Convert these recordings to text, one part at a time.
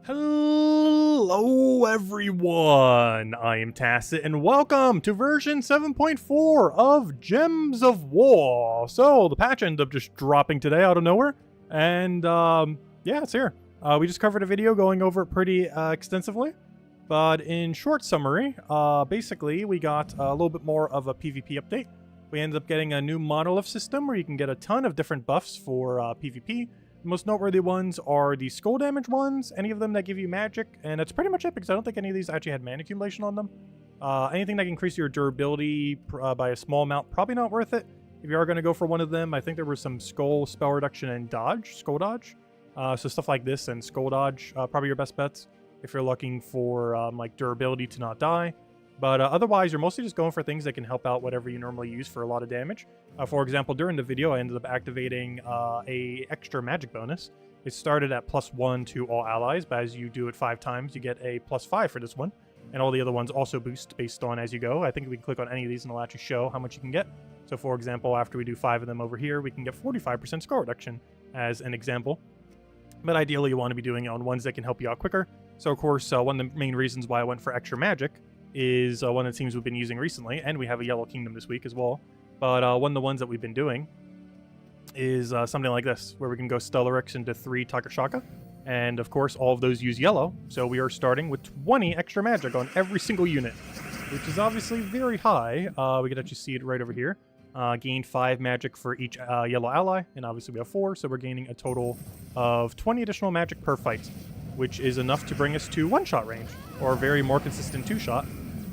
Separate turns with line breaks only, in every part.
Hello everyone, I am Tacit and welcome to version 7.4 of Gems of War. So the patch ended up just dropping today out of nowhere and yeah, it's here. We just covered a video going over it pretty extensively, but in short summary, basically we got a little bit more of a PvP update. We ended up getting a new Monolith system where you can get a ton of different buffs for PvP. The most noteworthy ones are the skull damage ones, any of them that give you magic, and that's pretty much it because I don't think any of these actually had mana accumulation on them. Anything that can increase your durability by a small amount, probably not worth it. If you are going to go for one of them, I think there was some skull spell reduction and skull dodge. So stuff like this and skull dodge, probably your best bets if you're looking for like durability to not die. But otherwise, you're mostly just going for things that can help out whatever you normally use for a lot of damage. For example, during the video, I ended up activating a extra magic bonus. It started at +1 to all allies, but as you do it 5 times, you get a +5 for this one. And all the other ones also boost based on as you go. I think we can click on any of these and it'll actually show how much you can get. So for example, after we do 5 of them over here, we can get 45% score reduction as an example. But ideally, you want to be doing it on ones that can help you out quicker. So of course, one of the main reasons why I went for extra magic is one of the teams we've been using recently, and we have a Yellow Kingdom this week as well. But one of the ones that we've been doing is something like this, where we can go Stellarix into 3 Takashaka, and of course all of those use yellow, so we are starting with 20 extra magic on every single unit, which is obviously very high. We can actually see it right over here. Gain 5 magic for each yellow ally, and obviously we have 4, so we're gaining a total of 20 additional magic per fight, which is enough to bring us to 1-shot range, or a very more consistent 2-shot.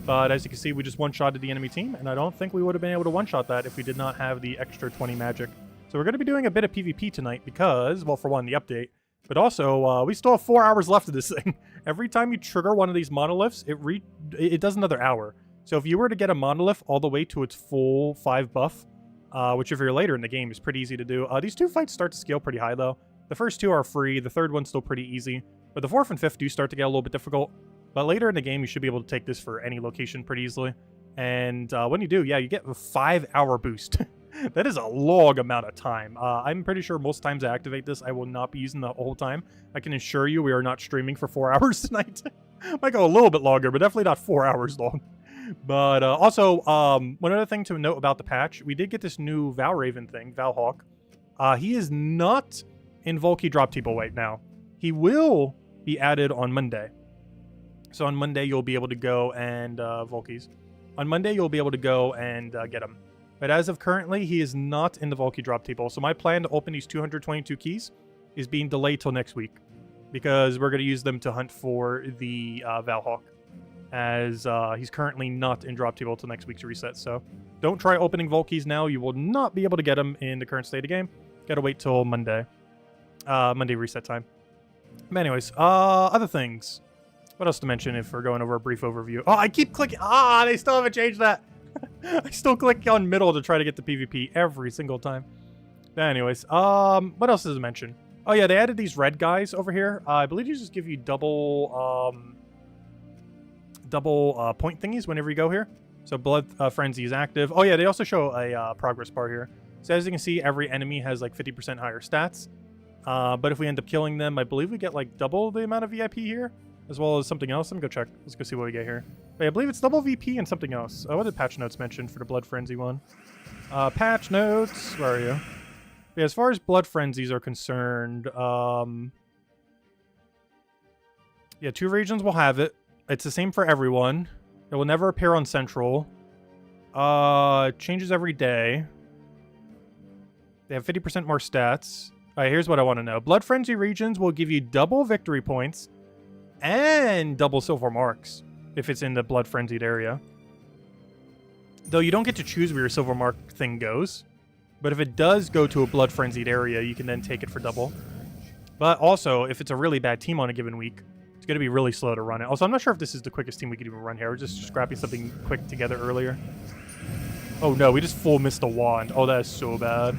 But as you can see, we just one-shotted the enemy team, and I don't think we would have been able to one-shot that if we did not have the extra 20 magic. So we're going to be doing a bit of PvP tonight because, well, for one, the update, but also, we still have 4 hours left of this thing. Every time you trigger one of these monoliths, it does another hour. So if you were to get a monolith all the way to its full 5 buff, which if you're later in the game is pretty easy to do. These 2 fights start to scale pretty high, though. The first 2 are free, the third one's still pretty easy, but the 4th and 5th do start to get a little bit difficult. But later in the game, you should be able to take this for any location pretty easily. And when you do, yeah, you get a 5-hour boost. That is a long amount of time. I'm pretty sure most times I activate this, I will not be using the whole time. I can assure you we are not streaming for 4 hours tonight. Might go a little bit longer, but definitely not 4 hours long. But also, one other thing to note about the patch, we did get this new Val thing, Val Hawk. He is not in Volky drop table right now. He will be added on Monday. So on Monday, you'll be able to go and Volkies. On Monday, you'll be able to go and get him. But as of currently, he is not in the Volky drop table. So my plan to open these 222 keys is being delayed till next week, because we're going to use them to hunt for the Val Hawk, as he's currently not in drop table till next week's reset. So don't try opening Volkies now. You will not be able to get them in the current state of game. Got to wait till Monday. Monday reset time. But anyways, other things. What else to mention if we're going over a brief overview? Oh, I keep clicking. They still haven't changed that. I still click on middle to try to get the PvP every single time. But anyways, what else does it mention? Oh yeah, they added these red guys over here. I believe these just give you double point thingies whenever you go here. So Blood Frenzy is active. Oh yeah, they also show a progress bar here. So as you can see, every enemy has like 50% higher stats. But if we end up killing them, I believe we get like double the amount of VIP here, as well as something else. Let me go check. Let's go see what we get here. Wait, I believe it's double VP and something else. What did patch notes mention for the Blood Frenzy one? Patch notes, where are you? Yeah, as far as Blood Frenzies are concerned, yeah, 2 regions will have it. It's the same for everyone. It will never appear on Central. It changes every day. They have 50% more stats. Alright, here's what I want to know. Blood Frenzy regions will give you double victory points and double silver marks if it's in the Blood Frenzied area. Though you don't get to choose where your silver mark thing goes. But if it does go to a Blood Frenzied area, you can then take it for double. But also, if it's a really bad team on a given week, it's going to be really slow to run it. Also, I'm not sure if this is the quickest team we could even run here. We're just scrapping something quick together earlier. Oh no, we just full missed a wand. Oh, that is so bad.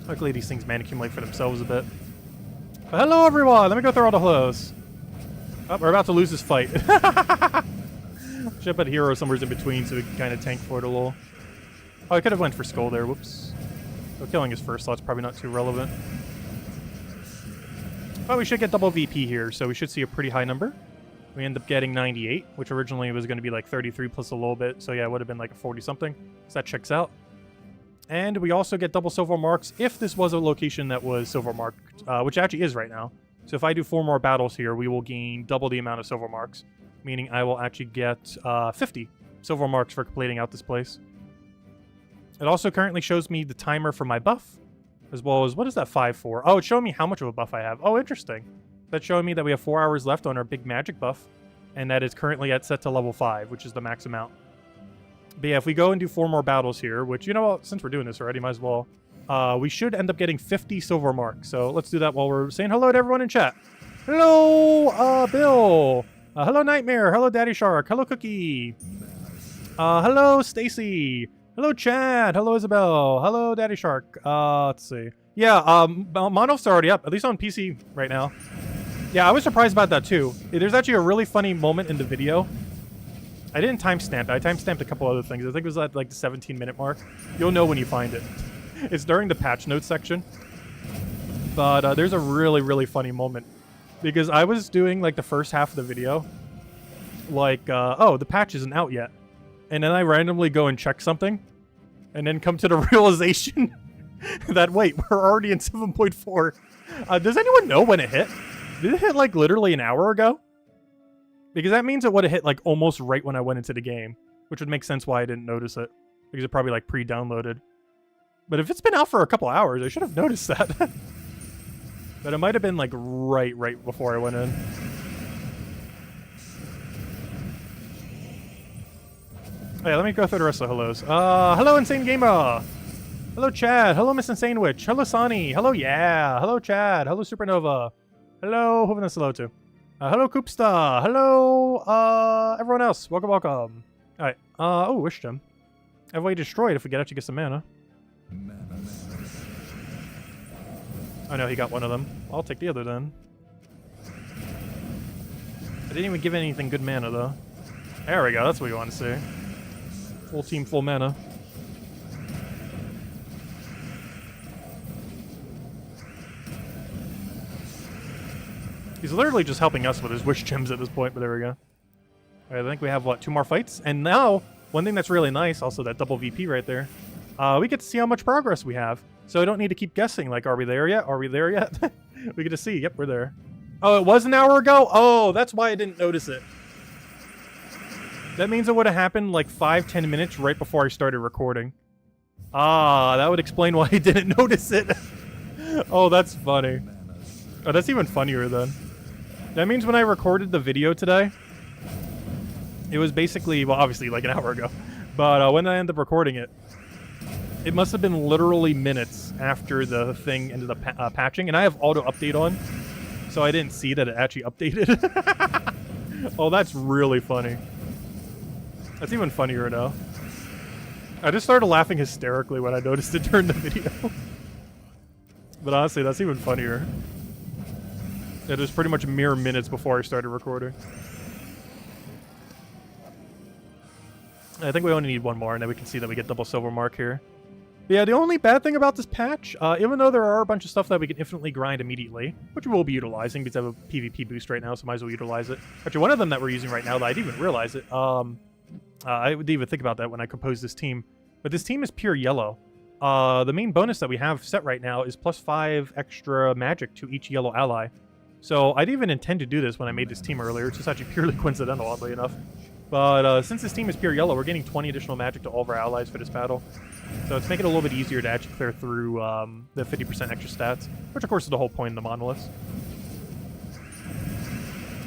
Luckily, these things man accumulate for themselves a bit. But hello, everyone! Let me go through all the hellos. Oh, we're about to lose this fight. Should put hero somewhere in between so we can kind of tank for it a little. Oh, I could have went for Skull there. Whoops. So killing his first slot's probably not too relevant. But we should get double VP here, so we should see a pretty high number. We end up getting 98, which originally was going to be like 33 plus a little bit. So yeah, it would have been like a 40-something. So that checks out. And we also get double silver marks if this was a location that was silver marked, which actually is right now. So if I do 4 more battles here, we will gain double the amount of silver marks, meaning I will actually get 50 silver marks for completing out this place. It also currently shows me the timer for my buff, as well as, what is that 5 for? Oh, it's showing me how much of a buff I have. Oh, interesting. That's showing me that we have 4 hours left on our big magic buff, and that is currently set to level 5, which is the max amount. But yeah, if we go and do 4 more battles here, which, you know what, since we're doing this already, might as well, we should end up getting 50 silver marks. So let's do that while we're saying hello to everyone in chat. Hello, Bill. Hello, Nightmare. Hello, Daddy Shark. Hello, Cookie. Hello, Stacy. Hello, Chad. Hello, Isabel. Hello, Daddy Shark. Let's see. Yeah, Monolith's already up, at least on PC right now. Yeah, I was surprised about that too. There's actually a really funny moment in the video. I didn't timestamp it. I timestamped a couple other things. I think it was at like the 17-minute mark. You'll know when you find it. It's during the patch notes section. But there's a really, really funny moment. Because I was doing like the first half of the video. Like, oh, the patch isn't out yet. And then I randomly go and check something. And then come to the realization that, wait, we're already in 7.4. Does anyone know when it hit? Did it hit like literally an hour ago? Because that means it would have hit like almost right when I went into the game. Which would make sense why I didn't notice it. Because it probably like pre-downloaded. But if it's been out for a couple hours, I should have noticed that. But it might have been like right before I went in. Hey, let me go through the rest of the hellos. Hello, Insane Gamer. Hello, Chad. Hello, Miss Insane Witch. Hello, Sonny. Hello, yeah. Hello, Chad. Hello, Supernova. Hello, hoping that's hello too. Hello, Koopsta. Hello, everyone else. Welcome, welcome. All right. Oh, Wish Gem. Everybody destroyed if we actually get some mana. Oh no, he got one of them. I'll take the other then. I didn't even give anything good mana though. There we go. That's what we want to see. Full team, full mana. He's literally just helping us with his wish gems at this point, but there we go. Alright, I think we have, what, 2 more fights? And now, one thing that's really nice, also that double VP right there, we get to see how much progress we have. So I don't need to keep guessing, like, are we there yet? Are we there yet? We get to see, yep, we're there. Oh, it was an hour ago? Oh, that's why I didn't notice it. That means it would have happened like 5-10 minutes right before I started recording. Ah, that would explain why I didn't notice it. Oh, that's funny. Oh, that's even funnier then. That means when I recorded the video today, it was basically, well, obviously like an hour ago, but when I ended up recording it, it must have been literally minutes after the thing ended up patching, and I have auto update on, so I didn't see that it actually updated. Oh, that's really funny. That's even funnier now. I just started laughing hysterically when I noticed it during the video. But honestly, that's even funnier. It was pretty much mere minutes before I started recording. I think we only need 1 more, and then we can see that we get double silver mark here. But yeah, the only bad thing about this patch, even though there are a bunch of stuff that we can infinitely grind immediately, which we will be utilizing because I have a PvP boost right now, so might as well utilize it. Actually, one of them that we're using right now that I didn't even realize it, I didn't even think about that when I composed this team. But this team is pure yellow. The main bonus that we have set right now is +5 extra magic to each yellow ally. So I didn't even intend to do this when I made this team earlier. It's just actually purely coincidental, oddly enough. But since this team is pure yellow, we're getting 20 additional magic to all of our allies for this battle. So it's making it a little bit easier to actually clear through the 50% extra stats, which of course is the whole point in the Monoliths.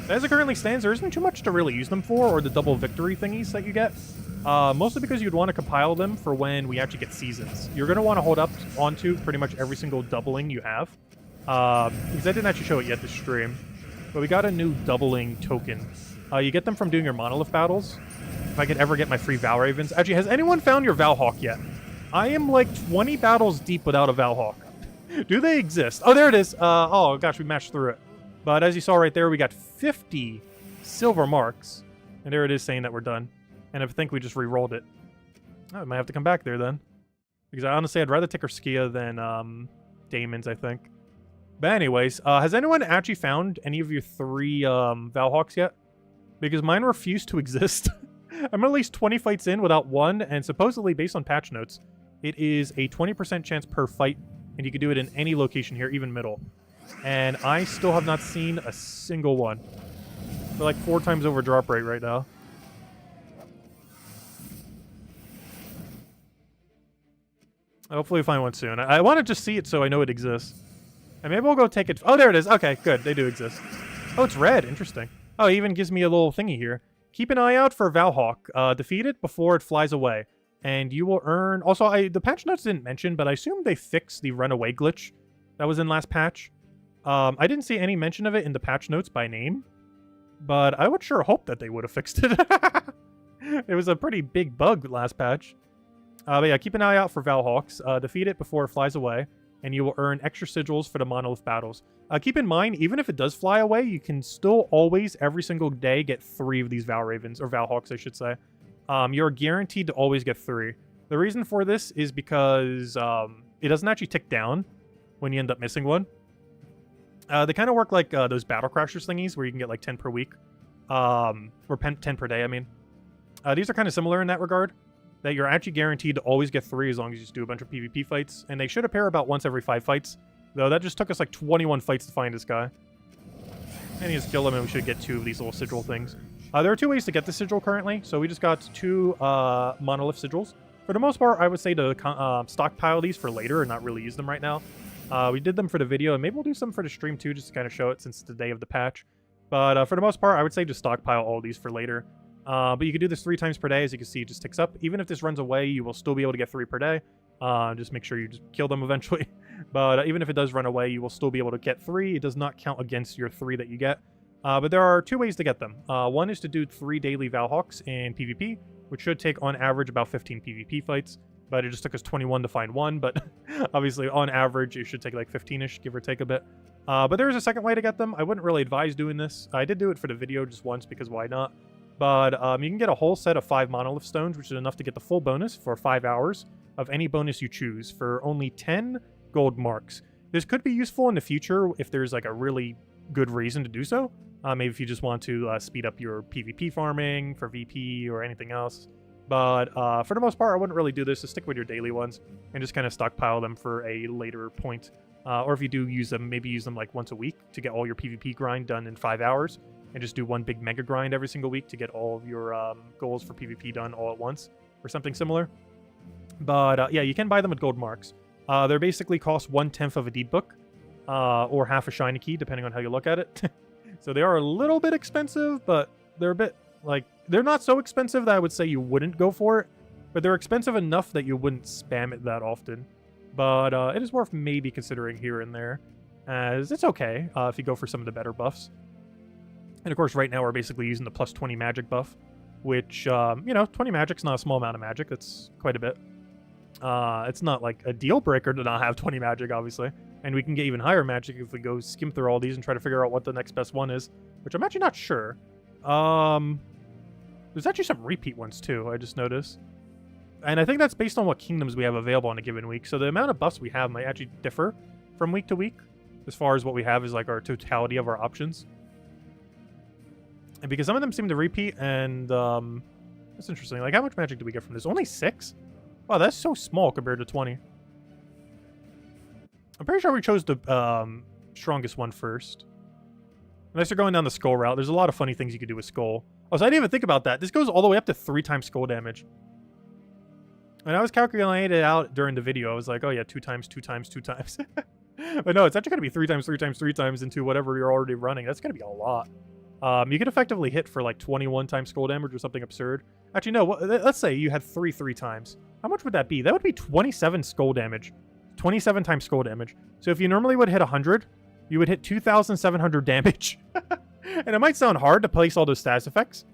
As it currently stands, there isn't too much to really use them for, or the double victory thingies that you get. Mostly because you'd want to compile them for when we actually get seasons. You're going to want to hold up onto pretty much every single doubling you have. Because I didn't actually show it yet this stream. But we got a new doubling token. You get them from doing your Monolith battles. If I could ever get my free Val Ravens. Actually, has anyone found your Val Hawk yet? I am like 20 battles deep without a Val Hawk. Do they exist? Oh, there it is. Oh, gosh, we mashed through it. But as you saw right there, we got 50 silver marks. And there it is saying that we're done. And I think we just re-rolled it. Oh, I might have to come back there then. Because honestly, I'd rather take Urskia than Damon's, I think. But anyways, has anyone actually found any of your 3 Val Hawks yet? Because mine refuse to exist. I'm at least 20 fights in without one, and supposedly, based on patch notes, it is a 20% chance per fight, and you can do it in any location here, even middle. And I still have not seen a single one. They're like 4 times over drop rate right now. Hopefully we find one soon. I want to just see it so I know it exists. And maybe we'll go take it. Oh, there it is. Okay, good. They do exist. Oh, it's red. Interesting. Oh, it even gives me a little thingy here. Keep an eye out for Val Hawk. Defeat it before it flies away. And you will earn... Also, the patch notes didn't mention, but I assume they fixed the runaway glitch that was in last patch. I didn't see any mention of it in the patch notes by name. But I would sure hope that they would have fixed it. It was a pretty big bug last patch. But yeah, keep an eye out for Val Hawks. Defeat it before it flies away, and you will earn extra sigils for the Monolith battles. Keep in mind, even if it does fly away, you can still always, every single day, get 3 of these Val Ravens, or Val Hawks, I should say. You're guaranteed to always get 3. The reason for this is because it doesn't actually tick down when you end up missing one. They kind of work like those Battle Crashers thingies, where you can get like 10 per week. Or 10 per day, I mean. These are kind of similar in that regard. That you're actually guaranteed to always get 3 as long as you just do a bunch of PvP fights. And they should appear about once every 5 fights. Though that just took us like 21 fights to find this guy. And you just kill him and we should get 2 of these little sigil things. There are 2 ways to get the sigil currently. So we just got 2 Monolith sigils. For the most part, I would say to stockpile these for later and not really use them right now. We did them for the video, and maybe we'll do some for the stream too, just to kind of show it since it's the day of the patch. But for the most part, I would say just stockpile all these for later. But you can do this 3 times per day. As you can see, it just ticks up. Even if this runs away, you will still be able to get 3 per day. Just make sure you just kill them eventually. But even if it does run away, you will still be able to get 3. It does not count against your 3 that you get. But there are 2 ways to get them. One is to do 3 daily Val Hawks in PvP, which should take on average about 15 PvP fights. But it just took us 21 to find one. But obviously, on average, it should take like 15-ish, give or take a bit. But there is a second way to get them. I wouldn't really advise doing this. I did do it for the video just once because why not? But you can get a whole set of 5 Monolith Stones, which is enough to get the full bonus for 5 hours of any bonus you choose for only 10 gold marks. This could be useful in the future if there's like a really good reason to do so. Maybe if you just want to speed up your PvP farming for VP or anything else. But for the most part, I wouldn't really do this. Just stick with your daily ones and just kind of stockpile them for a later point. Or if you do use them, maybe use them like once a week to get all your PvP grind done in 5 hours. And just do one big mega grind every single week to get all of your goals for PvP done all at once. Or something similar. But yeah, you can buy them with gold marks. They're basically cost 1/10 of a deed book. Or half a shiny key, depending on how you look at it. So they are a little bit expensive, but they're a bit, like, they're not so expensive that I would say you wouldn't go for it. But they're expensive enough that you wouldn't spam it that often. But it is worth maybe considering here and there. As it's okay if you go for some of the better buffs. And of course, right now we're basically using the plus 20 magic buff. Which, you know, 20 magic's not a small amount of magic. That's quite a bit. It's not like a deal breaker to not have 20 magic, obviously. And we can get even higher magic if we go skim through all these and try to figure out what the next best one is. Which I'm actually not sure. There's actually some repeat ones too, I just noticed. And I think that's based on what kingdoms we have available on a given week. So the amount of buffs we have might actually differ from week to week. As far as what we have is like our totality of our options. And because some of them seem to repeat, and that's interesting. Like, how much magic do we get from this? Only 6? Wow, that's so small compared to 20. I'm pretty sure we chose the strongest one first. Unless you're going down the skull route. There's a lot of funny things you could do with skull. Oh, so I didn't even think about that. This goes all the way up to 3 times skull damage. And I was calculating it out during the video. I was like, oh yeah, 2 times, 2 times, 2 times. But no, it's actually going to be 3 times, 3 times, 3 times into whatever you're already running. That's going to be a lot. You could effectively hit for like 21 times skull damage or something absurd. Actually, no, let's say you had 3 times. How much would that be? That would be 27 skull damage. 27 times skull damage. So if you normally would hit 100, you would hit 2,700 damage. And it might sound hard to place all those status effects,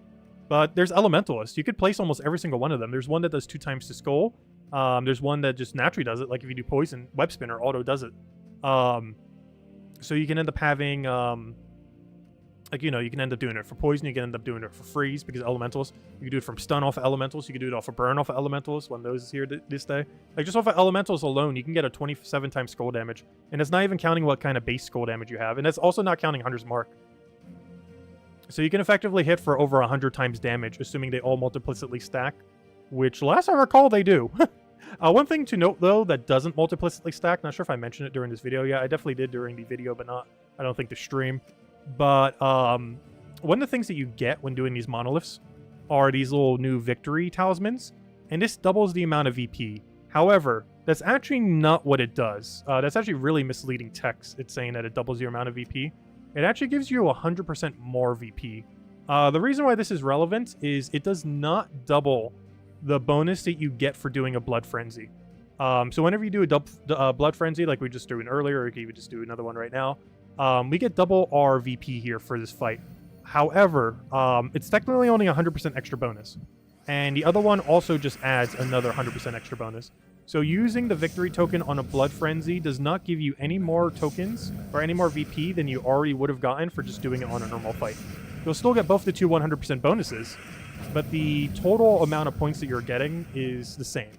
but there's Elementalists. You could place almost every single one of them. There's one that does 2 times to skull. There's one that just naturally does it. Like if you do poison, web spinner auto does it. So you can end up having Like, you know, you can end up doing it for poison, you can end up doing it for freeze because elementals. You can do it from stun off of elementals, you can do it off of burn off of elementals when those is here this day. Like, just off of elementals alone, you can get a 27 times skull damage. And it's not even counting what kind of base skull damage you have. And it's also not counting Hunter's Mark. So you can effectively hit for over 100 times damage, assuming they all multiplicitly stack. Which, last I recall, they do. One thing to note, though, that doesn't multiplicitly stack, not sure if I mentioned it during this video. Yeah, I definitely did during the video, but not, I don't think, the stream. But one of the things that you get when doing these monoliths are these little new victory talismans, and this doubles the amount of VP. However, that's actually not what it does. That's actually really misleading text. It's saying that it doubles your amount of VP. It actually gives you 100% more VP. The reason why this is relevant is it does not double the bonus that you get for doing a Blood Frenzy. So whenever you do a Blood Frenzy, like we just doing earlier, or you can even just do another one right now, we get double our VP here for this fight. However, it's technically only 100% extra bonus. And the other one also just adds another 100% extra bonus. So using the victory token on a Blood Frenzy does not give you any more tokens or any more VP than you already would have gotten for just doing it on a normal fight. You'll still get both the two 100% bonuses, but the total amount of points that you're getting is the same.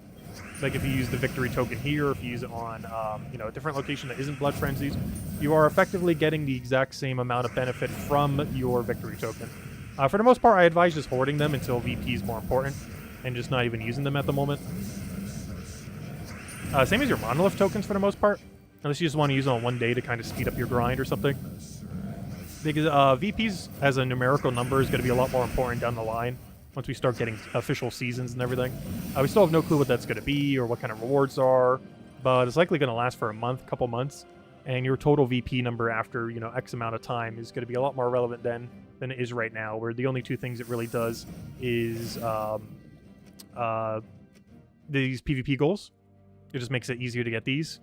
Like if you use the victory token here, if you use it on you know, a different location that isn't Blood Frenzies, you are effectively getting the exact same amount of benefit from your victory token. For the most part, I advise just hoarding them until VP is more important, and just not even using them at the moment. Same as your Monolith tokens for the most part, unless you just want to use it on one day to kind of speed up your grind or something. Because VPs as a numerical number is going to be a lot more important down the line once we start getting official seasons and everything. We still have no clue what that's going to be or what kind of rewards are, but it's likely going to last for a month, couple months, and your total VP number after, you know, X amount of time is going to be a lot more relevant than it is right now, where the only two things it really does is these PvP goals. It just makes it easier to get these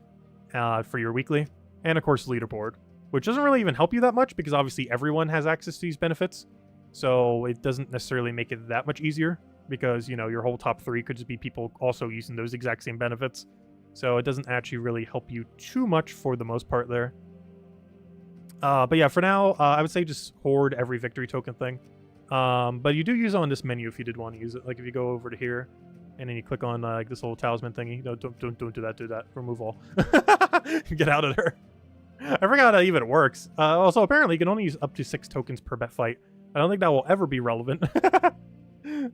for your weekly, and of course leaderboard, which doesn't really even help you that much because obviously everyone has access to these benefits. So it doesn't necessarily make it that much easier because, you know, your whole top 3 could just be people also using those exact same benefits. So it doesn't actually really help you too much for the most part there. But yeah, for now, I would say just hoard every victory token thing. But you do use it on this menu if you did want to use it. Like if you go over to here and then you click on like this little talisman thingy. No, don't do that. Do that. Remove all. Get out of there. I forgot how even it works. Also, apparently you can only use up to 6 tokens per bet fight. I don't think that will ever be relevant.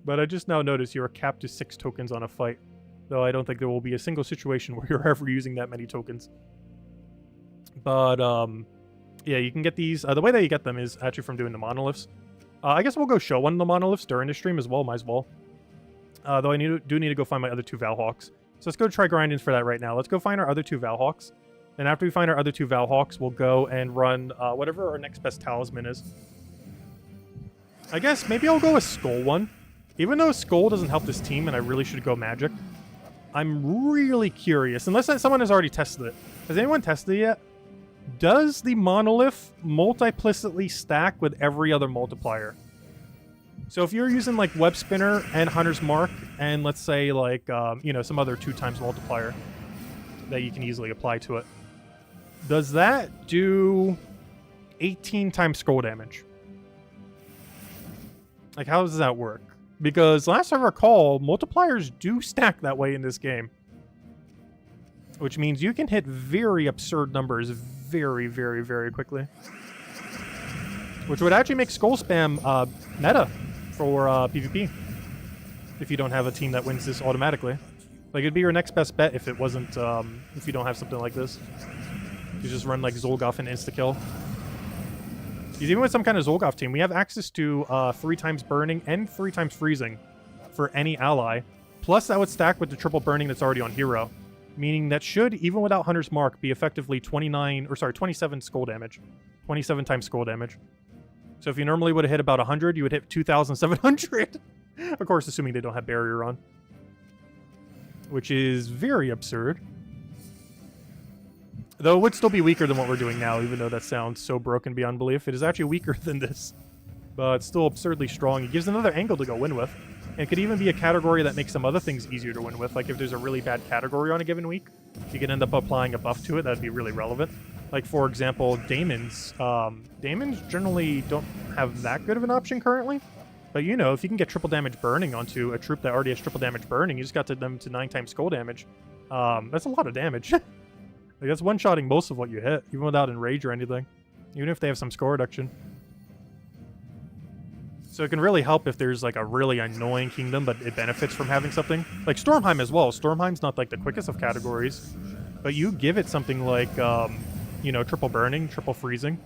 But I just now noticed you're capped to 6 tokens on a fight. Though I don't think there will be a single situation where you're ever using that many tokens. But, yeah, you can get these. The way that you get them is actually from doing the monoliths. I guess we'll go show one of the monoliths during the stream as well, might as well. Though I do need to go find my other 2 Val Hawks. So let's go try grinding for that right now. Let's go find our other 2 Val Hawks. And after we find our other 2 Val Hawks, we'll go and run whatever our next best talisman is. I guess maybe I'll go with Skull one. Even though Skull doesn't help this team and I really should go Magic, I'm really curious. Unless someone has already tested it. Has anyone tested it yet? Does the Monolith multiplicitly stack with every other multiplier? So if you're using like Web Spinner and Hunter's Mark and let's say like, you know, some other 2 times multiplier that you can easily apply to it, does that do 18 times scroll damage? Like, how does that work? Because last I recall, multipliers do stack that way in this game. Which means you can hit very absurd numbers very, very, very quickly. Which would actually make Skull Spam meta for PvP. If you don't have a team that wins this automatically. Like, it'd be your next best bet if it wasn't, if you don't have something like this. You just run, like, Zolgoth and insta-kill. Because even with some kind of Zolgoth team, we have access to 3 times burning and 3 times freezing for any ally. Plus, that would stack with the triple burning that's already on hero. Meaning that should, even without Hunter's Mark, be effectively 27 skull damage. 27 times skull damage. So if you normally would have hit about 100, you would hit 2,700. Of course, assuming they don't have barrier on. Which is very absurd. Though it would still be weaker than what we're doing now, even though that sounds so broken beyond belief. It is actually weaker than this. But still absurdly strong. It gives another angle to go win with. And it could even be a category that makes some other things easier to win with. Like if there's a really bad category on a given week, you can end up applying a buff to it. That'd be really relevant. Like, for example, Daemons. Daemons generally don't have that good of an option currently. But, you know, if you can get triple damage burning onto a troop that already has triple damage burning, you just got them to 9 times skull damage. That's a lot of damage. Like, that's one-shotting most of what you hit, even without enrage or anything. Even if they have some score reduction. So it can really help if there's, like, a really annoying kingdom, but it benefits from having something. Like Stormheim as well. Stormheim's not, like, the quickest of categories. But you give it something like, you know, triple burning, triple freezing.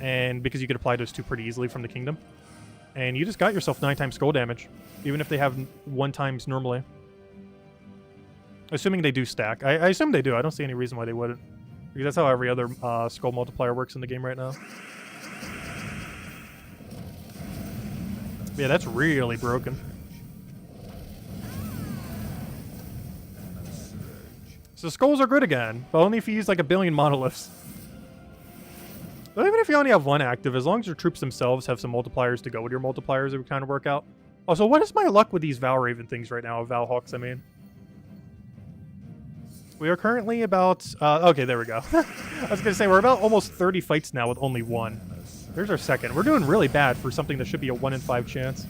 And because you could apply those two pretty easily from the kingdom. And you just got yourself 9 times skull damage. Even if they have 1 times normally. Assuming they do stack. I assume they do. I don't see any reason why they wouldn't. Because that's how every other skull multiplier works in the game right now. Yeah, that's really broken. So skulls are good again, but only if you use like 1 billion monoliths. But even if you only have 1 active, as long as your troops themselves have some multipliers to go with your multipliers, it would kind of work out. Also, what is my luck with these Val Raven things right now? Val Hawks, I mean. We are currently about... okay, there we go. I was going to say, we're about almost 30 fights now with only 1. There's our second. We're doing really bad for something that should be a 1 in 5 chance.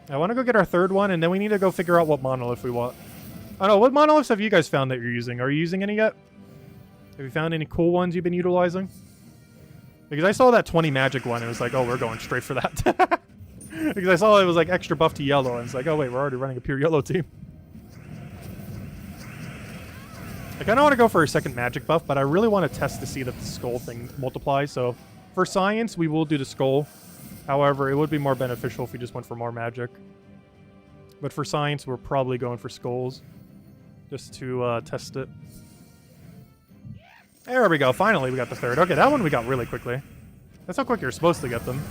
I want to go get our 3rd one, and then we need to go figure out what monolith we want. I don't know, what monoliths have you guys found that you're using? Are you using any yet? Have you found any cool ones you've been utilizing? Because I saw that 20 magic one, and it was like, oh, we're going straight for that. Because I saw it was like extra buff to yellow, and it's like, oh wait, we're already running a pure yellow team. I kind of want to go for a second magic buff, but I really want to test to see that the skull thing multiplies. So for science, we will do the skull. However, it would be more beneficial if we just went for more magic. But for science, we're probably going for skulls. Just to test it. There we go. Finally, we got the 3rd. Okay, that one we got really quickly. That's how quick you're supposed to get them.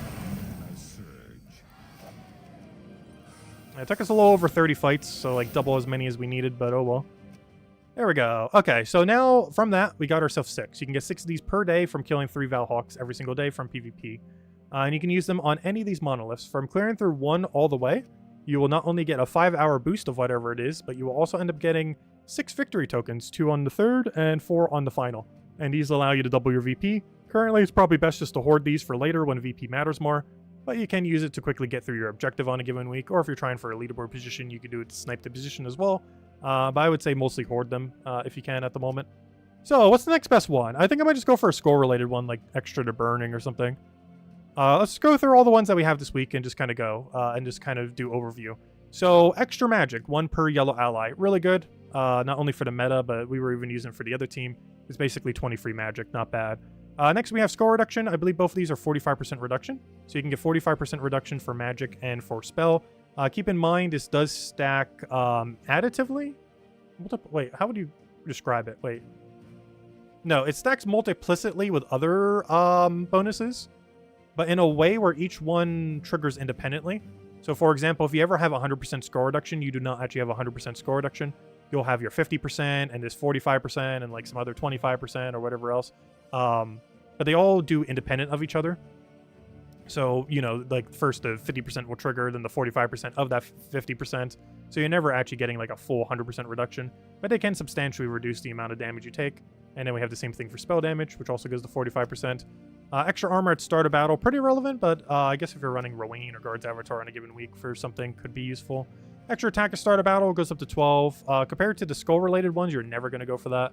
It took us a little over 30 fights, so like double as many as we needed, but oh well. There we go. Okay, so now from that, we got ourselves 6. You can get 6 of these per day from killing 3 Val Hawks every single day from PvP. And you can use them on any of these monoliths. From clearing through 1 all the way, you will not only get a 5-hour boost of whatever it is, but you will also end up getting 6 victory tokens, 2 on the 3rd and 4 on the final. And these allow you to double your VP. Currently, it's probably best just to hoard these for later when VP matters more, but you can use it to quickly get through your objective on a given week, or if you're trying for a leaderboard position, you can do it to snipe the position as well. But I would say mostly hoard them if you can at the moment. So, what's the next best one? I think I might just go for a skull-related one, like extra to burning or something. Let's go through all the ones that we have this week and just kind of go and just kind of do overview. So, extra magic, 1 per yellow ally. Really good, not only for the meta, but we were even using it for the other team. It's basically 20 free magic, not bad. Next, we have skull reduction. I believe both of these are 45% reduction. So you can get 45% reduction for magic and for spell. Keep in mind, this does stack additively. Wait, how would you describe it? Wait. No, it stacks multiplicitly with other bonuses, but in a way where each one triggers independently. So for example, if you ever have 100% score reduction, you do not actually have 100% score reduction. You'll have your 50% and this 45% and like some other 25% or whatever else. But they all do independent of each other. So, you know, like first the 50% will trigger, then the 45% of that 50%. So you're never actually getting like a full 100% reduction, but they can substantially reduce the amount of damage you take. And then we have the same thing for spell damage, which also goes to 45%. Extra armor at start of battle, pretty relevant, but I guess if you're running Rowan or Guard's Avatar on a given week for something, could be useful. Extra attack at start of battle goes up to 12. Compared to the skull-related ones, you're never going to go for that.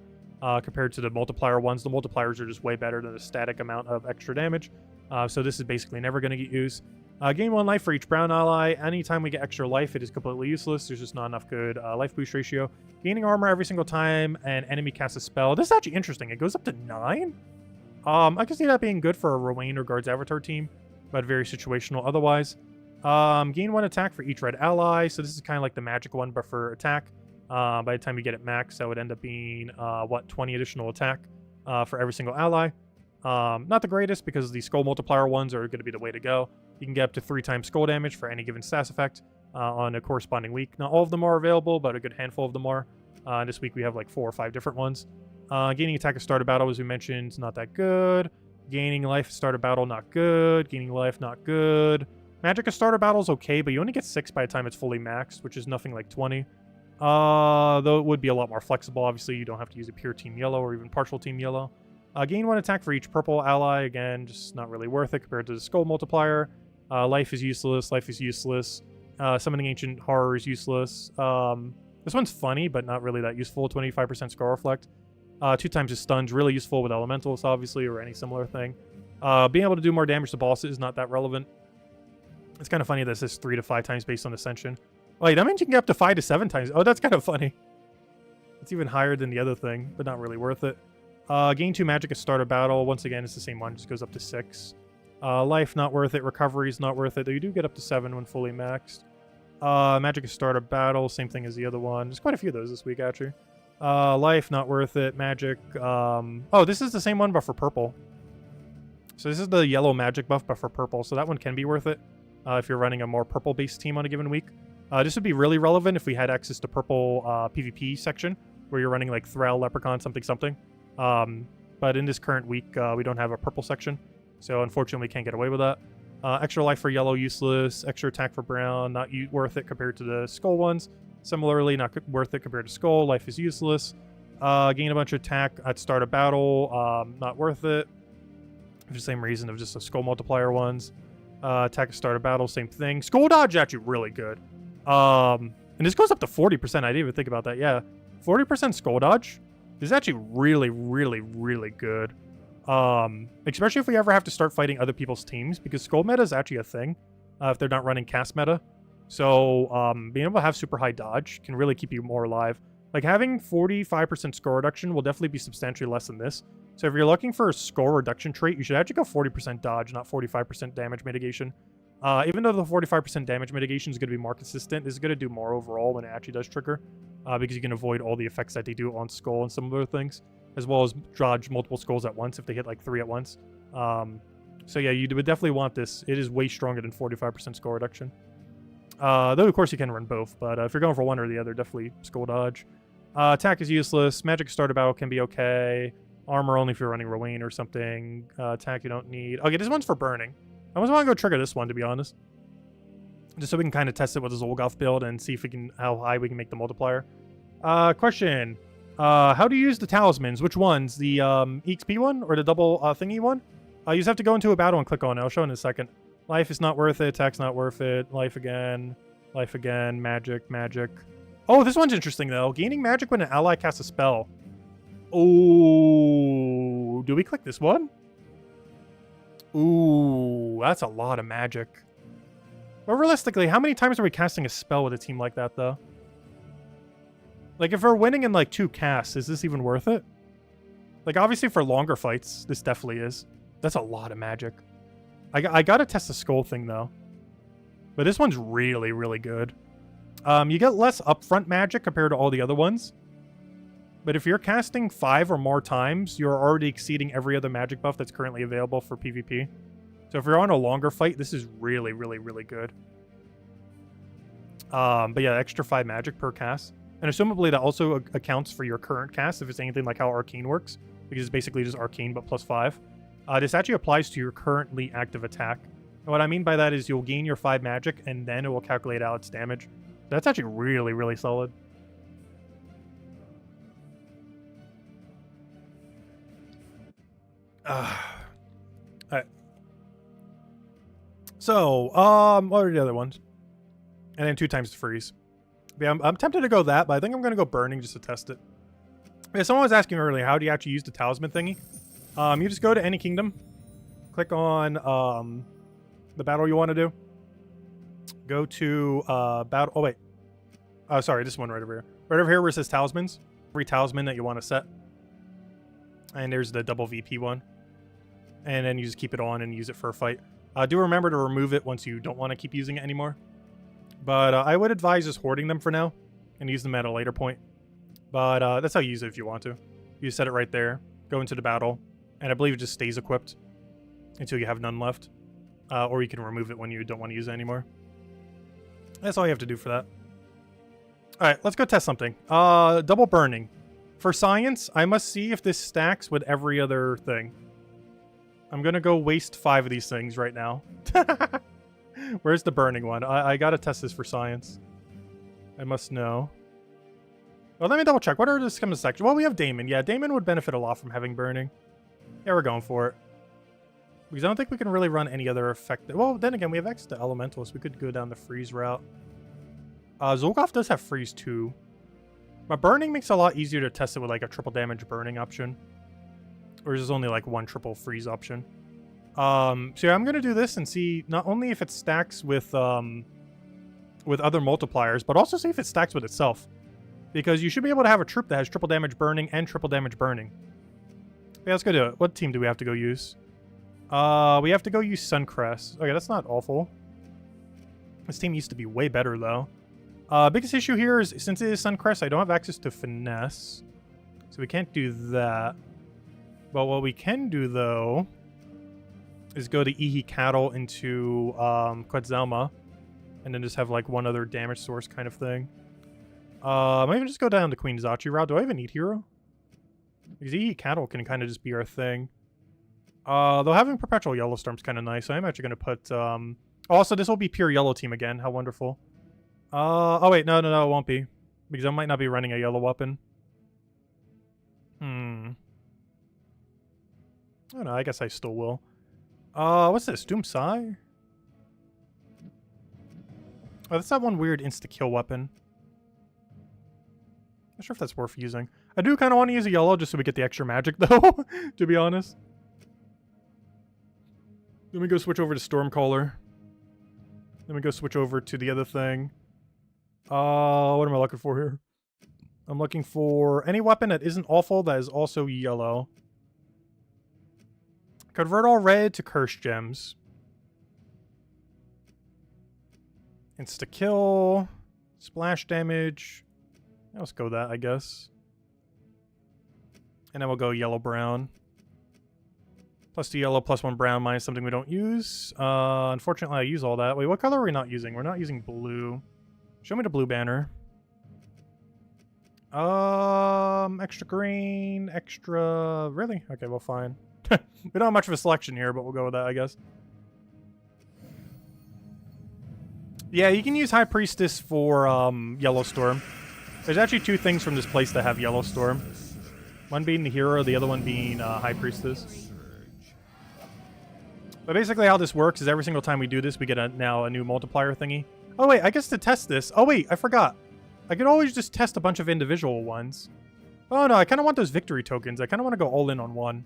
Compared to the multiplier ones, the multipliers are just way better than the static amount of extra damage. So this is basically never going to get used. Gain 1 life for each brown ally. Anytime we get extra life, it is completely useless. There's just not enough good life boost ratio. Gaining armor every single time an enemy casts a spell. This is actually interesting. It goes up to 9. I can see that being good for a Rowan or Guard's Avatar team, but very situational otherwise. Gain 1 attack for each red ally. So this is kind of like the magic one, but for attack. By the time you get it max, that would end up being, 20 additional attack for every single ally. Not the greatest, because the skull multiplier ones are going to be the way to go. You can get up to 3 times skull damage for any given stats effect on a corresponding week. Not all of them are available, but a good handful of them are. This week we have like 4 or 5 different ones. Gaining attack at start of battle, as we mentioned, is not that good. Gaining life at start of battle, not good. Gaining life, not good. Magic at start of battle is okay, but you only get 6 by the time it's fully maxed, which is nothing like 20. Though it would be a lot more flexible. Obviously, you don't have to use a pure team yellow or even partial team yellow. Gain 1 attack for each purple ally. Again, just not really worth it compared to the skull multiplier. Life is useless. Life is useless. Summoning Ancient Horror is useless. This one's funny, but not really that useful. 25% Skull Reflect. 2 times his stun's really useful with Elementals, obviously, or any similar thing. Being able to do more damage to bosses is not that relevant. It's kind of funny that this is 3 to 5 times based on Ascension. Wait, that means you can get up to 5 to 7 times. Oh, that's kind of funny. It's even higher than the other thing, but not really worth it. Gain 2 magic at start of battle. Once again, it's the same one. Just goes up to 6. Life, not worth it. Recovery is not worth it, though you do get up to 7 when fully maxed. Magic at start of battle. Same thing as the other one. There's quite a few of those this week, actually. Life, not worth it. Magic. Oh, this is the same one, but for purple. So this is the yellow magic buff, but for purple. So that one can be worth it if you're running a more purple-based team on a given week. This would be really relevant if we had access to purple PvP section, where you're running like Thrall, Leprechaun, something. But in this current week, we don't have a purple section. So unfortunately, can't get away with that. Extra life for yellow, useless. Extra attack for brown, not worth it compared to the skull ones. Similarly, not worth it compared to skull. Life is useless. Gain a bunch of attack at start of battle, not worth it. For the same reason of just the skull multiplier ones. Attack at start of battle, same thing. Skull dodge actually really good. And this goes up to 40%. I didn't even think about that. Yeah, 40% skull dodge is actually really, really, really good. Especially if we ever have to start fighting other people's teams, because skull meta is actually a thing if they're not running cast meta. So being able to have super high dodge can really keep you more alive. Like having 45% skull reduction will definitely be substantially less than this. So if you're looking for a skull reduction trait, you should actually go 40% dodge, not 45% damage mitigation. Even though the 45% damage mitigation is going to be more consistent, this is going to do more overall when it actually does trigger, because you can avoid all the effects that they do on skull and some other things, as well as dodge multiple skulls at once if they hit like 3 at once. So yeah, you would definitely want this. It is way stronger than 45% skull reduction. Though of course you can run both, but if you're going for one or the other, definitely skull dodge. Attack is useless. Magic start of battle can be okay. Armor only if you're running Rowan or something. Attack you don't need. Okay, this one's for burning. I almost want to go trigger this one, to be honest. Just so we can kind of test it with this Olgoth build and see if we can how high we can make the multiplier. Question. How do you use the talismans? Which ones? The EXP one or the double thingy one? You just have to go into a battle and click on it. I'll show in a second. Life is not worth it. Attack's not worth it. Life again. Life again. Magic. Magic. Oh, this one's interesting, though. Gaining magic when an ally casts a spell. Oh, do we click this one? Ooh, that's a lot of magic. But realistically, how many times are we casting a spell with a team like that, though? Like, if we're winning in, like, 2 casts, is this even worth it? Like, obviously for longer fights, this definitely is. That's a lot of magic. I gotta test the skull thing, though. But this one's really, really good. You get less upfront magic compared to all the other ones. But if you're casting 5 or more times, you're already exceeding every other magic buff that's currently available for PvP. So if you're on a longer fight, this is really, really, really good. But yeah, extra 5 magic per cast. And assumably that also accounts for your current cast, if it's anything like how Arcane works. Because it's basically just Arcane, but plus 5. This actually applies to your currently active attack. And what I mean by that is you'll gain your 5 magic, and then it will calculate out its damage. That's actually really, really solid. Alright. So, what are the other ones? And then 2 times the freeze. Yeah, I'm tempted to go that, but I think I'm going to go burning just to test it. Yeah, someone was asking earlier, how do you actually use the talisman thingy? You just go to any kingdom, click on the battle you want to do. Go to battle. Oh wait, sorry, this one right over here. Right over here where it says talismans. Every talisman that you want to set. And there's the double VP one. And then you just keep it on and use it for a fight. Do remember to remove it once you don't want to keep using it anymore. But I would advise just hoarding them for now and use them at a later point. But that's how you use it if you want to. You set it right there, go into the battle, and I believe it just stays equipped until you have none left. Or you can remove it when you don't want to use it anymore. That's all you have to do for that. Alright, let's go test something. Double burning. For science, I must see if this stacks with every other thing. I'm gonna go waste 5 of these things right now. Where's the burning one? I gotta test this for science. I must know. Well, let me double check. What are the scum section? Well, we have Damon. Yeah, Damon would benefit a lot from having burning. Yeah, we're going for it. Because I don't think we can really run any other effect. Well, then again, we have access to elementals. We could go down the freeze route. Zolkov does have freeze too. But burning makes it a lot easier to test it with like a triple damage burning option. Or is there's only like one triple freeze option. So yeah, I'm gonna do this and see not only if it stacks with other multipliers, but also see if it stacks with itself. Because you should be able to have a troop that has triple damage burning and triple damage burning. Yeah, let's go do it. What team do we have to go use? We have to go use Suncrest. Okay, that's not awful. This team used to be way better, though. Biggest issue here is, since it is Suncrest, I don't have access to Finesse. So we can't do that. But what we can do, though, is go to Ihi Cattle into Quetzalma. And then just have, like, one other damage source kind of thing. I might even just go down the Queen Zachi route. Do I even need hero? Because Ihi Cattle can kind of just be our thing. Though having Perpetual Yellow Storm's kind of nice. So I'm actually going to put... Also, this will be pure yellow team again. How wonderful. Oh, wait. No, it won't be. Because I might not be running a yellow weapon. Oh, no, I guess I still will. What's this? Doom Sai? Oh, that's that one weird insta-kill weapon. Not sure if that's worth using. I do kind of want to use a yellow just so we get the extra magic, though, to be honest. Then we go switch over to Stormcaller. Then we go switch over to the other thing. What am I looking for here? I'm looking for any weapon that isn't awful that is also yellow. Convert all red to curse gems. Insta-kill. Splash damage. Let's go that, I guess. And then we'll go yellow-brown. +2 yellow, +1 brown, minus something we don't use. Unfortunately, I use all that. Wait, what color are we not using? We're not using blue. Show me the blue banner. Extra green, extra... Really? Okay, well, fine. We don't have much of a selection here, but we'll go with that, I guess. Yeah, you can use High Priestess for Yellow Storm. There's actually two things from this place that have Yellow Storm. One being the hero, the other one being High Priestess. But basically how this works is every single time we do this, we get now a new multiplier thingy. Oh wait, I guess to test this... Oh wait, I forgot. I could always just test a bunch of individual ones. Oh no, I kind of want those victory tokens. I kind of want to go all in on one.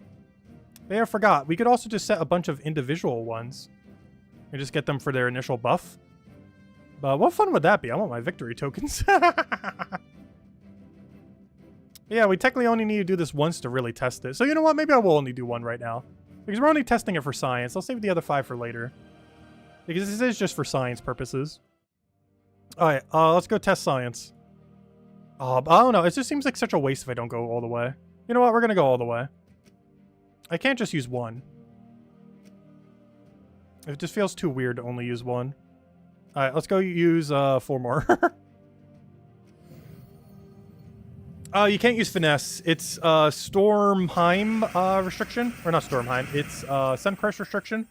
But yeah, I forgot. We could also just set a bunch of individual ones. And just get them for their initial buff. But what fun would that be? I want my victory tokens. Yeah, we technically only need to do this once to really test it. So you know what? Maybe I will only do one right now. Because we're only testing it for science. I'll save the other 5 for later. Because this is just for science purposes. Alright, let's go test science. I don't know. It just seems like such a waste if I don't go all the way. You know what? We're going to go all the way. I can't just use one. It just feels too weird to only use one. Alright, let's go use 4 more. You can't use Finesse. It's Stormheim restriction. Or not Stormheim. It's Suncrest restriction.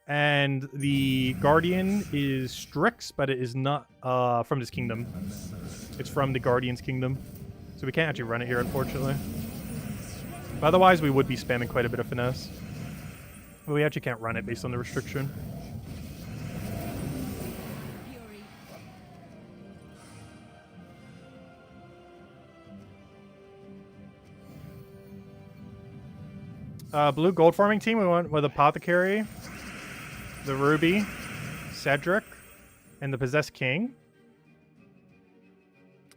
And the Guardian is Strix, but it is not from this kingdom. It's from the Guardian's kingdom. So we can't actually run it here, unfortunately. But otherwise, we would be spamming quite a bit of Finesse. But we actually can't run it based on the restriction. Blue gold farming team, we went with Apothecary, the Ruby, Cedric, and the Possessed King.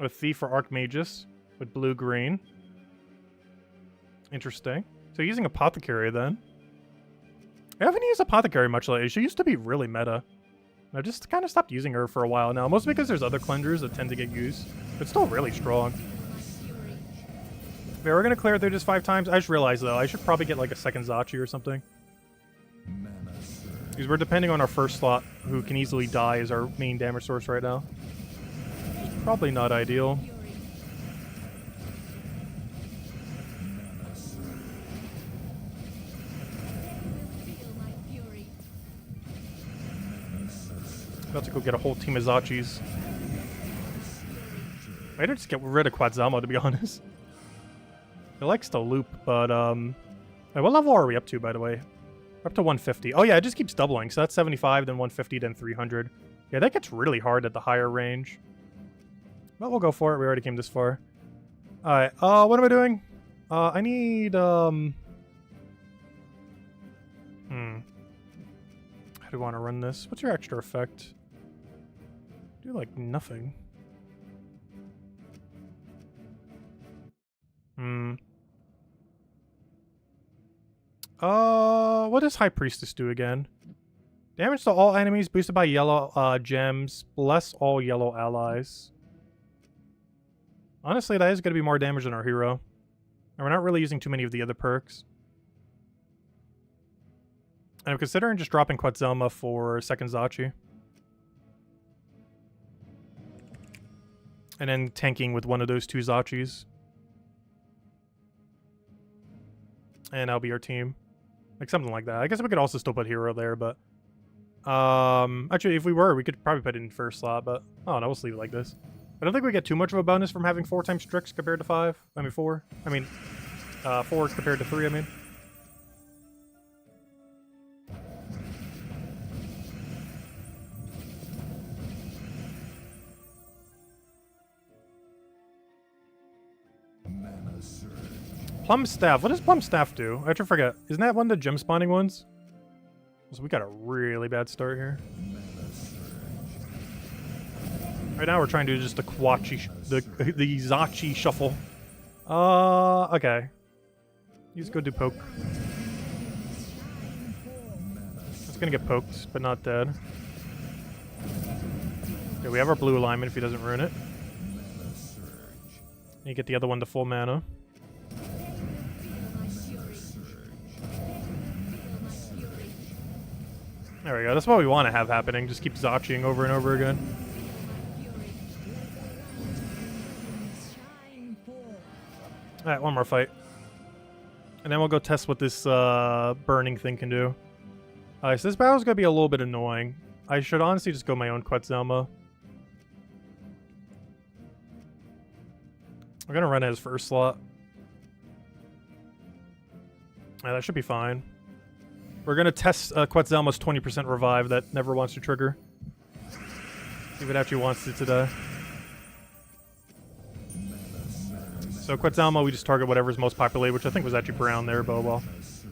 A Thief for Archmagus with blue-green. Interesting. So using Apothecary then. I haven't used Apothecary much lately. She used to be really meta. I just kind of stopped using her for a while now. Mostly because there's other cleansers that tend to get used. But still really strong. Yeah, we're gonna clear through this 5 times. I just realized though, I should probably get like a second Zachi or something. Because we're depending on our first slot, who can easily die as our main damage source right now. Which is probably not ideal. About to go get a whole team of Zachis. I'd just get rid of Quetzalcoatl, to be honest. It likes to loop, but, wait, what level are we up to, by the way? We're up to 150. Oh, yeah, it just keeps doubling. So that's 75, then 150, then 300. Yeah, that gets really hard at the higher range. But we'll go for it. We already came this far. Alright, what am I doing? I need, How do you want to run this? What's your extra effect? Do, like, nothing. What does High Priestess do again? Damage to all enemies boosted by yellow, gems. Bless all yellow allies. Honestly, that is going to be more damage than our hero. And we're not really using too many of the other perks. And I'm considering just dropping Quetzalcoatl for second Zachi. And then tanking with one of those two Zachis. And that'll be our team. Like something like that. I guess we could also still put hero there, but... actually, if we were, we could probably put it in first slot, but... Oh, no, we'll just leave it like this. I don't think we get too much of a bonus from having 4 times Strix compared to 5. I mean, 4. I mean, 4 compared to 3, I mean. Plum Staff. What does Plum Staff do? I actually forget. Isn't that one of the gem spawning ones? So we got a really bad start here. Right now we're trying to do just the the Zachi shuffle. Okay. He's go do poke. It's gonna get poked, but not dead. Okay, we have our blue alignment if he doesn't ruin it. And you get the other one to full mana. There we go. That's what we want to have happening. Just keep Zachiing over and over again. Alright, one more fight. And then we'll go test what this burning thing can do. Alright, so this battle's going to be a little bit annoying. I should honestly just go my own Quetzalcoatl. I'm going to run it as first slot. Yeah, that should be fine. We're going to test Quetzalcoatl's 20% revive that never wants to trigger. See if it actually wants to today. So Quetzalcoatl, we just target whatever's most populated, which I think was actually brown there, but well.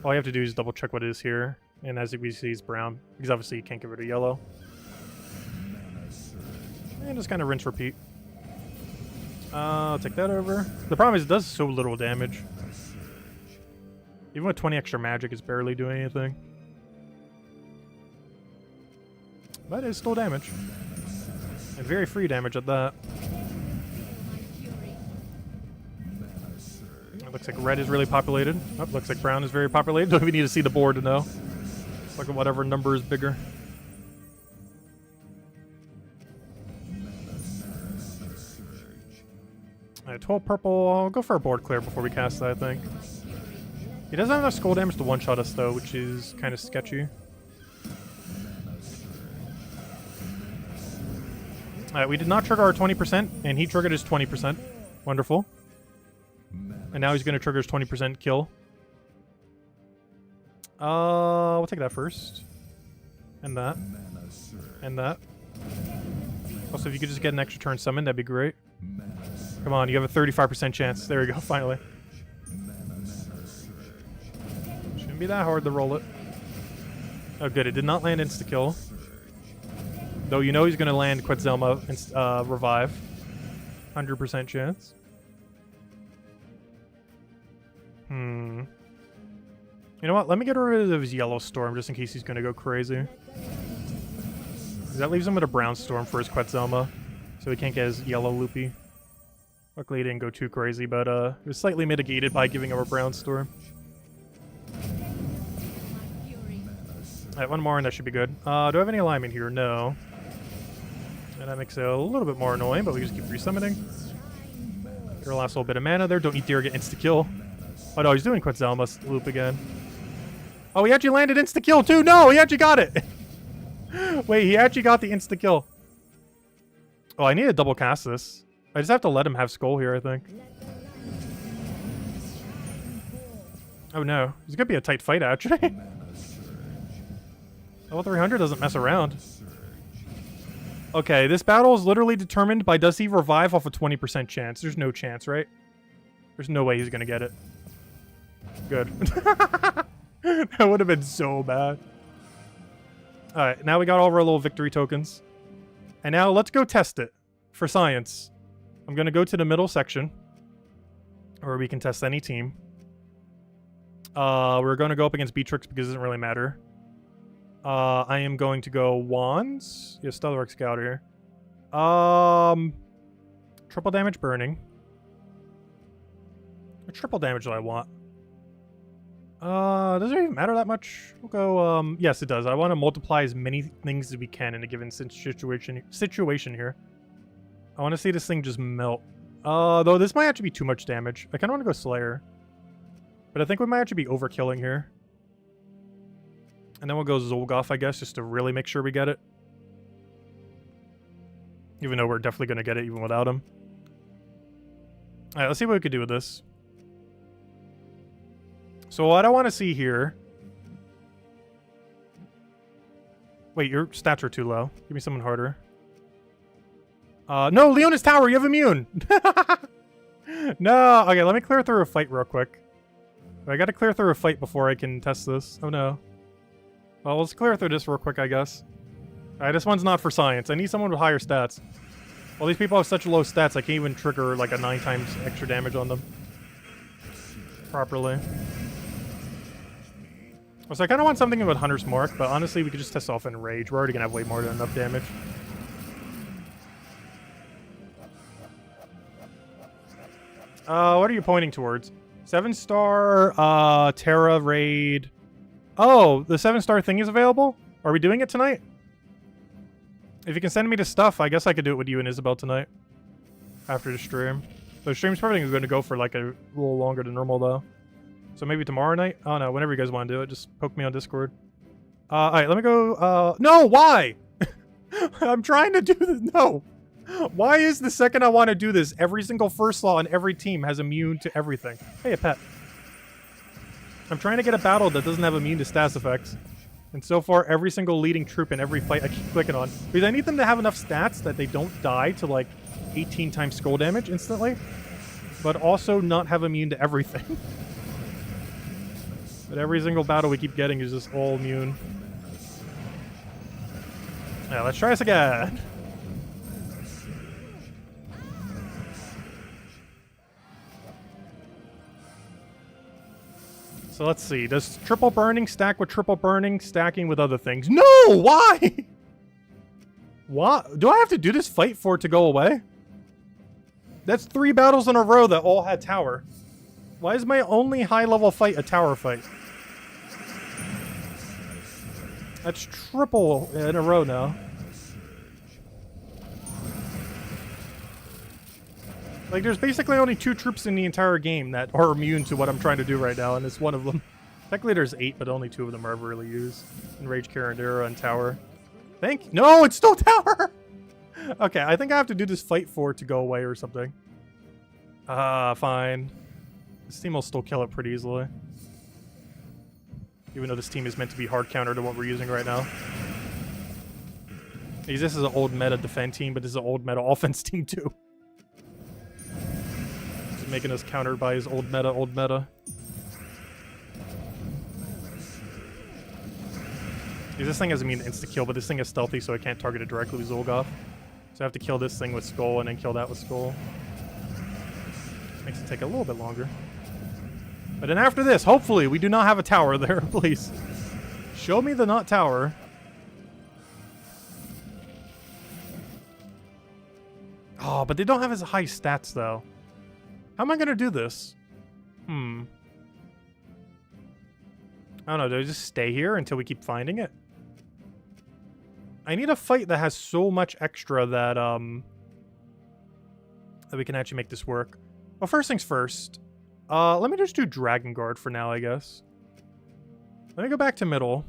All you have to do is double check what it is here. And as we see, it's brown. Because obviously you can't get rid of yellow. And just kind of rinse, repeat. I'll take that over. The problem is it does so little damage. Even with 20 extra magic, it's barely doing anything. But it's still damage. And very free damage at that. It looks like red is really populated. Oh, looks like brown is very populated. Don't even need to see the board to know. Look at whatever number is bigger. Alright, 12 purple. I'll go for a board clear before we cast that, I think. He doesn't have enough skull damage to one-shot us, though, which is kind of sketchy. Alright, we did not trigger our 20%, and he triggered his 20%. Wonderful. And now he's going to trigger his 20% kill. We'll take that first. And that. And that. Also, if you could just get an extra turn summon, that'd be great. Come on, you have a 35% chance. There we go, finally. Shouldn't be that hard to roll it. Oh, good. It did not land insta-kill. Though you know he's going to land Quetzalcoatl revive. 100% chance. You know what? Let me get rid of his yellow storm just in case he's going to go crazy. That leaves him with a brown storm for his Quetzalcoatl. So he can't get his yellow loopy. Luckily he didn't go too crazy, but it was slightly mitigated by giving him a brown storm. Alright, one more and that should be good. Do I have any alignment here? No. And that makes it a little bit more annoying, but we just keep resummoning. Get our last little bit of mana there. Don't need to get insta-kill. Oh no, he's doing Quetzalcoatl's loop again. Oh, he actually landed insta-kill too! No, he actually got it! Wait, he actually got the insta-kill. Oh, I need to double cast this. I just have to let him have skull here, I think. Oh no, it's gonna be a tight fight actually. Level 300 doesn't mess around. Okay, this battle is literally determined by does he revive off a 20% chance. There's no chance, right? There's no way he's gonna get it. Good. That would have been so bad. Alright, now we got all of our little victory tokens. And now let's go test it for science. I'm gonna go to the middle section where we can test any team. We're gonna go up against Beatrix because it doesn't really matter. I am going to go wands. Yeah, Stellark Scout here. Triple damage burning. What triple damage do I want? Does it even matter that much? We'll go, yes it does. I want to multiply as many things as we can in a given situation here. I want to see this thing just melt. Though this might actually be too much damage. I kind of want to go Slayer. But I think we might actually be overkilling here. And then we'll go Zolgoth, I guess, just to really make sure we get it. Even though we're definitely going to get it even without him. Alright, let's see what we can do with this. So what I want to see here... Wait, your stats are too low. Give me someone harder. No, Leona's Tower, you have immune! No! Okay, let me clear through a fight real quick. I gotta clear through a fight before I can test this. Oh no. Well, let's clear through this real quick, I guess. Alright, this one's not for science. I need someone with higher stats. Well, these people have such low stats, I can't even trigger like a 9 times extra damage on them. Properly. So I kind of want something with Hunter's Mark, but honestly, we could just test off Enrage. We're already going to have way more than enough damage. What are you pointing towards? 7-star, Terra Raid. Oh, the 7-star thing is available? Are we doing it tonight? If you can send me the stuff, I guess I could do it with you and Isabel tonight. After the stream. The stream's probably going to go for like a little longer than normal, though. So maybe tomorrow night? Oh no, whenever you guys want to do it, just poke me on Discord. Alright, let me go, no, why? I'm trying to do this, no. Why is the second I want to do this, every single first slot on every team has immune to everything? Hey, a pet. I'm trying to get a battle that doesn't have immune to stats effects. And so far, every single leading troop in every fight I keep clicking on. Because I need them to have enough stats that they don't die to like 18 times skull damage instantly. But also not have immune to everything. But every single battle we keep getting is just all immune. Yeah, let's try this again. So let's see. Does triple burning stack with triple burning, stacking with other things? No! Why? What? Do I have to do this fight for it to go away? That's 3 battles in a row that all had tower. Why is my only high-level fight a tower fight? That's triple in a row now. Like, there's basically only 2 troops in the entire game that are immune to what I'm trying to do right now, and it's one of them. Technically, there's 8, but only 2 of them are ever really used. Enrage, Carandera, and Tower. No, it's still Tower! Okay, I think I have to do this fight for it to go away or something. Fine. This team will still kill it pretty easily. Even though this team is meant to be hard counter to what we're using right now. Because this is an old meta defend team, but this is an old meta offense team too. Just making us countered by his old meta. Because this thing has immune insta-kill, but this thing is stealthy, so I can't target it directly with Zolgoth. So I have to kill this thing with Skull and then kill that with Skull. Makes it take a little bit longer. But then after this, hopefully, we do not have a tower there, please. Show me the not tower. Oh, but they don't have as high stats, though. How am I going to do this? I don't know, do I just stay here until we keep finding it? I need a fight that has so much extra that, that we can actually make this work. Well, first things first. Let me just do Dragon Guard for now, I guess. Let me go back to middle.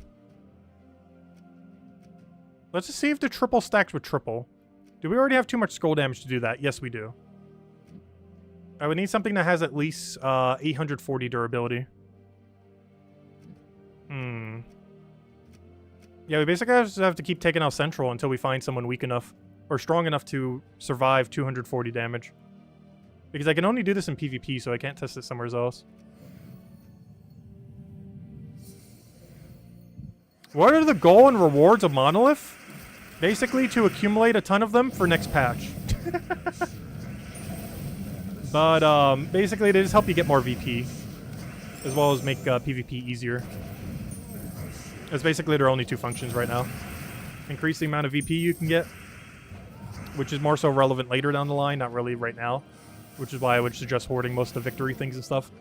Let's just see if the triple stacks with triple. Do we already have too much skull damage to do that? Yes, we do. I would need something that has at least 840 durability. Yeah, we basically just have to keep taking out Central until we find someone weak enough or strong enough to survive 240 damage. Because I can only do this in PvP, so I can't test it somewhere else. What are the goal and rewards of Monolith? Basically, to accumulate a ton of them for next patch. But, basically, they just help you get more VP. As well as make PvP easier. That's basically their only two functions right now. Increase the amount of VP you can get. Which is more so relevant later down the line, not really right now. Which is why I would suggest hoarding most of the victory things and stuff.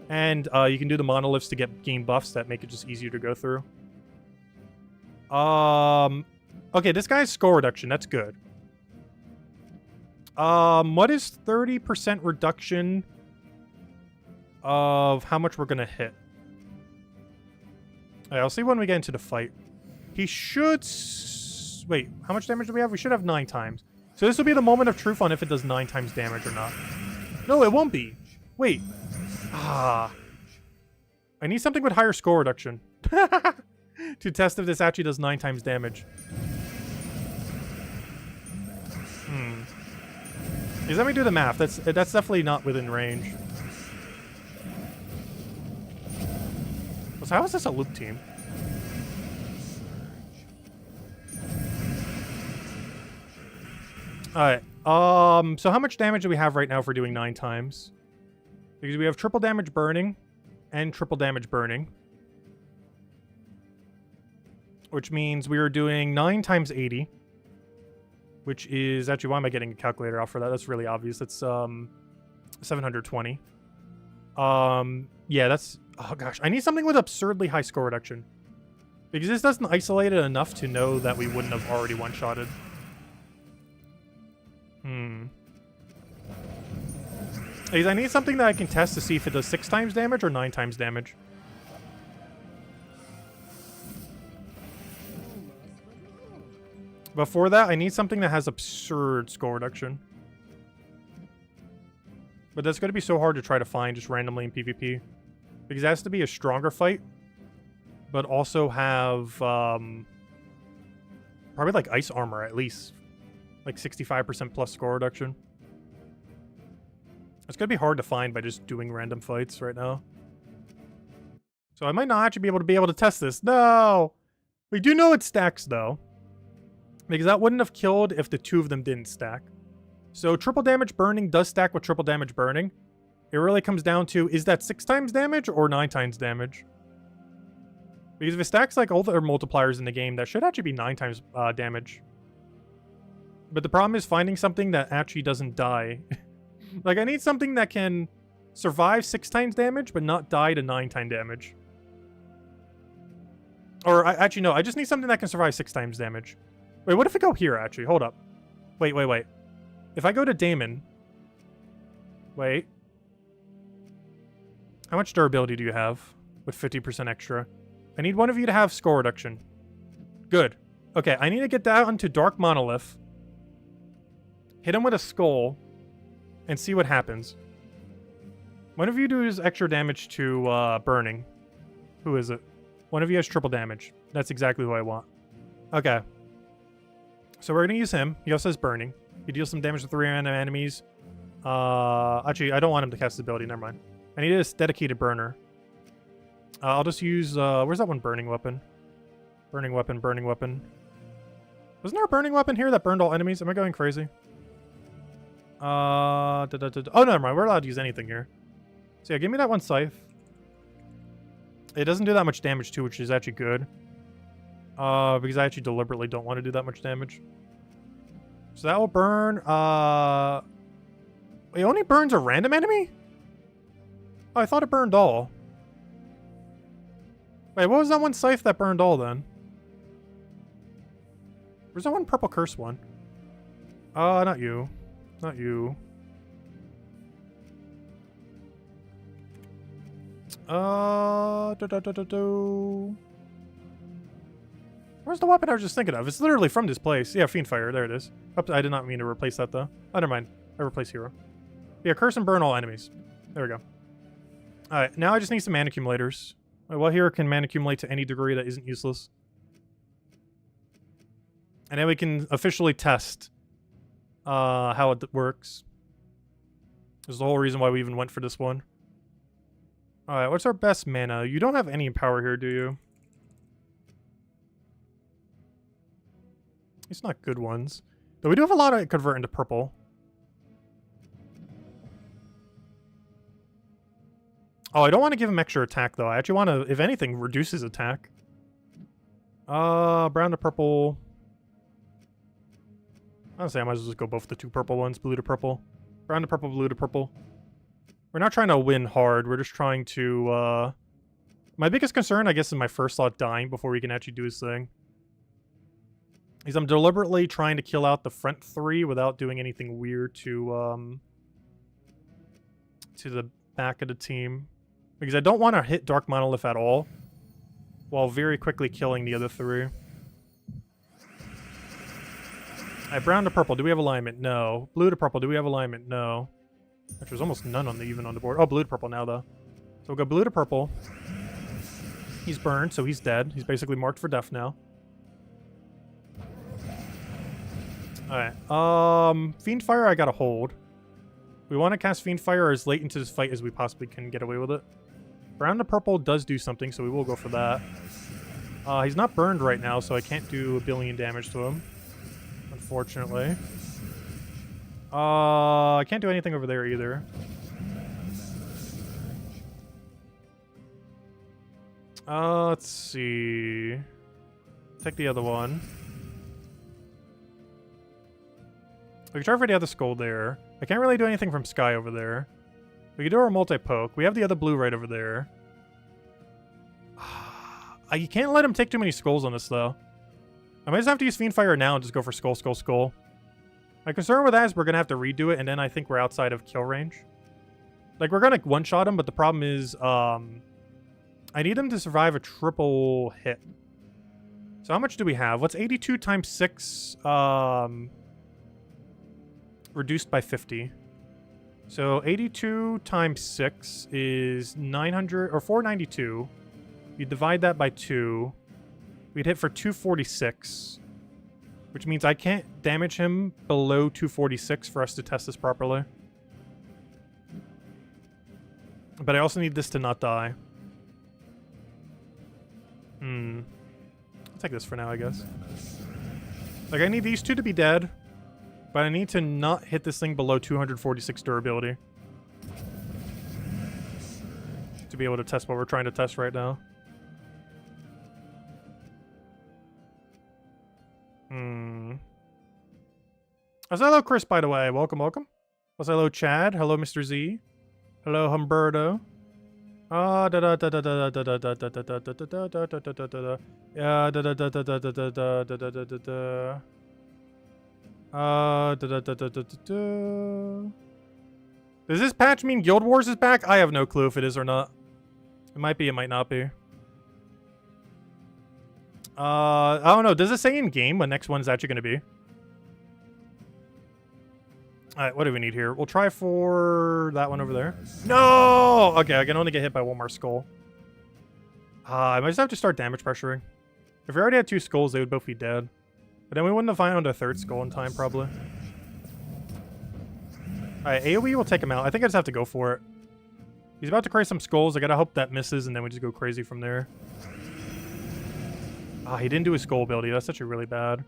And you can do the monoliths to gain buffs that make it just easier to go through. Okay, this guy's score reduction. That's good. What is 30% reduction of how much we're gonna hit? I'll see when we get into the fight. He should... Wait, how much damage do we have? We should have 9 times. So this will be the moment of truth on if it does 9 times damage or not. No, it won't be. Wait. Ah. I need something with higher score reduction. To test if this actually does 9 times damage. Because let me do the math. That's definitely not within range. So how is this a loop team? Alright. So how much damage do we have right now for doing 9 times? Because we have triple damage burning and triple damage burning. Which means we are doing 9 times 80. Which is... Actually, why am I getting a calculator out for that? That's really obvious. That's 720. Yeah, that's... Oh gosh, I need something with absurdly high score reduction. Because this doesn't isolate it enough to know that we wouldn't have already one-shotted. Because I need something that I can test to see if it does 6 times damage or 9 times damage. Before that, I need something that has absurd score reduction. But that's going to be so hard to try to find just randomly in PvP. Because it has to be a stronger fight. But also have... probably like ice armor at least. Like 65% plus score reduction. It's going to be hard to find by just doing random fights right now. So I might not actually be able to test this. No! We do know it stacks though. Because that wouldn't have killed if the 2 of them didn't stack. So triple damage burning does stack with triple damage burning. It really comes down to, is that 6 times damage or 9 times damage? Because if it stacks like all the other multipliers in the game, that should actually be 9 times damage. But the problem is finding something that actually doesn't die. Like, I need something that can survive 6 times damage, but not die to 9 times damage. Or, actually, no, I just need something that can survive 6 times damage. Wait, what if I go here, actually? Hold up. Wait. If I go to Damon... Wait. How much durability do you have with 50% extra? I need one of you to have score reduction. Good. Okay, I need to get down to Dark Monolith. Hit him with a skull. And see what happens. One of you does extra damage to burning. Who is it? One of you has triple damage. That's exactly who I want. Okay. So we're going to use him. He also has burning. He deals some damage to 3 random enemies. Actually, I don't want him to cast his ability. Never mind. I need a dedicated burner. I'll just use... where's that one burning weapon? Burning weapon. Wasn't there a burning weapon here that burned all enemies? Am I going crazy? Oh, never mind. We're allowed to use anything here. So yeah, give me that one scythe. It doesn't do that much damage too, which is actually good. Because I actually deliberately don't want to do that much damage. So that will burn, it only burns a random enemy? Oh, I thought it burned all. Wait, what was that one scythe that burned all then? Where's that one purple curse one? Not you. Not you. Where's the weapon I was just thinking of? It's literally from this place. Yeah, Fiendfire. There it is. Oops, I did not mean to replace that, though. Oh, never mind. I replace hero. Yeah, curse and burn all enemies. There we go. Alright, now I just need some mana accumulators. Well, here can mana accumulate to any degree that isn't useless. And then we can officially test how it works. This is the whole reason why we even went for this one. Alright, what's our best mana? You don't have any power here, do you? It's not good ones. Though we do have a lot of convert into purple. Oh, I don't want to give him extra attack, though. I actually want to, if anything, reduce his attack. Brown to purple. Honestly, I might as well just go both the 2 purple ones. Blue to purple. Brown to purple, blue to purple. We're not trying to win hard. We're just trying to, My biggest concern, I guess, is my first slot dying before we can actually do his thing. Is I'm deliberately trying to kill out the front 3 without doing anything weird to the back of the team. Because I don't want to hit Dark Monolith at all, while very quickly killing the other 3. Alright, brown to purple. Do we have alignment? No. Blue to purple. Do we have alignment? No. Actually, there's almost none on the even on the board. Oh, blue to purple now, though. So we'll go blue to purple. He's burned, so he's dead. He's basically marked for death now. Alright. Fiendfire I gotta hold. We want to cast Fiendfire as late into this fight as we possibly can get away with it. Brown to purple does do something, so we will go for that. He's not burned right now, so I can't do 1 billion damage to him. Unfortunately. I can't do anything over there either. Let's see. Take the other one. We can try for the other skull there. I can't really do anything from Sky over there. We can do our multi-poke. We have the other blue right over there. You can't let him take too many skulls on us, though. I might just have to use Fiendfire now and just go for skull, skull, skull. My concern with that is we're going to have to redo it, and then I think we're outside of kill range. Like, we're going to one-shot him, but the problem is, I need him to survive a triple hit. So how much do we have? What's 82 times 6, reduced by 50. So 82 times 6 is 900, or 492. You divide that by 2. We'd hit for 246. Which means I can't damage him below 246 for us to test this properly. But I also need this to not die. I'll take this for now, I guess. Like, I need these 2 to be dead. But I need to not hit this thing below 246 durability. To be able to test what we're trying to test right now. Hello, Chris, by the way. Welcome, welcome. Hello, Chad. Hello, Mr. Z. Hello, Humberto. Ah, da da da da da da da da da da da da da da da da da da. Yeah, da da da da da da da da da da da da. Does this patch mean Guild Wars is back? I have no clue if it is or not. It might be, it might not be. I don't know. Does it say in game what next one's actually going to be? Alright, what do we need here? We'll try for that one over there. No! Okay, I can only get hit by 1 more skull. I might just have to start damage pressuring. If we already had 2 skulls, they would both be dead. But then we wouldn't have found a 3rd skull in time, probably. Alright, AoE will take him out. I think I just have to go for it. He's about to create some skulls. I gotta hope that misses, and then we just go crazy from there. He didn't do his skull ability. That's actually really bad.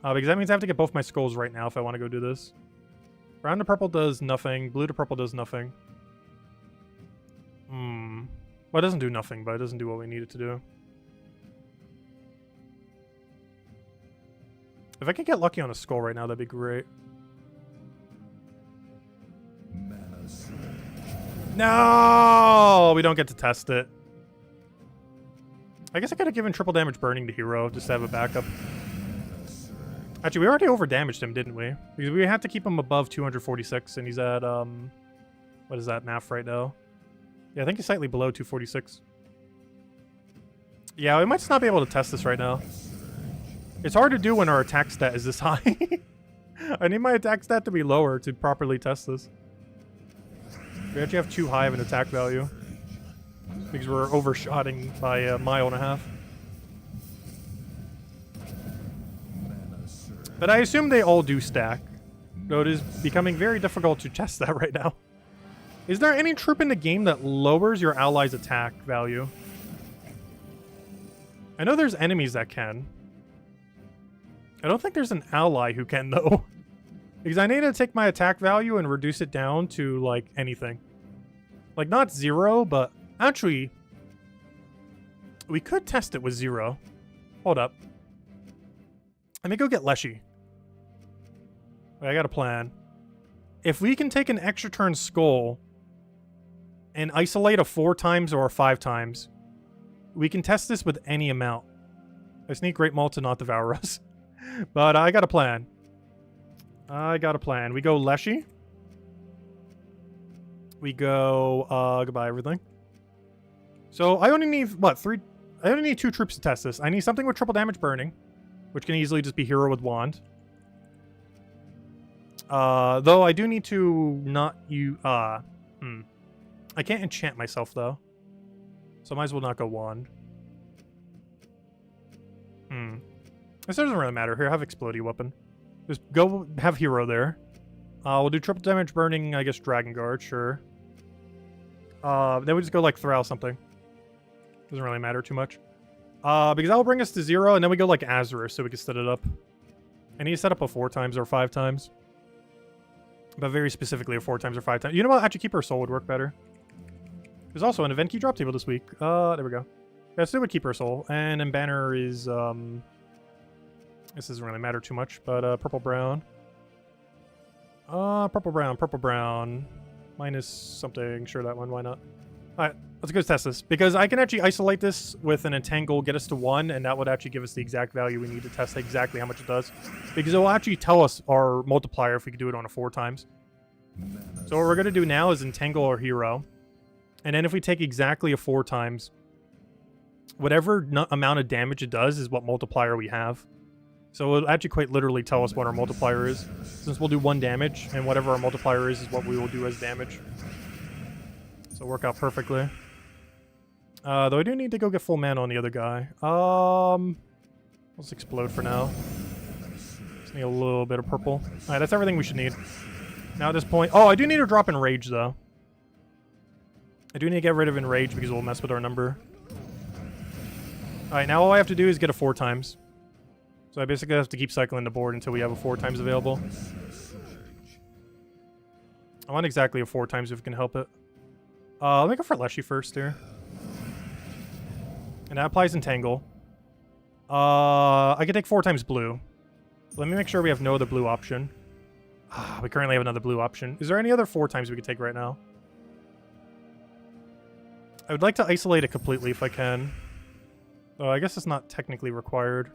Because that means I have to get both my skulls right now if I want to go do this. Brown to purple does nothing. Blue to purple does nothing. Well, it doesn't do nothing, but it doesn't do what we need it to do. If I could get lucky on a skull right now, that'd be great. No! We don't get to test it. I guess I could have given triple damage burning to Hero just to have a backup. Actually, we already over-damaged him, didn't we? Because we had to keep him above 246, and he's at, what is that math right now? Yeah, I think he's slightly below 246. Yeah, we might just not be able to test this right now. It's hard to do when our attack stat is this high. I need my attack stat to be lower to properly test this. We actually have too high of an attack value. Because we're overshotting by a mile and a half. But I assume they all do stack. Though it is becoming very difficult to test that right now. Is there any troop in the game that lowers your ally's attack value? I know there's enemies that can. I don't think there's an ally who can, though. Because I need to take my attack value and reduce it down to, like, anything. Like, not 0, but... Actually... We could test it with 0. Hold up. Let me go get Leshy. Wait, I got a plan. If we can take an extra turn Skull... and isolate a 4 times or a 5 times, we can test this with any amount. I just need Great Maul to not devour us. But I got a plan. We go Leshy. We go, goodbye everything. So I only need, what, 3? I only need 2 troops to test this. I need something with triple damage burning, which can easily just be hero with wand. Though I do need to not use, I can't enchant myself, though. So I might as well not go wand. This doesn't really matter. Here, have explodey weapon. Just go have hero there. We'll do triple damage burning, I guess, Dragon Guard, sure. Then we just go, like, Thrall something. Doesn't really matter too much. Because that will bring us to 0, and then we go, like, Azure, so we can set it up. I need to set up a 4 times or 5 times. But very specifically a 4 times or 5 times. You know what? Actually, Keeper of Soul would work better. There's also an event key drop table this week. There we go. Yeah, so it would Keeper of Soul. And then banner is, this doesn't really matter too much, but, purple brown. Purple brown. Minus something. Sure, that one. Why not? Alright, let's go test this. Because I can actually isolate this with an entangle, get us to 1, and that would actually give us the exact value we need to test exactly how much it does. Because it will actually tell us our multiplier if we can do it on a 4 times. So what we're going to do now is entangle our hero. And then if we take exactly a 4 times, whatever amount of damage it does is what multiplier we have. So it'll actually quite literally tell us what our multiplier is. Since we'll do 1 damage, and whatever our multiplier is what we will do as damage. So it'll work out perfectly. Though I do need to go get full mana on the other guy. Let's explode for now. Just need a little bit of purple. Alright, that's everything we should need. Now at this point... Oh, I do need to drop Enrage, though. I do need to get rid of Enrage because we'll mess with our number. Alright, now all I have to do is get a 4 times. So I basically have to keep cycling the board until we have a 4 times available. I want exactly a 4 times if we can help it. Let me go for Leshy first here. And that applies Entangle. I can take 4 times blue. Let me make sure we have no other blue option. We currently have another blue option. Is there any other 4 times we could take right now? I would like to isolate it completely if I can. Oh, I guess it's not technically required.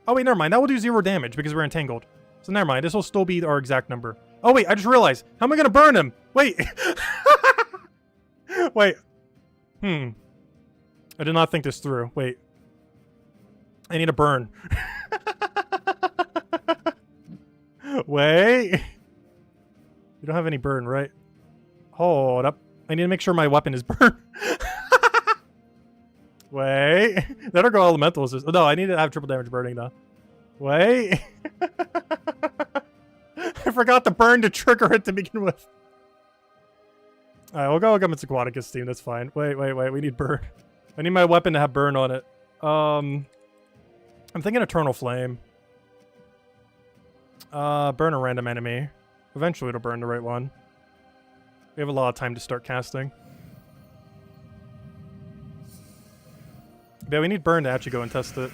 Oh, wait, never mind. That will do 0 damage because we're entangled. So never mind. This will still be our exact number. Oh, wait. I just realized. How am I going to burn him? Wait. Wait. I did not think this through. Wait. I need to burn. Wait. You don't have any burn, right? Hold up. I need to make sure my weapon is burned. Wait. That'll go elemental. Oh, no, I need to have triple damage burning, though. Wait. I forgot to burn to trigger it to begin with. Alright, we'll go against Aquaticus team. That's fine. Wait. We need burn. I need my weapon to have burn on it. I'm thinking Eternal Flame. Burn a random enemy. Eventually it'll burn the right one. We have a lot of time to start casting. Yeah, we need burn to actually go and test it.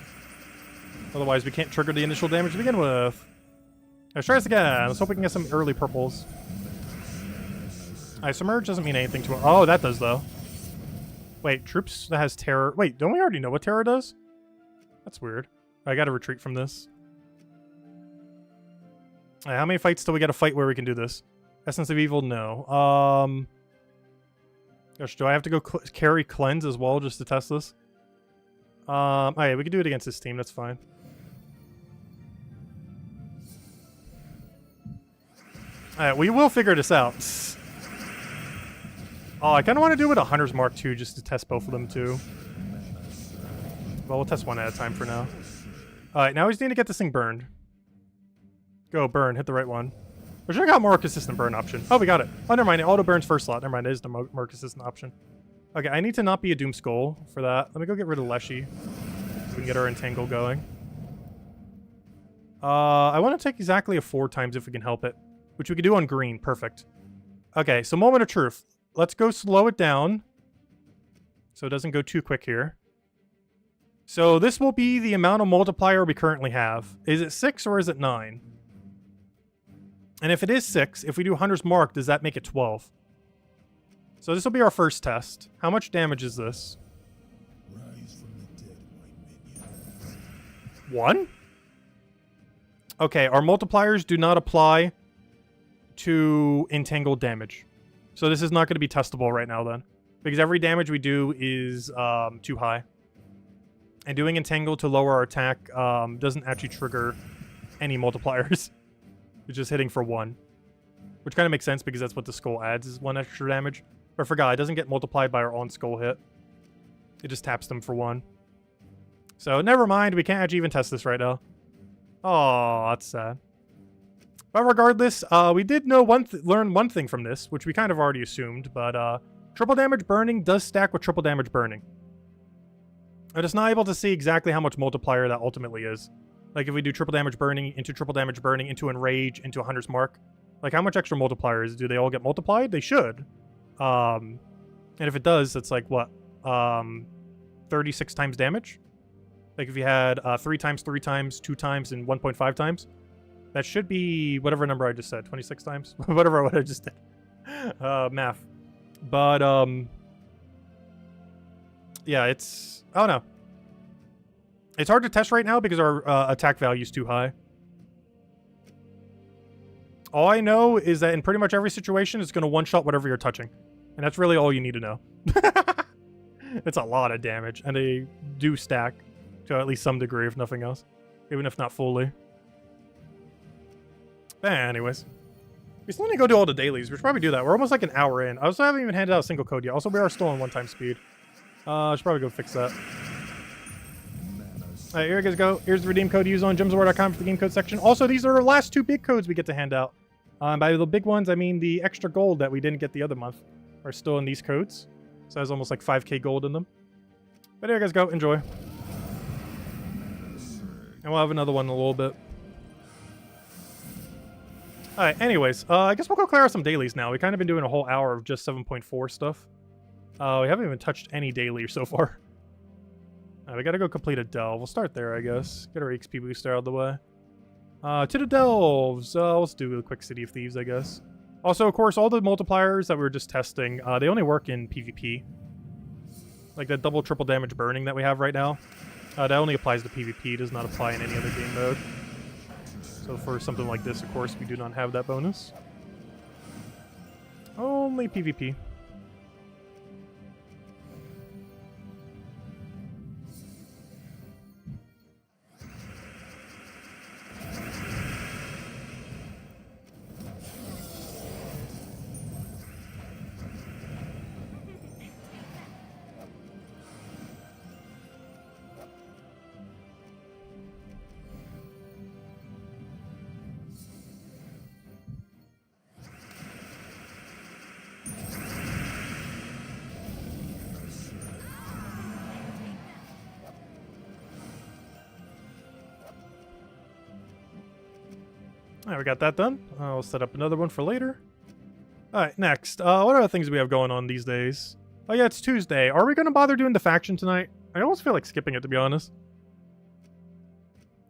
Otherwise, we can't trigger the initial damage to begin with. Let's try this again. Let's hope we can get some early purples. Alright, Submerge doesn't mean anything to it. Oh, that does, though. Wait, troops that has terror. Wait, don't we already know what terror does? That's weird. I gotta retreat from this. Alright, how many fights till we get a fight where we can do this? Essence of Evil? No. Gosh, do I have to go carry Cleanse as well just to test this? Oh yeah, we can do it against this team. That's fine. Alright, we will figure this out. Oh, I kind of want to do it with a Hunter's Mark too, just to test both of them too. Well, we'll test one at a time for now. Alright, now we just need to get this thing burned. Go, burn. Hit the right one. We should have got more consistent burn option. Oh, we got it. Oh, never mind. It auto burns first slot. Never mind. It is the more consistent option. Okay, I need to not be a Doom Skull for that. Let me go get rid of Leshy, so we can get our Entangle going. I want to take exactly a 4 times if we can help it, which we could do on green. Perfect. Okay, so moment of truth. Let's go slow it down so it doesn't go too quick here. So this will be the amount of multiplier we currently have. Is it 6 or is it 9? And if it is 6, if we do Hunter's Mark, does that make it 12? So this will be our first test. How much damage is this? Rise from the dead, my minions. 1? Okay, our multipliers do not apply to entangled damage. So this is not going to be testable right now then. Because every damage we do is too high. And doing entangle to lower our attack doesn't actually trigger any multipliers. It's just hitting for 1. Which kind of makes sense because that's what the skull adds, is 1 extra damage. But I forgot, it doesn't get multiplied by our own skull hit. It just taps them for 1. So never mind, we can't actually even test this right now. Oh, that's sad. But regardless, we did know learn one thing from this, which we kind of already assumed, but triple damage burning does stack with triple damage burning. I'm just not able to see exactly how much multiplier that ultimately is. Like if we do triple damage burning into enrage, into a Hunter's Mark. Like how much extra multipliers? Do they all get multiplied? They should. And if it does, it's like what? 36 times damage? Like if you had 3 times, 3 times, 2 times, and 1.5 times. That should be whatever number I just said. 26 times? Whatever what I just did. Math. But, yeah, it's... I don't know. It's hard to test right now because our attack value is too high. All I know is that in pretty much every situation, it's going to one-shot whatever you're touching. And that's really all you need to know. It's a lot of damage. And they do stack to at least some degree, if nothing else. Even if not fully. Anyways. We still need to go do all the dailies. We should probably do that. We're almost like an hour in. I also haven't even handed out a single code yet. Also, we are still on 1-time speed. I should probably go fix that. Alright, here you guys go. Here's the redeem code to use on gemsofwar.com for the game code section. Also, these are our last 2 big codes we get to hand out. By the big ones, I mean the extra gold that we didn't get the other month are still in these codes. So there's almost like 5k gold in them. But here you guys go. Enjoy. And we'll have another one in a little bit. Alright, anyways, I guess we'll go clear out some dailies now. We've kind of been doing a whole hour of just 7.4 stuff. We haven't even touched any daily so far. Alright, we gotta go complete a delve. We'll start there, I guess. Get our XP booster out of the way. To the delves. Let's do a quick City of Thieves, I guess. Also, of course, all the multipliers that we were just testing, they only work in PvP. Like that double, triple damage burning that we have right now. That only applies to PvP, does not apply in any other game mode. So for something like this, of course, we do not have that bonus. Only PvP. Alright, we got that done. I'll set up another one for later. Alright, next. What other things do we have going on these days? Oh yeah, it's Tuesday. Are we going to bother doing the faction tonight? I almost feel like skipping it, to be honest.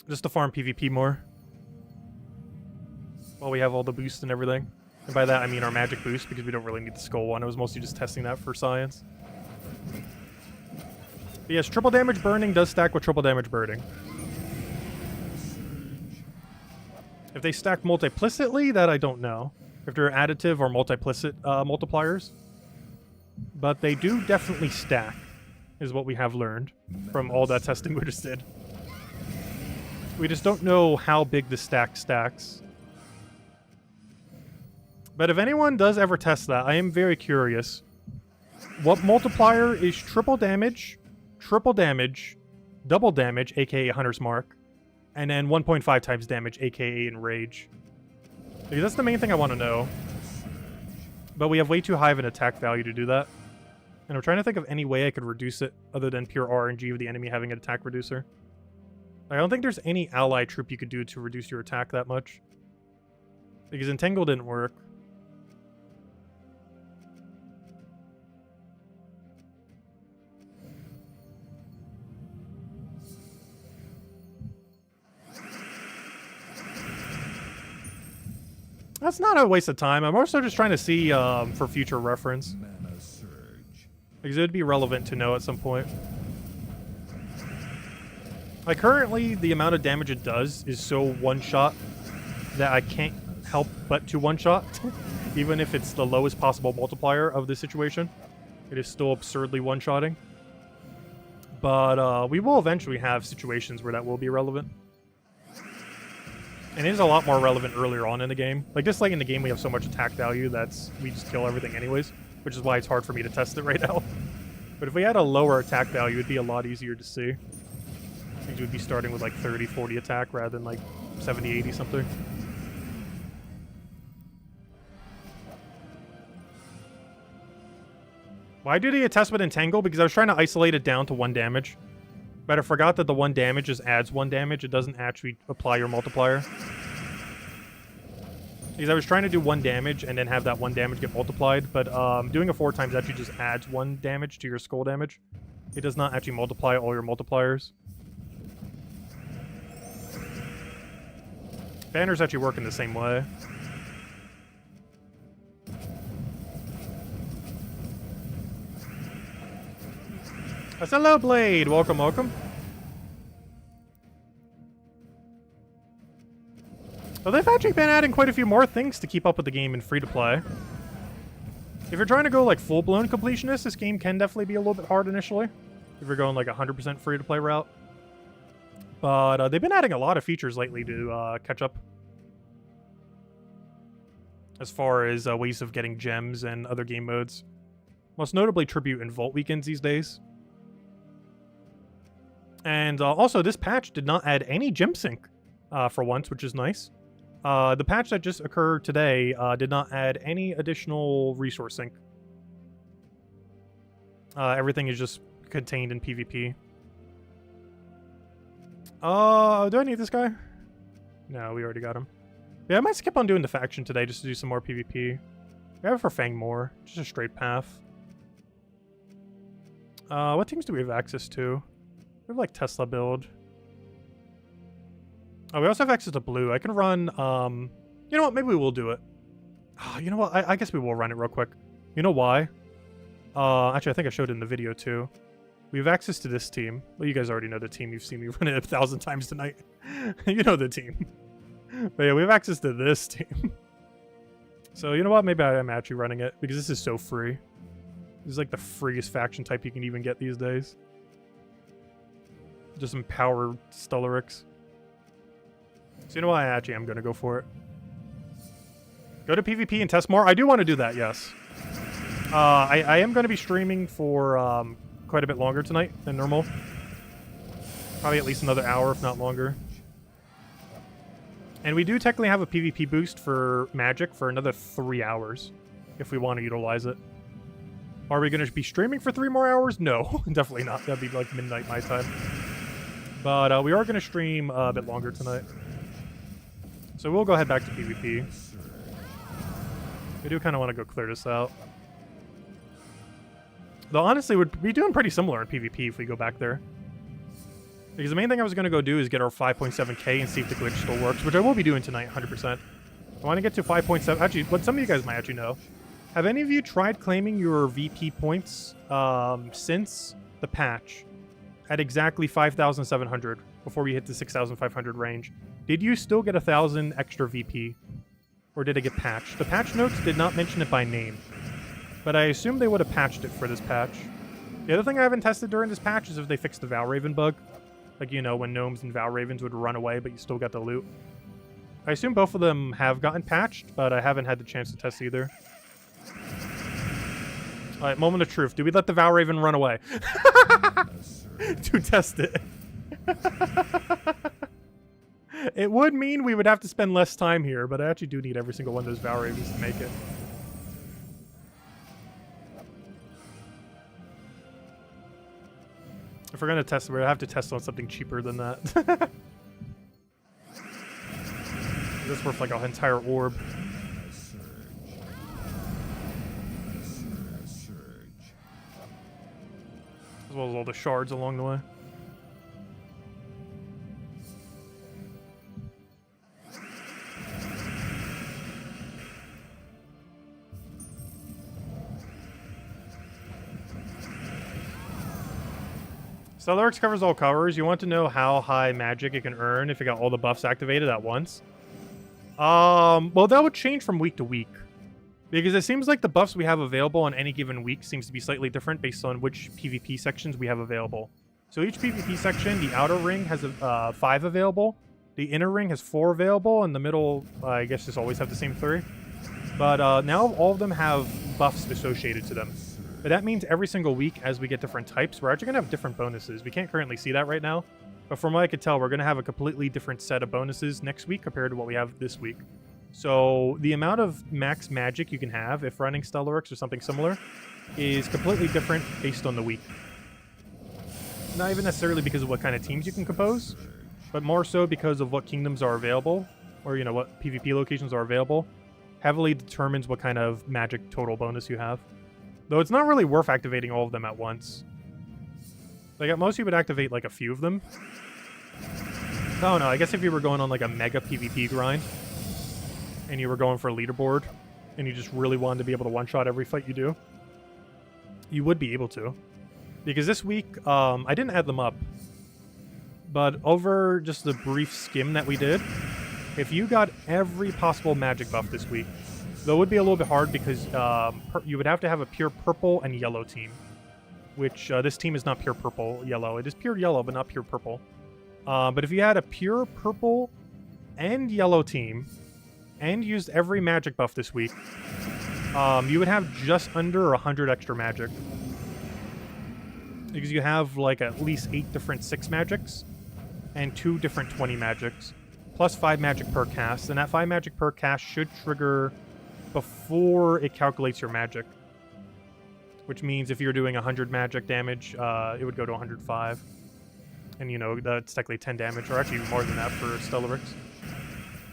Just to farm PvP more. While we have all the boosts and everything. And by that, I mean our magic boost, because we don't really need the skull one. I was mostly just testing that for science. But yes, triple damage burning does stack with triple damage burning. If they stack multiplicitly, that I don't know. If they're additive or multiplicit multipliers. But they do definitely stack, is what we have learned from all that testing we just did. We just don't know how big the stack stacks. But if anyone does ever test that, I am very curious What multiplier is triple damage, double damage, aka Hunter's Mark, and then 1.5 times damage, aka Enrage? Because that's the main thing I want to know. But we have way too high of an attack value to do that. And I'm trying to think of any way I could reduce it other than pure RNG of the enemy having an attack reducer. I don't think there's any ally troop you could do to reduce your attack that much. Because Entangle didn't work. That's not a waste of time. I'm also just trying to see for future reference. Because it would be relevant to know at some point. Like, currently, the amount of damage it does is so one-shot that I can't help but to one-shot. Even if it's the lowest possible multiplier of the situation. It is still absurdly one-shotting. But we will eventually have situations where that will be relevant. And it is a lot more relevant earlier on in the game. Like, just like in the game, we have so much attack value that's we just kill everything anyways. Which is why it's hard for me to test it right now. But if we had a lower attack value, it'd be a lot easier to see. I think we'd be starting with like 30, 40 attack rather than like 70, 80 something. Why do the test with Entangle? Because I was trying to isolate it down to 1 damage. But I forgot that the 1 damage just adds 1 damage. It doesn't actually apply your multiplier. Because I was trying to do 1 damage and then have that 1 damage get multiplied, but doing it 4 times actually just adds 1 damage to your skull damage. It does not actually multiply all your multipliers. Banners actually work in the same way. Hello, Blade! Welcome, welcome. Well, they've actually been adding quite a few more things to keep up with the game in free-to-play. If you're trying to go like full-blown completionist, this game can definitely be a little bit hard initially. If you're going like 100% free-to-play route. But they've been adding a lot of features lately to catch up. As far as ways of getting gems and other game modes. Most notably Tribute and Vault weekends these days. And also, this patch did not add any gem sync for once, which is nice. The patch that just occurred today did not add any additional resource sync. Everything is just contained in PvP. Do I need this guy? No, we already got him. Yeah, I might skip on doing the faction today just to do some more PvP. We have it for Fang more. Just a straight path. What teams do we have access to? We have like Tesla build. Oh, we also have access to blue. I can run, you know what? Maybe we will do it. Oh, you know what? I guess we will run it real quick. You know why? Actually, I think I showed it in the video too. We have access to this team. Well, you guys already know the team. You've seen me run it 1,000 times tonight. You know the team. But yeah, we have access to this team. So, you know what? Maybe I am actually running it because this is so free. This is like the freest faction type you can even get these days. Just some power Stellarix. So you know what? I actually am going to go for it. Go to PvP and test more? I do want to do that, yes. I am going to be streaming for quite a bit longer tonight than normal. Probably at least another hour, if not longer. And we do technically have a PvP boost for Magic for another 3 hours, if we want to utilize it. Are we going to be streaming for 3 more hours? No, definitely not. That'd be like midnight my time. But we are going to stream a bit longer tonight. So we'll go head back to PvP. We do kind of want to go clear this out. Though honestly, we'd be doing pretty similar in PvP if we go back there. Because the main thing I was going to go do is get our 5.7k and see if the glitch still works, which I will be doing tonight 100%. I want to get to 5.7. Actually, what some of you guys might actually know. Have any of you tried claiming your VP points since the patch at exactly 5,700 before we hit the 6,500 range? Did you still get 1,000 extra VP? Or did it get patched? The patch notes did not mention it by name, but I assume they would have patched it for this patch. The other thing I haven't tested during this patch is if they fixed the Valraven bug. Like, you know, when gnomes and Valravens would run away, but you still got the loot. I assume both of them have gotten patched, but I haven't had the chance to test either. Alright, moment of truth. Do we let the Val Raven run away? To test it. It would mean we would have to spend less time here, but I actually do need every single one of those Val Ravens to make it. If we're gonna test it, we're gonna have to test on something cheaper than that. This worth like an entire orb. As well as all the shards along the way. Stellarex covers all covers. You want to know how high magic it can earn if it got all the buffs activated at once? Well, that would change from week to week. Because it seems like the buffs we have available on any given week seems to be slightly different based on which PvP sections we have available. So each PvP section, the outer ring has 5 available, the inner ring has 4 available, and the middle, I guess, just always have the same 3. But now all of them have buffs associated to them. But that means every single week as we get different types, we're actually going to have different bonuses. We can't currently see that right now. But from what I could tell, we're going to have a completely different set of bonuses next week compared to what we have this week. So the amount of max magic you can have if running Stellarex or something similar is completely different based on the week. Not even necessarily because of what kind of teams you can compose, but more so because of what kingdoms are available, or, you know, what PvP locations are available. Heavily determines what kind of magic total bonus you have. Though it's not really worth activating all of them at once. Like, at most you would activate, like, a few of them. Oh no, I guess if you were going on, like, a mega PvP grind, and you were going for a leaderboard, and you just really wanted to be able to one-shot every fight you do, you would be able to. Because this week, I didn't add them up, but over just the brief skim that we did, if you got every possible magic buff this week, though it would be a little bit hard because you would have to have a pure purple and yellow team, which this team is not pure purple yellow. It is pure yellow, but not pure purple. But if you had a pure purple and yellow team and used every magic buff this week, you would have just under 100 extra magic. Because you have like at least 8 different 6 magics and 2 different 20 magics, plus 5 magic per cast. And that 5 magic per cast should trigger before it calculates your magic. Which means if you're doing 100 magic damage, it would go to 105. And, you know, that's technically 10 damage, or actually more than that for Stellarex.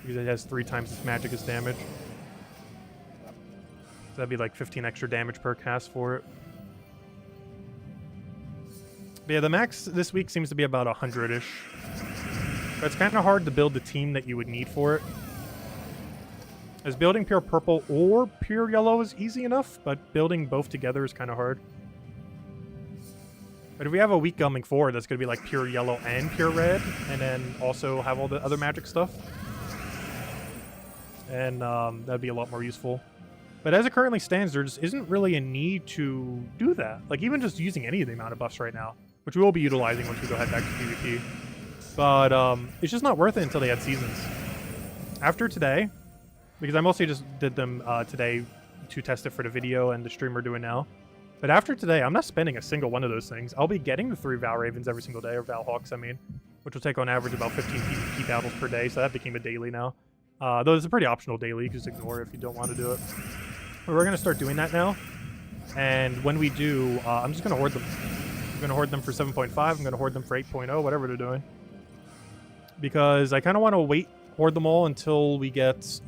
Because it has 3 times its magic as damage. So that'd be like 15 extra damage per cast for it. But yeah, the max this week seems to be about 100-ish. But it's kind of hard to build the team that you would need for it. As building pure purple or pure yellow is easy enough, but building both together is kind of hard. But if we have a week coming forward that's going to be like pure yellow and pure red, and then also have all the other magic stuff, and that'd be a lot more useful. But as it currently stands, there just isn't really a need to do that. Like, even just using any of the amount of buffs right now, which we will be utilizing once we go head back to PvP. But it's just not worth it until they add seasons. After today, because I mostly just did them today to test it for the video and the stream we're doing now. But after today, I'm not spending a single one of those things. I'll be getting the 3 Val Ravens every single day, or Val Hawks, I mean, which will take on average about 15 PvP battles per day, so that became a daily now. Though it's a pretty optional daily, you can just ignore it if you don't want to do it. But we're going to start doing that now. And when we do, I'm just going to hoard them. I'm going to hoard them for 7.5, I'm going to hoard them for 8.0, whatever they're doing. Because I kind of want to hoard them all until we get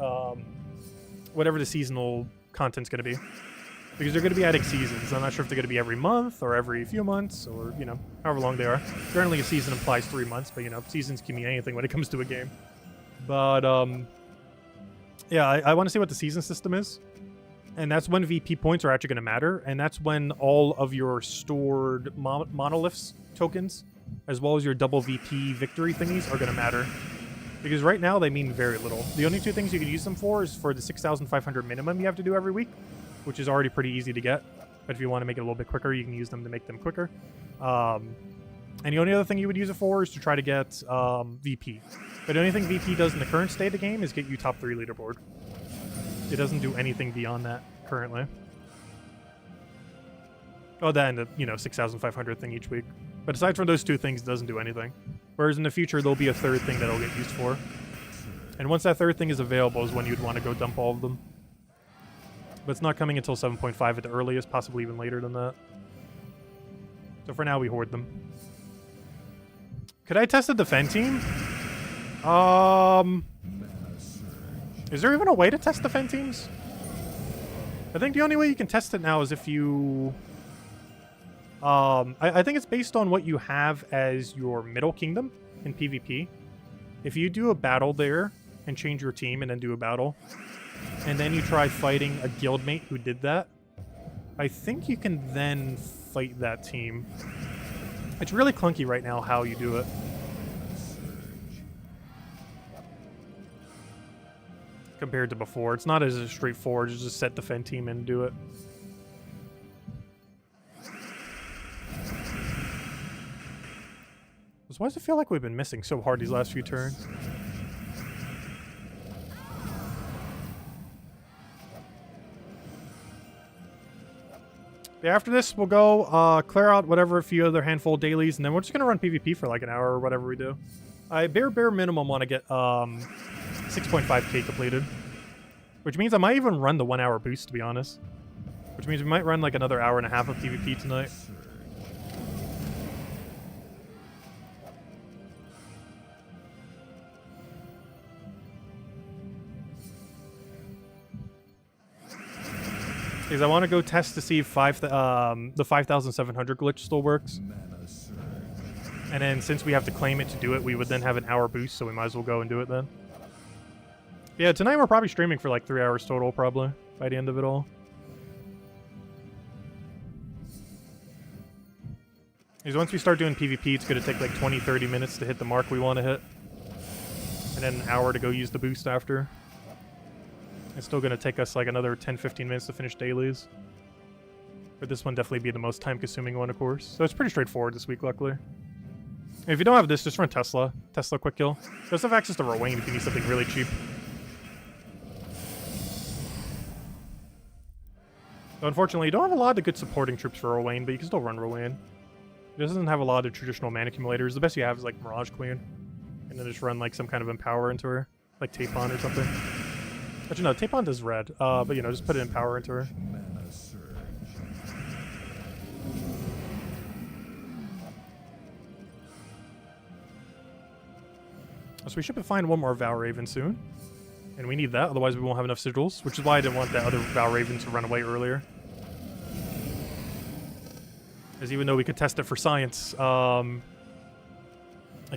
whatever the seasonal content's going to be. Because they're going to be adding seasons. I'm not sure if they're going to be every month or every few months or, you know, however long they are. Currently a season implies 3 months, but, you know, seasons can mean anything when it comes to a game. But, yeah, I want to see what the season system is. And that's when VP points are actually going to matter. And that's when all of your stored Monoliths tokens, as well as your double VP victory thingies, are going to matter. Because right now they mean very little. The only 2 things you can use them for is for the 6,500 minimum you have to do every week, which is already pretty easy to get. But if you want to make it a little bit quicker, you can use them to make them quicker. And the only other thing you would use it for is to try to get VP. But the only thing VP does in the current state of the game is get you top 3 leaderboard. It doesn't do anything beyond that currently. Oh, that and the, you know, 6,500 thing each week. But aside from those two things, it doesn't do anything. Whereas in the future, there'll be a third thing that'll get used for. And once that third thing is available is when you'd want to go dump all of them. But it's not coming until 7.5 at the earliest, possibly even later than that. So for now, we hoard them. Could I test a defend team? Is there even a way to test defend teams? I think the only way you can test it now is if you... I think it's based on what you have as your middle kingdom in PvP. If you do a battle there and change your team and then do a battle, and then you try fighting a guildmate who did that, I think you can then fight that team. It's really clunky right now how you do it. Compared to before. It's not as straightforward as just set defend team and do it. So why does it feel like we've been missing so hard these last few turns? Yeah, after this, we'll go clear out whatever a few other handful of dailies, and then we're just going to run PvP for like an hour or whatever we do. I bare minimum want to get 6.5k completed. Which means I might even run the 1 hour boost, to be honest. Which means we might run like another hour and a half of PvP tonight. Because I want to go test to see if the 5,700 glitch still works. And then since we have to claim it to do it, we would then have an hour boost, so we might as well go and do it then. Yeah, tonight we're probably streaming for like 3 hours total, probably, by the end of it all. Because once we start doing PvP, it's going to take like 20-30 minutes to hit the mark we want to hit. And then an hour to go use the boost after. It's still going to take us like another 10-15 minutes to finish dailies. But this one definitely be the most time-consuming one, of course. So it's pretty straightforward this week, luckily. And if you don't have this, just run Tesla. Tesla Quick Kill. Just have access to Rowan if you need something really cheap. So unfortunately, you don't have a lot of good supporting troops for Rowan, but you can still run Rowan. It doesn't have a lot of traditional mana accumulators. The best you have is like Mirage Queen. And then just run like some kind of Empower into her. Like Tapon or something. Actually, no, Tapon does red. But you know, just put it in Power into her. So we should find one more Val Raven soon. And we need that, otherwise we won't have enough sigils. Which is why I didn't want that other Val Raven to run away earlier. As even though we could test it for science, I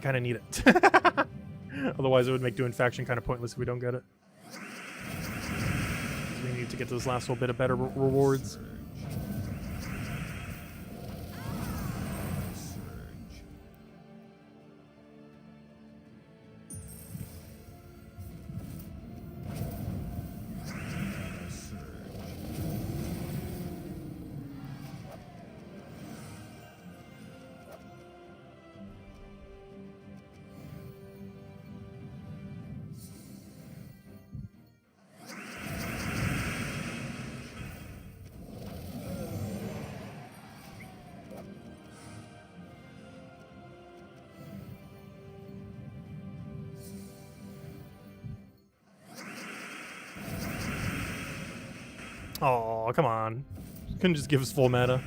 kind of need it. Otherwise it would make doing faction kind of pointless if we don't get it. So we need to get to this last little bit of better rewards. Oh, come on. Couldn't just give us full mana.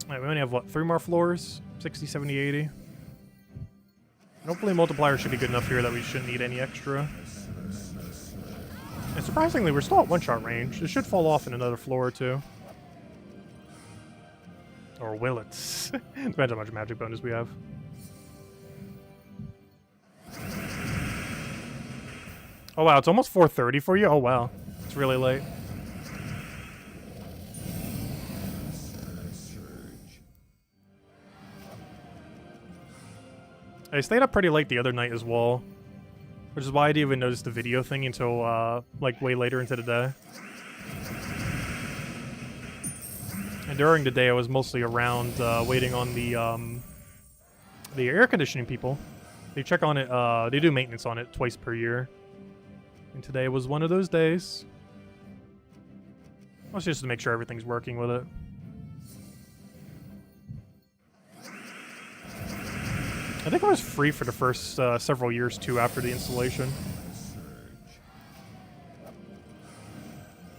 Alright, we only have, what, 3 more floors? 60, 70, 80. And hopefully multiplier should be good enough here that we shouldn't need any extra. And surprisingly, we're still at one-shot range. It should fall off in another floor or two. Or will it? Depends how much magic bonus we have. Oh wow, it's almost 4:30 for you? Oh wow. It's really late. I stayed up pretty late the other night as well. Which is why I didn't even notice the video thing until like way later into the day. And during the day, I was mostly around waiting on the air conditioning people. They check on it, they do maintenance on it twice per year. And today was one of those days. Let's just to make sure everything's working with it. I think it was free for the first several years too after the installation.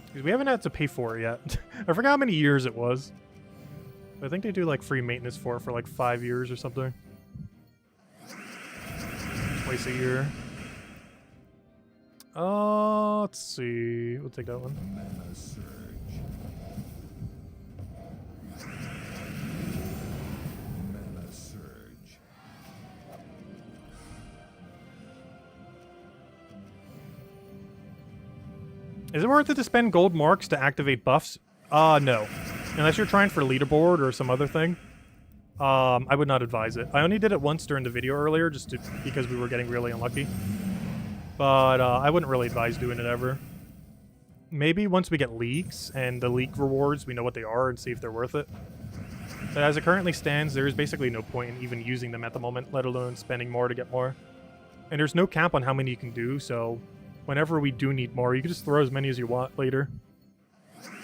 Because we haven't had to pay for it yet. I forgot how many years it was. But I think they do like free maintenance for it for like 5 years or something. Twice a year. Let's see. We'll take that one. Is it worth it to spend gold marks to activate buffs? No. Unless you're trying for leaderboard or some other thing. I would not advise it. I only did it once during the video earlier just because we were getting really unlucky. But I wouldn't really advise doing it ever. Maybe once we get leagues and the league rewards, we know what they are and see if they're worth it. But as it currently stands, there is basically no point in even using them at the moment, let alone spending more to get more. And there's no cap on how many you can do, so whenever we do need more, you can just throw as many as you want later.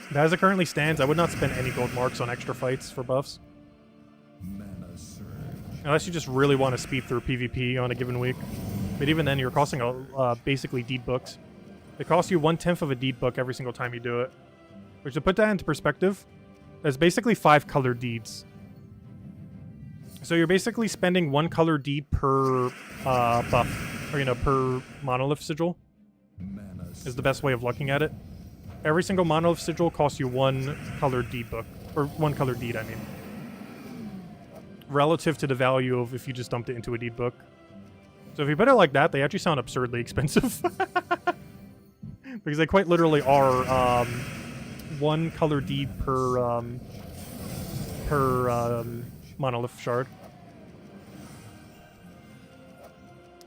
But as it currently stands, I would not spend any gold marks on extra fights for buffs. Unless you just really want to speed through PvP on a given week. But even then, you're costing basically deed books. It costs you 1/10 of a deed book every single time you do it. Which, to put that into perspective, that's basically 5 colored deeds. So you're basically spending 1 colored deed per buff, or per monolith sigil. Is the best way of looking at it. Every single monolith sigil costs you 1 colored deed book, or 1 colored deed, I mean. Relative to the value of if you just dumped it into a deed book. So if you put it like that, they actually sound absurdly expensive. Because they quite literally are 1 color deed per monolith shard.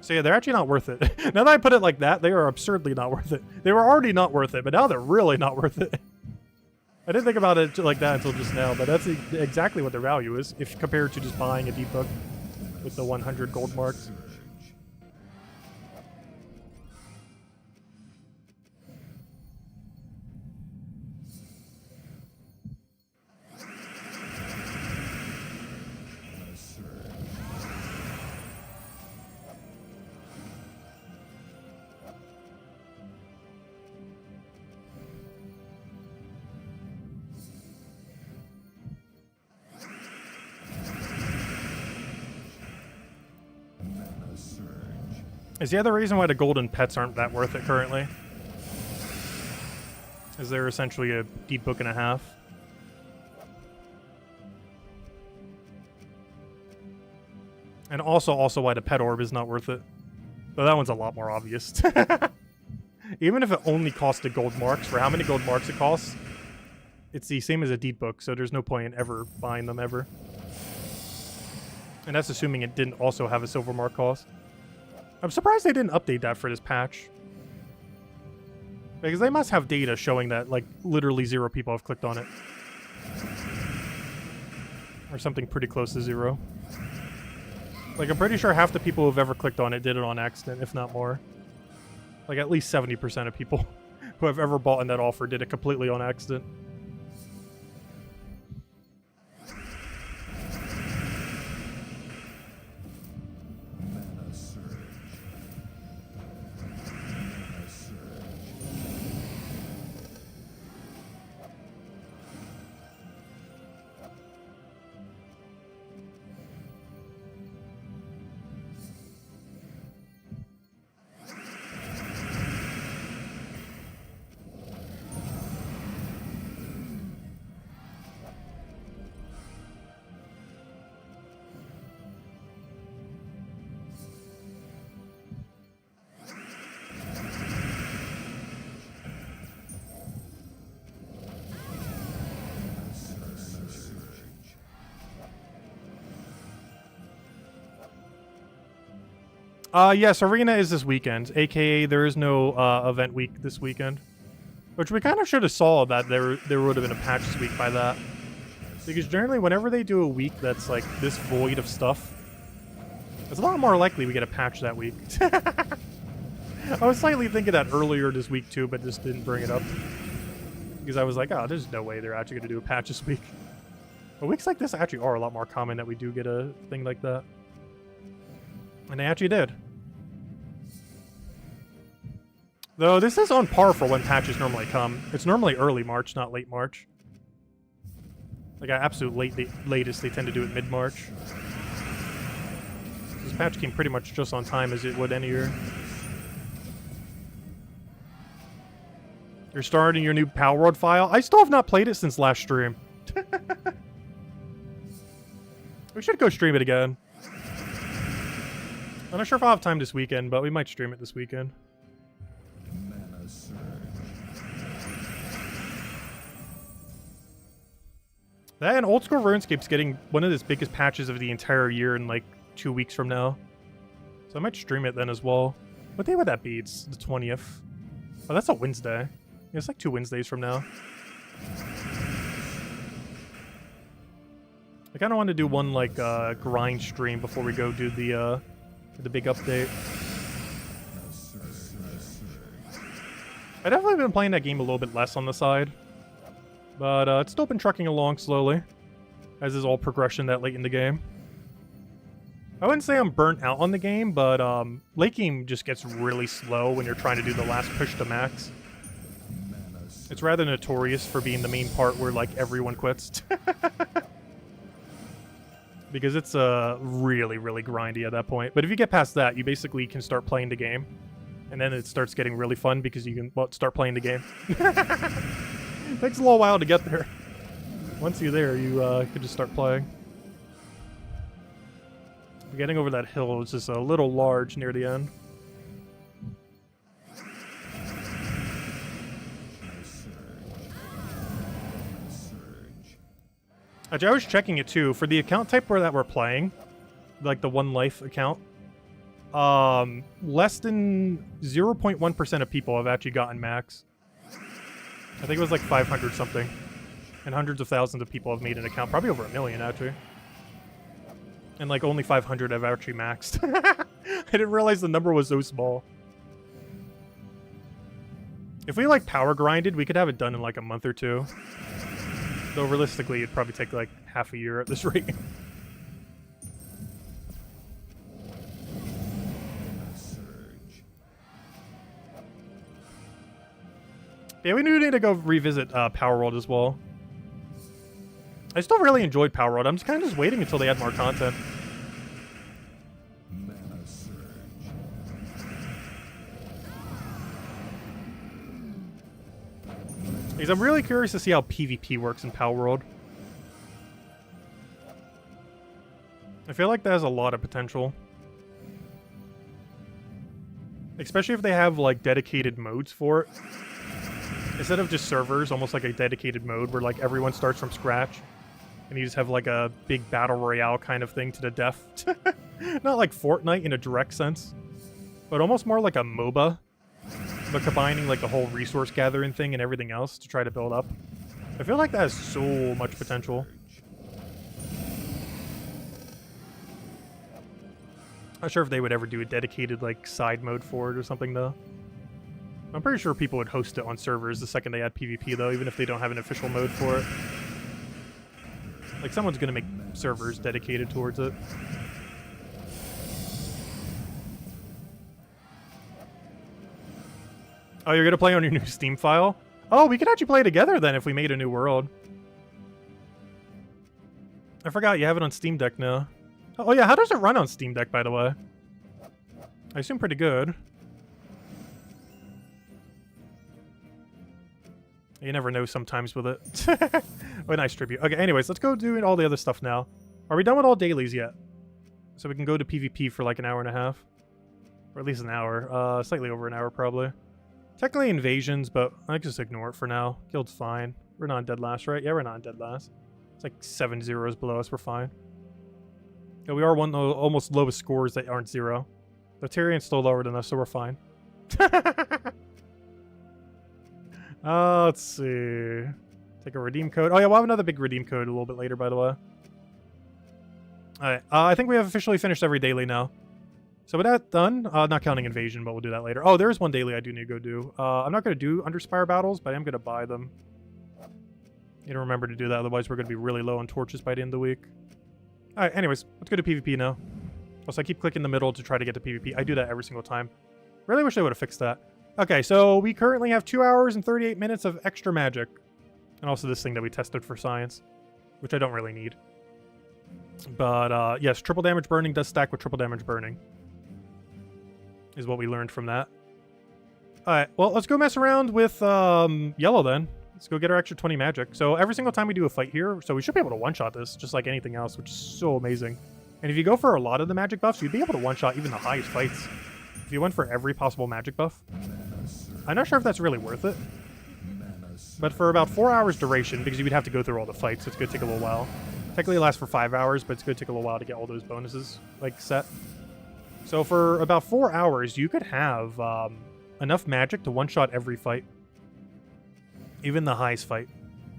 So yeah, they're actually not worth it. Now that I put it like that, they are absurdly not worth it. They were already not worth it, but now they're really not worth it. I didn't think about it like that until just now, but that's exactly what their value is, if compared to just buying a deed book with the 100 gold marks. Is the other reason why the golden pets aren't that worth it currently? Is they're essentially a deed book and a half. And also why the pet orb is not worth it. But that one's a lot more obvious. Even if it only costed gold marks, for how many gold marks it costs, it's the same as a deed book, so there's no point in ever buying them ever. And that's assuming it didn't also have a silver mark cost. I'm surprised they didn't update that for this patch. Because they must have data showing that, like, literally 0 people have clicked on it. Or something pretty close to 0. Like, I'm pretty sure half the people who've ever clicked on it did it on accident, if not more. Like, at least 70% of people who have ever bought in that offer did it completely on accident. Yes, Arena is this weekend, aka there is no event week this weekend. Which we kind of should have saw that there would have been a patch this week by that. Because generally whenever they do a week that's like this void of stuff, It's a lot more likely we get a patch that week. I was slightly thinking that earlier this week too, but just didn't bring it up. Because I was like, oh, there's no way they're actually going to do a patch this week. But weeks like this actually are a lot more common that we do get a thing like that. And they actually did. Though this is on par for when patches normally come. It's normally early March, not late March. Like at absolute latest, they tend to do it mid-March. This patch came pretty much just on time as it would any year. You're starting your new Power World file? I still have not played it since last stream. We should go stream it again. I'm not sure if I'll have time this weekend, but we might stream it this weekend. That and Old School RuneScape's getting one of its biggest patches of the entire year in like 2 weeks from now. So I might stream it then as well. What day would that be? It's the 20th. Oh, that's a Wednesday. Yeah, it's like 2 Wednesdays from now. I kind of want to do one like grind stream before we go do the big update. I've definitely been playing that game a little bit less on the side. But it's still been trucking along slowly, as is all progression that late in the game. I wouldn't say I'm burnt out on the game, but late game just gets really slow when you're trying to do the last push to max. It's rather notorious for being the main part where like everyone quits. Because it's really, really grindy at that point. But if you get past that, you basically can start playing the game. And then it starts getting really fun because you can start playing the game. It takes a little while to get there. Once you're there, you can just start playing. Getting over that hill is just a little large near the end. Actually, I was checking it too. For the account type that we're playing, like the One Life account, less than 0.1% of people have actually gotten max. I think it was like 500 something. And hundreds of thousands of people have made an account. Probably over 1 million, actually. And like only 500 have actually maxed. I didn't realize the number was so small. If we like power grinded, we could have it done in like a month or two. Though realistically, it'd probably take like half a year at this rate. Yeah, we do need to go revisit Power World as well. I still really enjoyed Power World. I'm just kind of just waiting until they add more content. Because I'm really curious to see how PvP works in Power World. I feel like that has a lot of potential. Especially if they have like dedicated modes for it. Instead of just servers, almost like a dedicated mode where like everyone starts from scratch. And you just have like a big battle royale kind of thing to the death. Not like Fortnite in a direct sense. But almost more like a MOBA. But combining like the whole resource gathering thing and everything else to try to build up. I feel like that has so much potential. Not sure if they would ever do a dedicated like side mode for it or something though. I'm pretty sure people would host it on servers the second they add PvP though, even if they don't have an official mode for it. Like someone's gonna make servers dedicated towards it. Oh, you're gonna play on your new Steam file? Oh, we could actually play together then if we made a new world. I forgot you have it on Steam Deck now. Oh yeah, how does it run on Steam Deck, by the way? I assume pretty good. You never know sometimes with it. Oh, nice tribute. Okay, anyways, let's go do all the other stuff now. Are we done with all dailies yet? So we can go to PvP for like an hour and a half. Or at least an hour. Slightly over an hour, probably. Technically invasions, but I can just ignore it for now. Guild's fine. We're not dead last, right? Yeah, we're not dead last. It's like 7 zeros below us. We're fine. Yeah, we are one of the almost lowest scores that aren't 0. But Tyrion's still lower than us, so we're fine. Let's see. Take a redeem code. Oh yeah, we'll have another big redeem code a little bit later, by the way. Alright, I think we have officially finished every daily now. So with that done, not counting invasion, but we'll do that later. Oh, there is one daily I do need to go do. I'm not going to do Underspire battles, but I am going to buy them. You don't remember to do that, otherwise we're going to be really low on torches by the end of the week. Alright, anyways, let's go to PvP now. Also, I keep clicking the middle to try to get to PvP. I do that every single time. Really wish I would have fixed that. Okay, so we currently have 2 hours and 38 minutes of extra magic. And also this thing that we tested for science, which I don't really need. But, yes, triple damage burning does stack with triple damage burning. Is what we learned from that. Alright, well, let's go mess around with yellow then. Let's go get our extra 20 magic. So every single time we do a fight here, so we should be able to one-shot this, just like anything else, which is so amazing. And if you go for a lot of the magic buffs, you'd be able to one-shot even the highest fights. If you went for every possible magic buff. I'm not sure if that's really worth it. But for about 4 hours duration, because you would have to go through all the fights, it's going to take a little while. Technically it lasts for 5 hours, but it's going to take a little while to get all those bonuses, like, set. So for about 4 hours, you could have enough magic to one-shot every fight. Even the highest fight.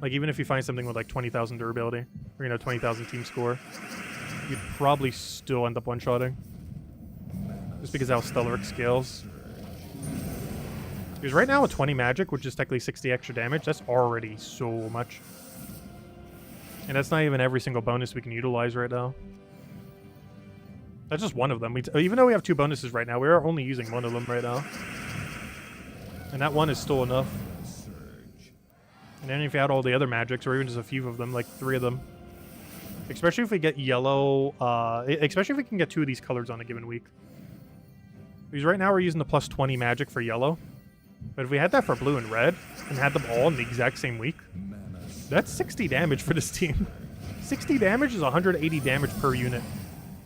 Like, even if you find something with, like, 20,000 durability, or, 20,000 team score, you'd probably still end up one-shotting. Just because how Stellaric scales. Because right now with 20 magic, which is technically 60 extra damage, that's already so much. And that's not even every single bonus we can utilize right now. That's just one of them. Even though we have 2 bonuses right now, we are only using one of them right now. And that one is still enough. And then if you add all the other magics, or even just a few of them, like 3 of them. Especially if we get yellow, especially if we can get 2 of these colors on a given week. Because right now we're using the plus 20 magic for yellow. But if we had that for blue and red, and had them all in the exact same week, that's 60 damage for this team. 60 damage is 180 damage per unit.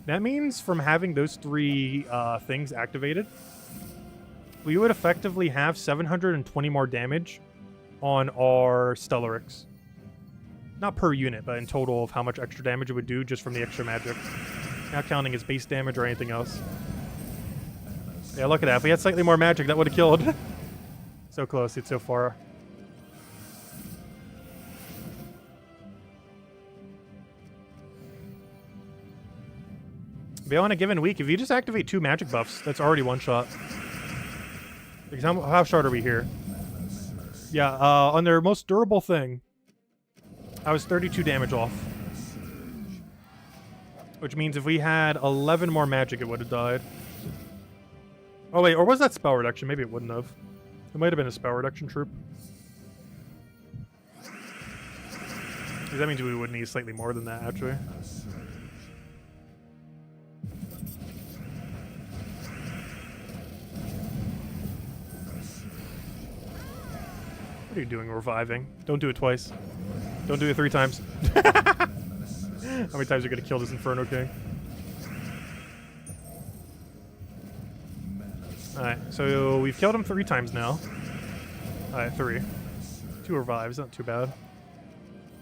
That means from having those 3 things activated, we would effectively have 720 more damage on our Stellarics. Not per unit, but in total of how much extra damage it would do just from the extra magic. Not counting its base damage or anything else. Yeah, look at that. If we had slightly more magic, that would have killed. So close, it's so far. But on a given week, if you just activate 2 magic buffs, that's already one shot. Because how short are we here? Yeah, on their most durable thing, I was 32 damage off. Which means if we had 11 more magic, it would have died. Oh wait, or was that spell reduction? Maybe it wouldn't have. It might have been a spell reduction troop. Because that means we would need slightly more than that, actually. What are you doing reviving? Don't do it twice. Don't do it 3 times. How many times are you going to kill this Inferno King? Alright, so we've killed him 3 times now. Alright, 3. 2 revives, not too bad.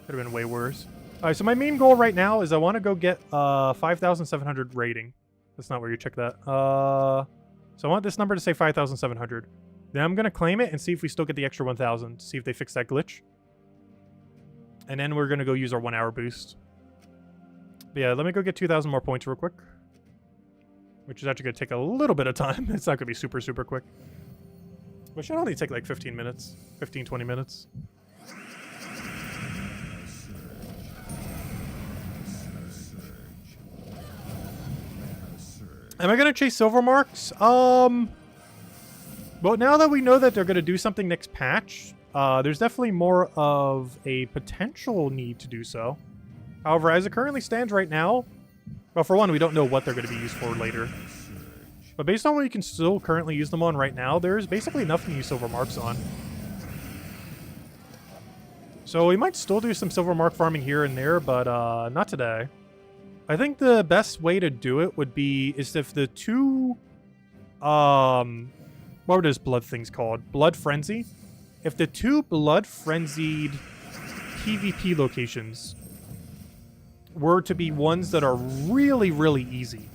Could have been way worse. Alright, so my main goal right now is I want to go get 5,700 rating. That's not where you check that. So I want this number to say 5,700. Then I'm going to claim it and see if we still get the extra 1,000. See if they fix that glitch. And then we're going to go use our 1 hour boost. But yeah, let me go get 2,000 more points real quick. Which is actually going to take a little bit of time. It's not going to be super, super quick. But it should only take like 15 minutes. 15, 20 minutes. Am I going to chase silver marks? Well, now that we know that they're going to do something next patch, there's definitely more of a potential need to do so. However, as it currently stands right now, well, for one, we don't know what they're going to be used for later. But based on what you can still currently use them on right now, there's basically nothing to use silver marks on. So we might still do some silver mark farming here and there, but not today. I think the best way to do it would be is if the 2... what were those blood things called? Blood Frenzy? If the 2 blood frenzied PvP locations were to be ones that are really, really easy,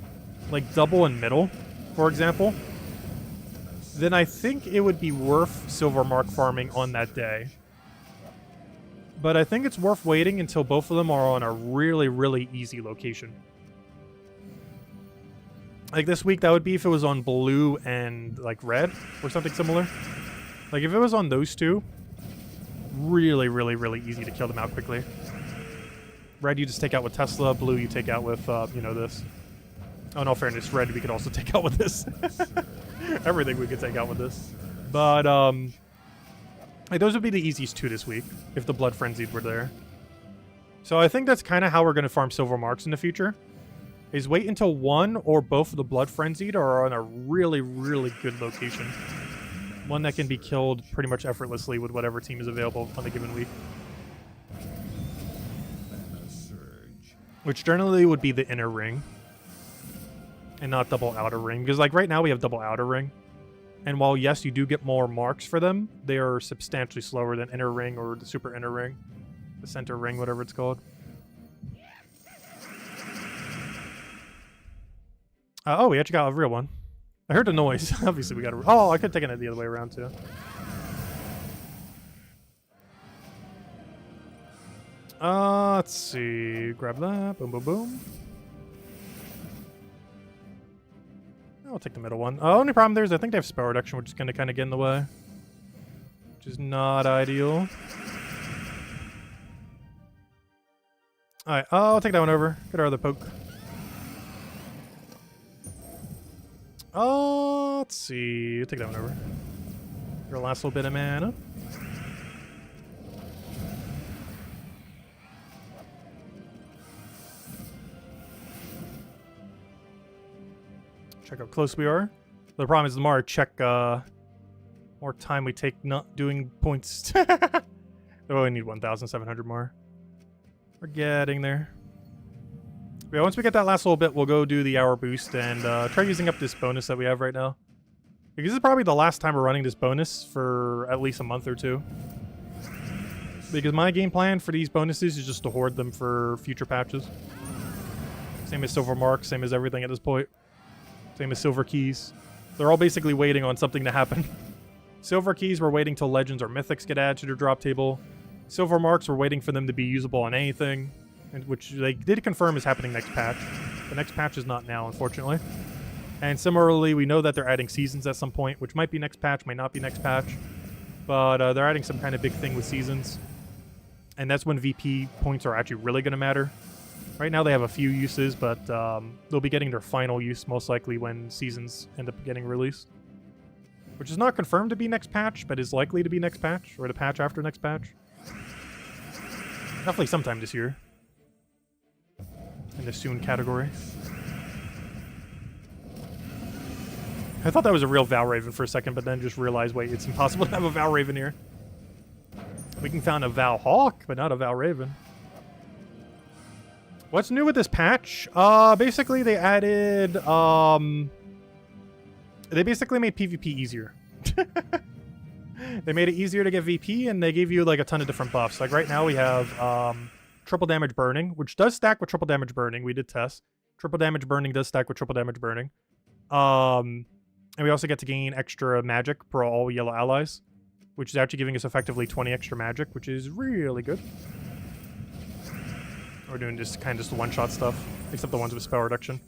like double and middle, for example, then I think it would be worth silver mark farming on that day. But I think it's worth waiting until both of them are on a really, really easy location. Like this week, that would be if it was on blue and like red or something similar. Like if it was on those two, really, really, really easy to kill them out quickly. Red you just take out with Tesla, blue you take out with, you know, this. Oh, in all fairness, red we could also take out with this. Everything we could take out with this. But, like those would be the easiest two this week, if the Blood Frenzied were there. So I think that's kind of how we're going to farm silver marks in the future. Is wait until one or both of the Blood Frenzied are on a really, really good location. One that can be killed pretty much effortlessly with whatever team is available on the given week. Which generally would be the inner ring. And not double outer ring. Because like right now we have double outer ring. And while yes, you do get more marks for them, they are substantially slower than inner ring or the super inner ring. The center ring, whatever it's called. Oh, we actually got a real one. I heard the noise. Obviously, we got a... Oh, I could have taken it the other way around, too. Let's see. Grab that. Boom, boom, boom. I'll take the middle one. Only problem there is I think they have spell reduction, which is going to kind of get in the way. Which is not ideal. Alright, I'll take that one over. Get our other poke. Let's see. Take that one over. Your last little bit of mana. Check how close we are. The problem is the more I check, more time we take not doing points. Oh, I need 1,700 more. We're getting there. Yeah, once we get that last little bit, we'll go do the hour boost and try using up this bonus that we have right now. Because this is probably the last time we're running this bonus for at least a month or two. Because my game plan for these bonuses is just to hoard them for future patches. Same as silver marks, same as everything at this point. Same as silver keys. They're all basically waiting on something to happen. Silver keys, we're waiting till legends or mythics get added to their drop table. Silver marks, we're waiting for them to be usable on anything. And which they did confirm is happening next patch. The next patch is not now, unfortunately. And similarly, we know that they're adding seasons at some point, which might be next patch, might not be next patch. But they're adding some kind of big thing with seasons. And that's when VP points are actually really going to matter. Right now they have a few uses, but they'll be getting their final use most likely when seasons end up getting released. Which is not confirmed to be next patch, but is likely to be next patch, or the patch after next patch. Definitely sometime this year. In the soon category. I thought that was a real Val Raven for a second, but then just realized, wait, it's impossible to have a Val Raven here. We can found a Val Hawk, but not a Val Raven. What's new with this patch? Basically they added, they basically made PvP easier. They made it easier to get VP, and they gave you like a ton of different buffs. Like right now we have, triple damage burning, which does stack with triple damage burning. We did test. Triple damage burning does stack with triple damage burning. And we also get to gain extra magic for all yellow allies, which is actually giving us effectively 20 extra magic, which is really good. We're doing just kind of just one-shot stuff, except the ones with spell reduction.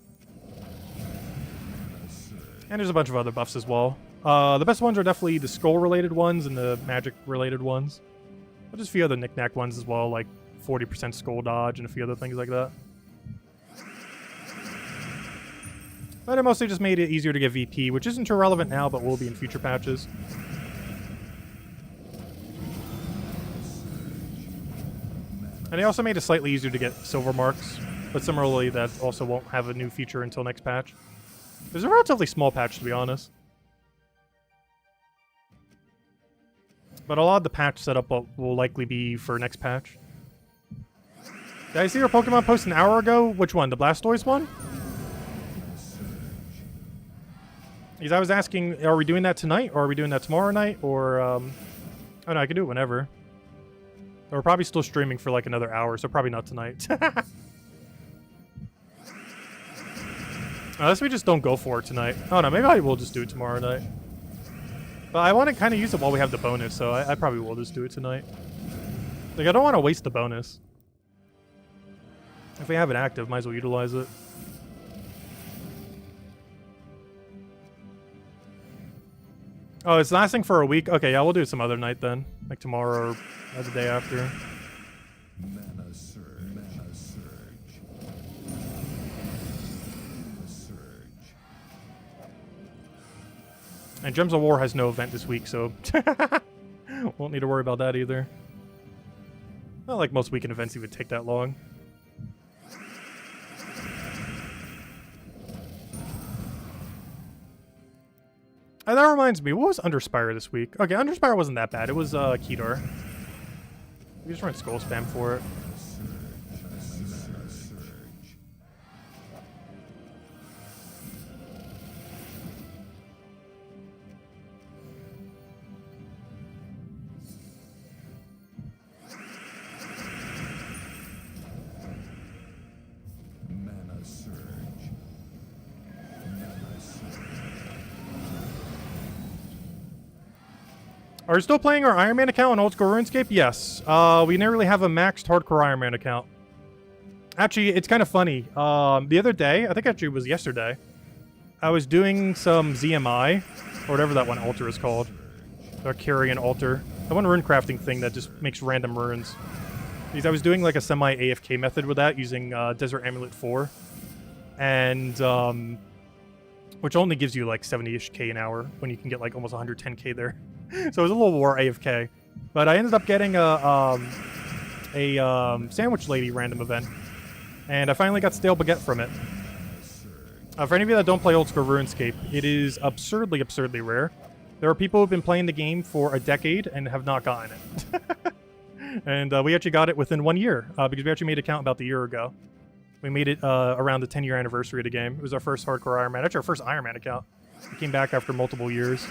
And there's a bunch of other buffs as well. The best ones are definitely the skull-related ones and the magic-related ones. But just a few other knick-knack ones as well, like 40% skull dodge and a few other things like that. But it mostly just made it easier to get VP, which isn't too relevant now, but will be in future patches. And they also made it slightly easier to get silver marks, but similarly that also won't have a new feature until next patch. It was a relatively small patch, to be honest. But a lot of the patch setup will likely be for next patch. Did I see your Pokemon post an hour ago? Which one? The Blastoise one? Because I was asking, are we doing that tonight? Or are we doing that tomorrow night? Or, oh no, I can do it whenever. We're probably still streaming for like another hour, so probably not tonight. Unless we just don't go for it tonight. Oh no, maybe I will just do it tomorrow night. But I want to kind of use it while we have the bonus, so I probably will just do it tonight. Like, I don't want to waste the bonus. If we have it active, might as well utilize it. Oh, it's lasting for a week? Okay, yeah, we'll do it some other night then. Like tomorrow or the day after.
Mana surge. Mana surge. Mana surge.
And Gems of War has no event this week, so won't need to worry about that either. Not like most weekend events even take that long. And that reminds me, what was Underspire this week? Okay, Underspire wasn't that bad. It was Kedar. We just run Skull Spam for it.
Mana surge. Mana surge.
Are we still playing our Iron Man account on Old School RuneScape? Yes. We never really have a maxed hardcore Iron Man account. Actually, it's kind of funny. The other day, I think actually it was yesterday, I was doing some ZMI, or whatever that one altar is called. Or Carrion altar. The one rune crafting thing that just makes random runes. Because I was doing like a semi-AFK method with that using Desert Amulet 4. And, which only gives you like 70-ish K an hour when you can get like almost 110K there. So it was a little more AFK. But I ended up getting a Sandwich Lady random event. And I finally got Stale Baguette from it. For any of you that don't play Old School RuneScape, it is absurdly, absurdly rare. There are people who've been playing the game for a decade and have not gotten it. And we actually got it within 1 year, because we actually made an account about a year ago. We made it around the 10-year anniversary of the game. It was our first hardcore Iron Man. Actually, our first Iron Man account. We came back after multiple years.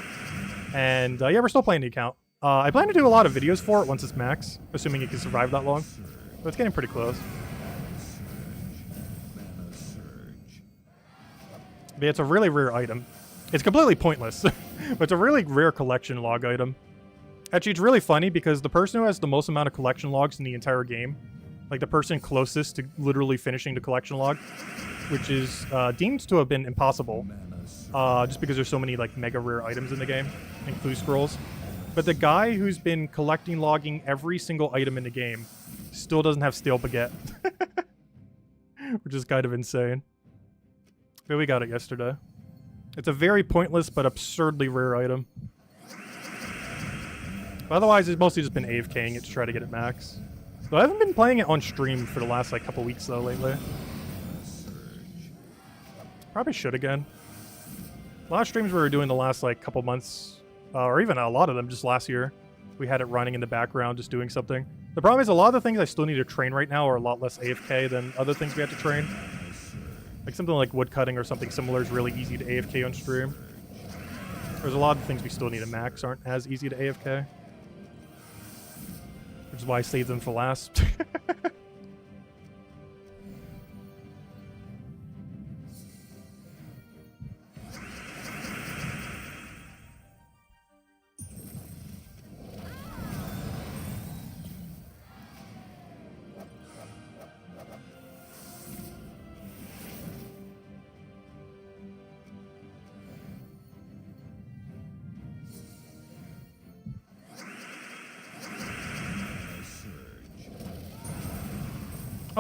And yeah, we're still playing the account. I plan to do a lot of videos for it once it's max, assuming it can survive that long. But it's getting pretty close. But yeah, it's a really rare item. It's completely pointless, but it's a really rare collection log item. Actually, it's really funny because the person who has the most amount of collection logs in the entire game, like the person closest to literally finishing the collection log, which is deemed to have been impossible, just because there's so many like mega rare items in the game, and clue scrolls. But the guy who's been collecting logging every single item in the game still doesn't have Stale Baguette, which is kind of insane. But we got it yesterday. It's a very pointless but absurdly rare item. But otherwise, it's mostly just been AFKing it to try to get it max. So I haven't been playing it on stream for the last like couple weeks though lately. Probably should again. A lot of streams we were doing the last like couple months, or even a lot of them just last year, we had it running in the background just doing something. The problem is a lot of the things I still need to train right now are a lot less AFK than other things we had to train. Like something like woodcutting or something similar is really easy to AFK on stream. There's a lot of things we still need to max aren't as easy to AFK. Which is why I saved them for last.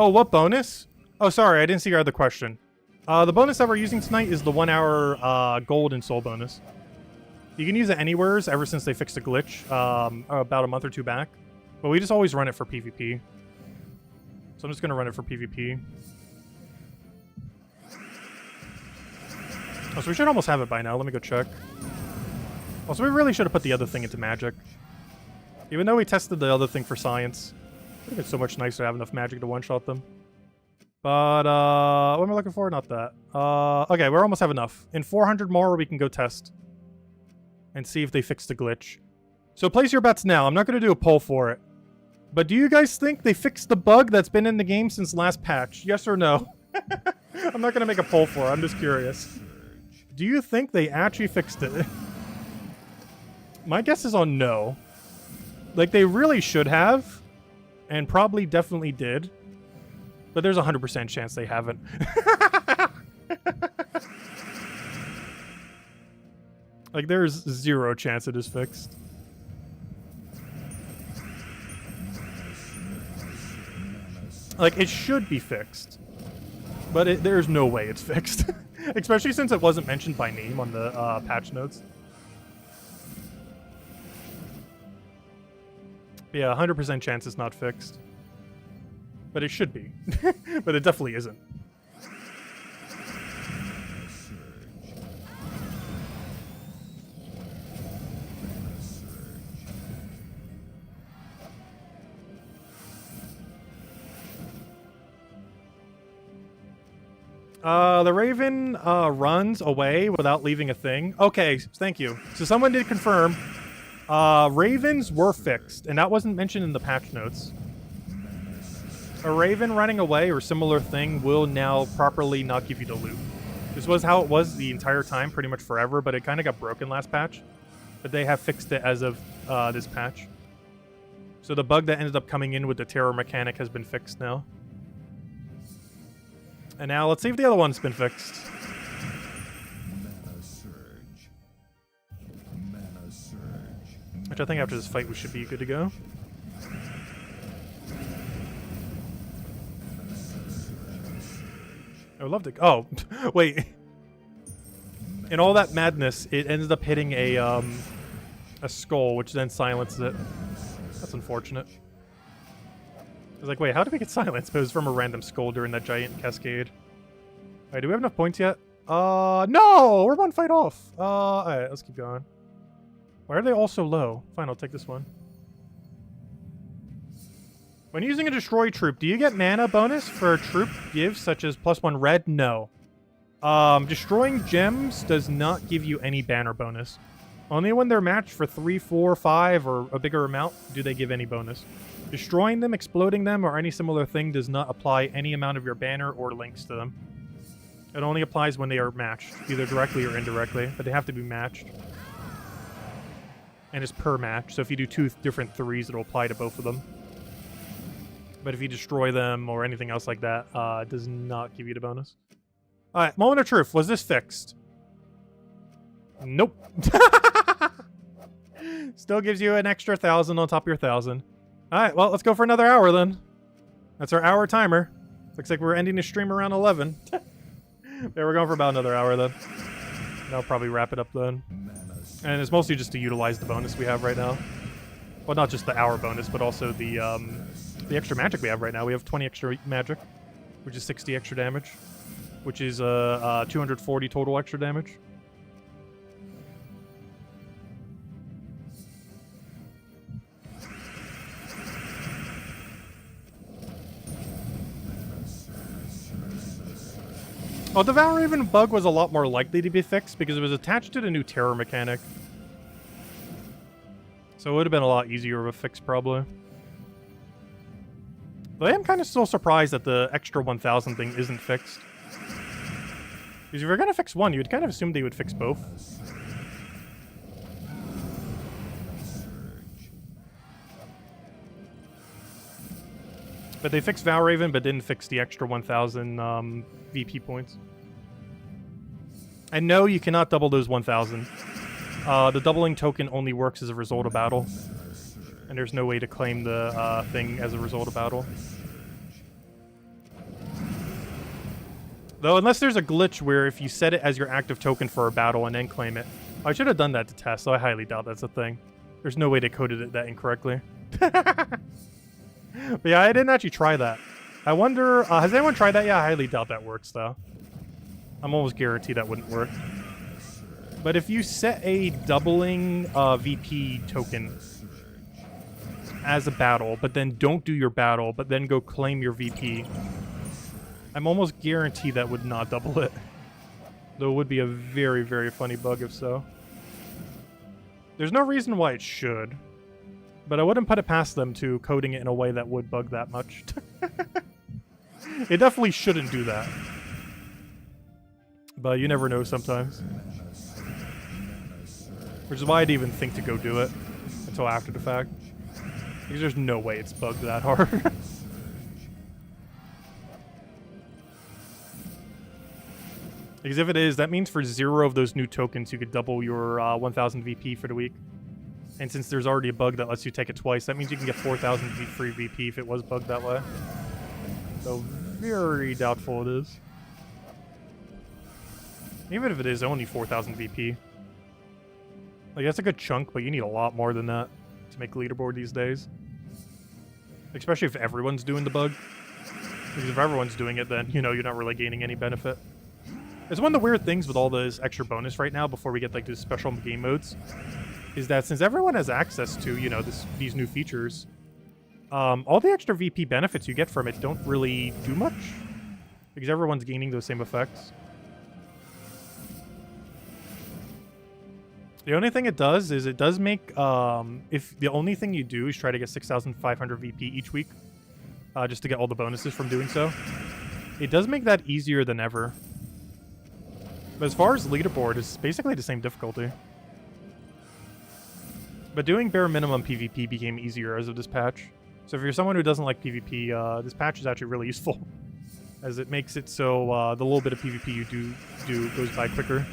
Oh, what bonus? Oh, sorry, I didn't see your other question. The bonus that we're using tonight is the 1 hour gold and soul bonus. You can use it anywheres ever since they fixed a glitch about a month or two back. But we just always run it for PvP. So I'm just going to run it for PvP. Oh, so we should almost have it by now. Let me go check. Oh, so we really should have put the other thing into magic. Even though we tested the other thing for science. I think it's so much nicer to have enough magic to one-shot them. But, what am I looking for? Not that. Okay, we almost have enough. In 400 more, we can go test. And see if they fix the glitch. So place your bets now. I'm not going to do a poll for it. But do you guys think they fixed the bug that's been in the game since last patch? Yes or no? I'm not going to make a poll for it. I'm just curious. Do you think they actually fixed it? My guess is on no. Like, they really should have. And probably definitely did. But there's a 100% chance they haven't. Like, there's 0 chance it is fixed. Like, it should be fixed. But there's no way it's fixed. Especially since it wasn't mentioned by name on the patch notes. Yeah, 100% chance it's not fixed. But it should be. But it definitely isn't. The Raven runs away without leaving a thing. Okay, thank you. So someone did confirm. Ravens were fixed, and that wasn't mentioned in the patch notes. A Raven running away or similar thing will now properly not give you the loot. This was how it was the entire time, pretty much forever, but it kind of got broken last patch. But they have fixed it as of this patch. So the bug that ended up coming in with the terror mechanic has been fixed now. And now let's see if the other one's been fixed.
Mana surge. Mana surge.
Which I think after this fight we should be good to go. I would love to. Oh, wait. In all that madness, it ended up hitting a skull, which then silences it. That's unfortunate. I was like, wait, how did we get silenced? But it was from a random skull during that giant cascade. Alright, do we have enough points yet? No! We're one fight off. Alright, let's keep going. Why are they all so low? Fine, I'll take this one. When using a destroy troop, do you get mana bonus for troop gives, such as +1 red? No. Destroying gems does not give you any banner bonus. Only when they're matched for 3, 4, 5, or a bigger amount do they give any bonus. Destroying them, exploding them, or any similar thing does not apply any amount of your banner or links to them. It only applies when they are matched, either directly or indirectly, but they have to be matched. And it's per match, so if you do 2 different 3s, it'll apply to both of them. But if you destroy them or anything else like that, it does not give you the bonus. Alright, moment of truth. Was this fixed? Nope. Still gives you an extra 1,000 on top of your 1,000. Alright, well, let's go for another hour then. That's our hour timer. Looks like we're ending the stream around 11. Yeah, we're going for about another hour then. That'll probably wrap it up then. And it's mostly just to utilize the bonus we have right now. Well, not just the hour bonus, but also the extra magic we have right now. We have 20 extra magic, which is 60 extra damage, which is 240 total extra damage. Oh, the Val Raven bug was a lot more likely to be fixed because it was attached to the new terror mechanic. So it would have been a lot easier of a fix, probably. But I am kind of still surprised that the extra 1,000 thing isn't fixed. Because if you're going to fix one, you would kind of assume they would fix both. But they fixed Val Raven, but didn't fix the extra 1,000 VP points. And no, you cannot double those 1,000. The doubling token only works as a result of battle. And there's no way to claim the thing as a result of battle. Though, unless there's a glitch where if you set it as your active token for a battle and then claim it. I should have done that to test, so I highly doubt that's a thing. There's no way they coded it that incorrectly. But yeah, I didn't actually try that. I wonder, has anyone tried that? Yeah, I highly doubt that works, though. I'm almost guaranteed that wouldn't work. But if you set a doubling VP token as a battle, but then don't do your battle, but then go claim your VP, I'm almost guaranteed that would not double it. Though it would be a very, very funny bug if so. There's no reason why it should. But I wouldn't put it past them to coding it in a way that would bug that much. It definitely shouldn't do that. But you never know sometimes. Which is why I'd even think to go do it until after the fact. Because there's no way it's bugged that hard. Because if it is, that means for 0 of those new tokens, you could double your 1,000 VP for the week. And since there's already a bug that lets you take it twice, that means you can get 4,000 free VP if it was bugged that way. So very doubtful it is. Even if it is only 4,000 VP. Like, that's a good chunk, but you need a lot more than that to make leaderboard these days. Especially if everyone's doing the bug. Because if everyone's doing it, then, you know, you're not really gaining any benefit. It's one of the weird things with all this extra bonus right now, before we get, like, these special game modes, is that since everyone has access to, you know, these new features, all the extra VP benefits you get from it don't really do much. Because everyone's gaining those same effects. The only thing it does is it does make, if the only thing you do is try to get 6,500 VP each week, just to get all the bonuses from doing so, it does make that easier than ever. But as far as leaderboard, it's basically the same difficulty. But doing bare minimum PvP became easier as of this patch. So if you're someone who doesn't like PvP, this patch is actually really useful, as it makes it so the little bit of PvP you do goes by quicker.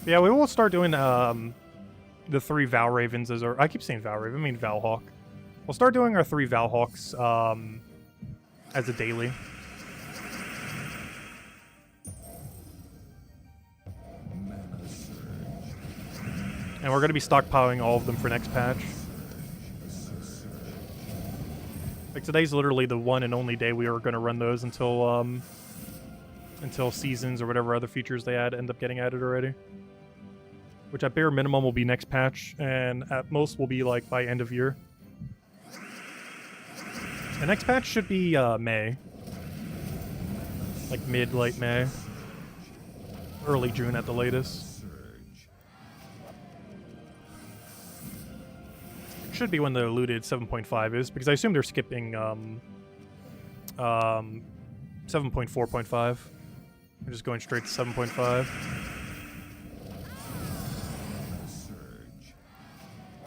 Yeah, we will start doing the 3 Val Ravens as our... I keep saying Val Raven, I mean Val Hawk. We'll start doing our 3 Val Hawks as a daily. And we're going to be stockpiling all of them for next patch. Like, today's literally the one and only day we are going to run those until seasons or whatever other features they end up getting added already. Which at bare minimum will be next patch, and at most will be like by end of year. The next patch should be May. Like late May. Early June at the latest. Should be when the looted 7.5 is, because I assume they're skipping 7.4.5. They're just going straight to 7.5.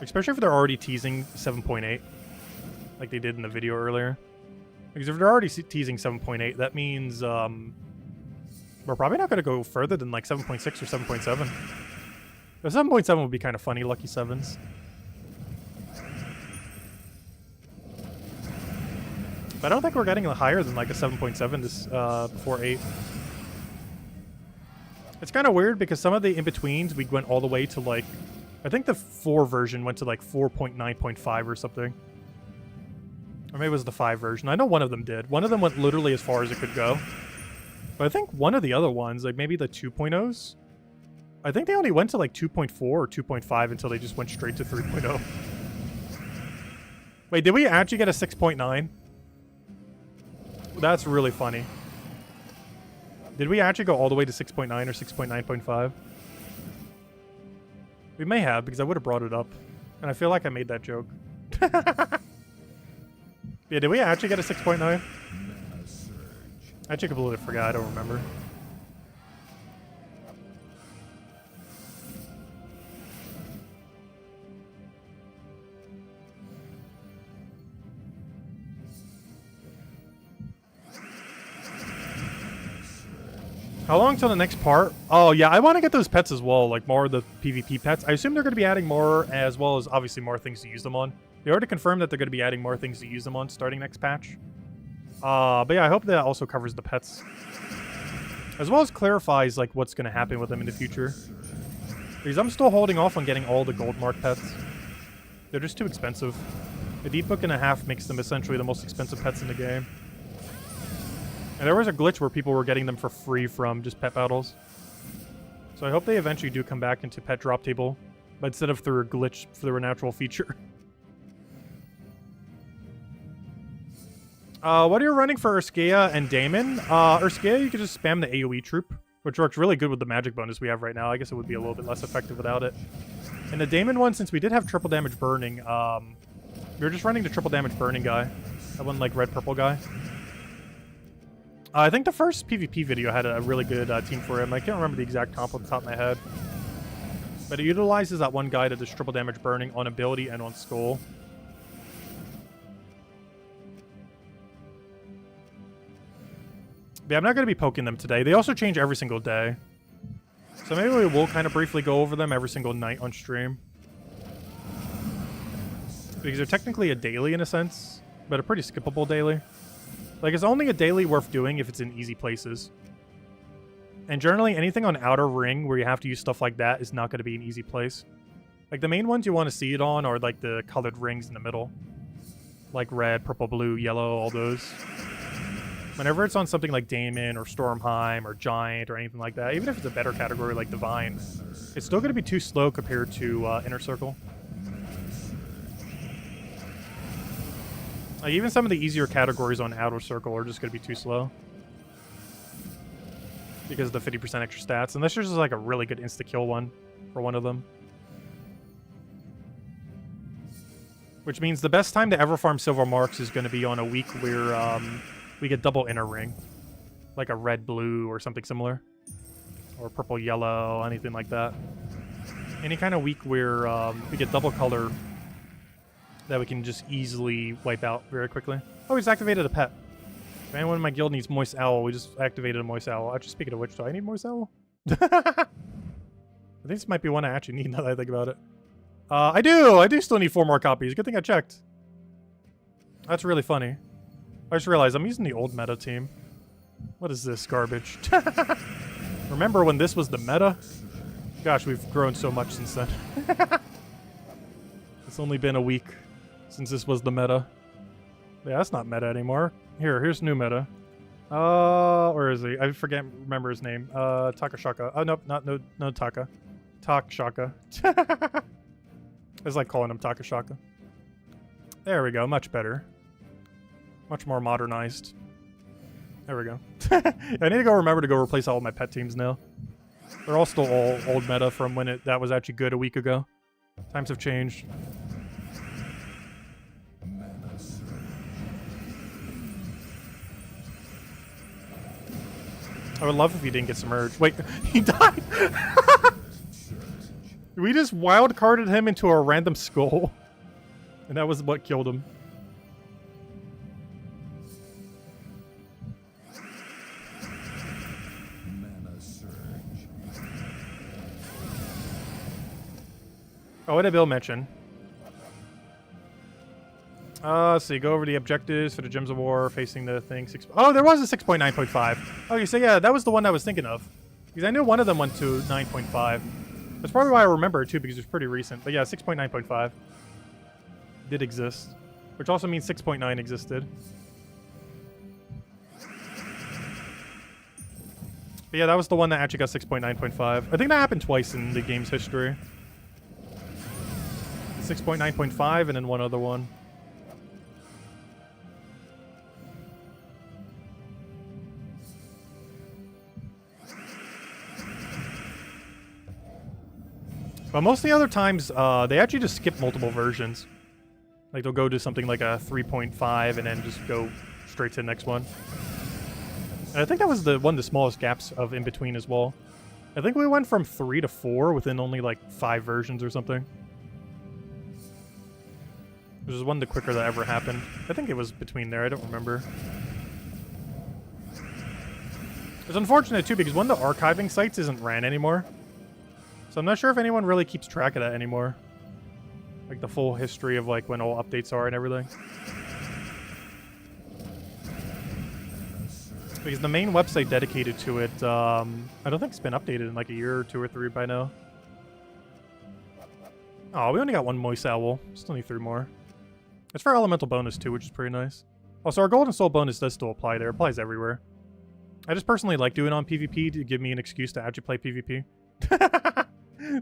Especially if they're already teasing 7.8, like they did in the video earlier. Because if they're already teasing 7.8, that means we're probably not going to go further than like 7.6 or 7.7. But 7.7 would be kind of funny, lucky 7s. But I don't think we're getting higher than like a 7.7 this before 8. It's kind of weird because some of the in-betweens we went all the way to like... I think the 4 version went to like 4.9.5 or something. Or maybe it was the 5 version. I know one of them did. One of them went literally as far as it could go. But I think one of the other ones, like maybe the 2.0s, I think they only went to like 2.4 or 2.5 until they just went straight to 3.0. Wait, did we actually get a 6.9? That's really funny. Did we actually go all the way to 6.9 or 6.9.5? We may have, because I would have brought it up. And I feel like I made that joke. Yeah, did we actually get a 6.9? I actually completely forgot, I don't remember. How long till the next part? Oh, yeah, I want to get those pets as well, like more of the PvP pets. I assume they're going to be adding more, as well as obviously more things to use them on. They already confirmed that they're going to be adding more things to use them on starting next patch. But yeah, I hope that also covers the pets. As well as clarifies like what's going to happen with them in the future. Because I'm still holding off on getting all the gold mark pets. They're just too expensive. A deep book and a half makes them essentially the most expensive pets in the game. And there was a glitch where people were getting them for free from just pet battles. So I hope they eventually do come back into pet drop table, but instead of through a glitch, through a natural feature. What are you running for Urskea and Damon? Urskea, you could just spam the AoE troop, which works really good with the magic bonus we have right now. I guess it would be a little bit less effective without it. And the Damon one, since we did have triple damage burning, we were just running the triple damage burning guy. That one, like, red-purple guy. I think the first PvP video had a really good team for him. I can't remember the exact comp on the top of my head. But it utilizes that one guy that does triple damage burning on ability and on skull. But yeah, I'm not going to be poking them today. They also change every single day. So maybe we will kind of briefly go over them every single night on stream. Because they're technically a daily in a sense, but a pretty skippable daily. Like, it's only a daily worth doing if it's in easy places. And generally, anything on Outer Ring where you have to use stuff like that is not going to be an easy place. Like, the main ones you want to see it on are, like, the colored rings in the middle. Like red, purple, blue, yellow, all those. Whenever it's on something like Daemon or Stormheim or Giant or anything like that, even if it's a better category like Divine, it's still going to be too slow compared to Inner Circle. Like, even some of the easier categories on Outer Circle are just going to be too slow. Because of the 50% extra stats. Unless there's just like a really good insta-kill one for one of them. Which means the best time to ever farm silver marks is going to be on a week where we get double inner ring. Like a red-blue or something similar. Or purple-yellow, anything like that. Any kind of week where we get double color that we can just easily wipe out very quickly. Oh, we just activated a pet. If anyone in my guild needs Moist Owl, we just activated a Moist Owl. Actually, speaking of which, do I need Moist Owl? I think this might be one I actually need now that I think about it. I do still need 4 more copies. Good thing I checked. That's really funny. I just realized I'm using the old meta team. What is this garbage? Remember when this was the meta? Gosh, we've grown so much since then. It's only been a week since this was the meta. Yeah, that's not meta anymore. Here's new meta. Where is he? I remember his name. Takashaka. Oh, nope, no Taka. Takshaka. I was like calling him Takashaka. There we go, much better. Much more modernized. There we go. I need to go remember to go replace all of my pet teams now. They're all still all old meta from when that was actually good a week ago. Times have changed. I would love if he didn't get submerged. Wait, he died! We just wild carded him into a random skull. And that was what killed him. Oh, what did Bill mention? Let's see. Go over the objectives for the Gems of War facing the thing. Oh, there was a 6.9.5. Okay, so yeah, that was the one I was thinking of. Because I knew one of them went to 9.5. That's probably why I remember it too, because it's pretty recent. But yeah, 6.9.5 did exist. Which also means 6.9 existed. But yeah, that was the one that actually got 6.9.5. I think that happened twice in the game's history. 6.9.5 and then one other one. But most of the other times, they actually just skip multiple versions. Like, they'll go to something like a 3.5 and then just go straight to the next one. And I think that was one of the smallest gaps of in between as well. I think we went from 3 to 4 within only like 5 versions or something. Which is one of the quicker that ever happened. I think it was between there, I don't remember. It's unfortunate too, because one of the archiving sites isn't ran anymore. So I'm not sure if anyone really keeps track of that anymore. Like the full history of like when all updates are and everything. Because the main website dedicated to it, I don't think it's been updated in like a year or 2 or 3 by now. Oh, we only got 1 Moist Owl. Still need 3 more. It's for elemental bonus too, which is pretty nice. Also, our Golden Soul bonus does still apply there. It applies everywhere. I just personally like doing it on PvP to give me an excuse to actually play PvP.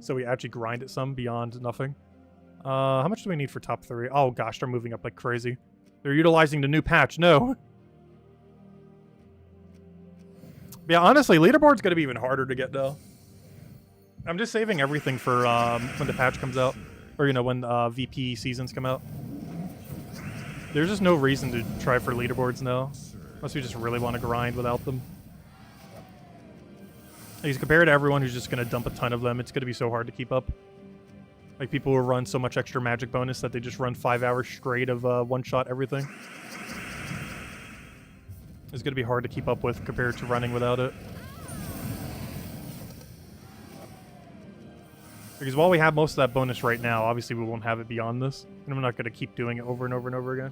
So we actually grind it some beyond nothing. How much do we need for top 3? Oh gosh, they're moving up like crazy. They're utilizing the new patch. No. Yeah, honestly, leaderboard's gonna be even harder to get though. I'm just saving everything for when the patch comes out. Or, you know, when VP seasons come out. There's just no reason to try for leaderboards now. Unless we just really want to grind without them. Because compared to everyone who's just going to dump a ton of them, it's going to be so hard to keep up. Like people who run so much extra magic bonus that they just run 5 hours straight of one-shot everything. It's going to be hard to keep up with compared to running without it. Because while we have most of that bonus right now, obviously we won't have it beyond this. And I'm not going to keep doing it over and over and over again.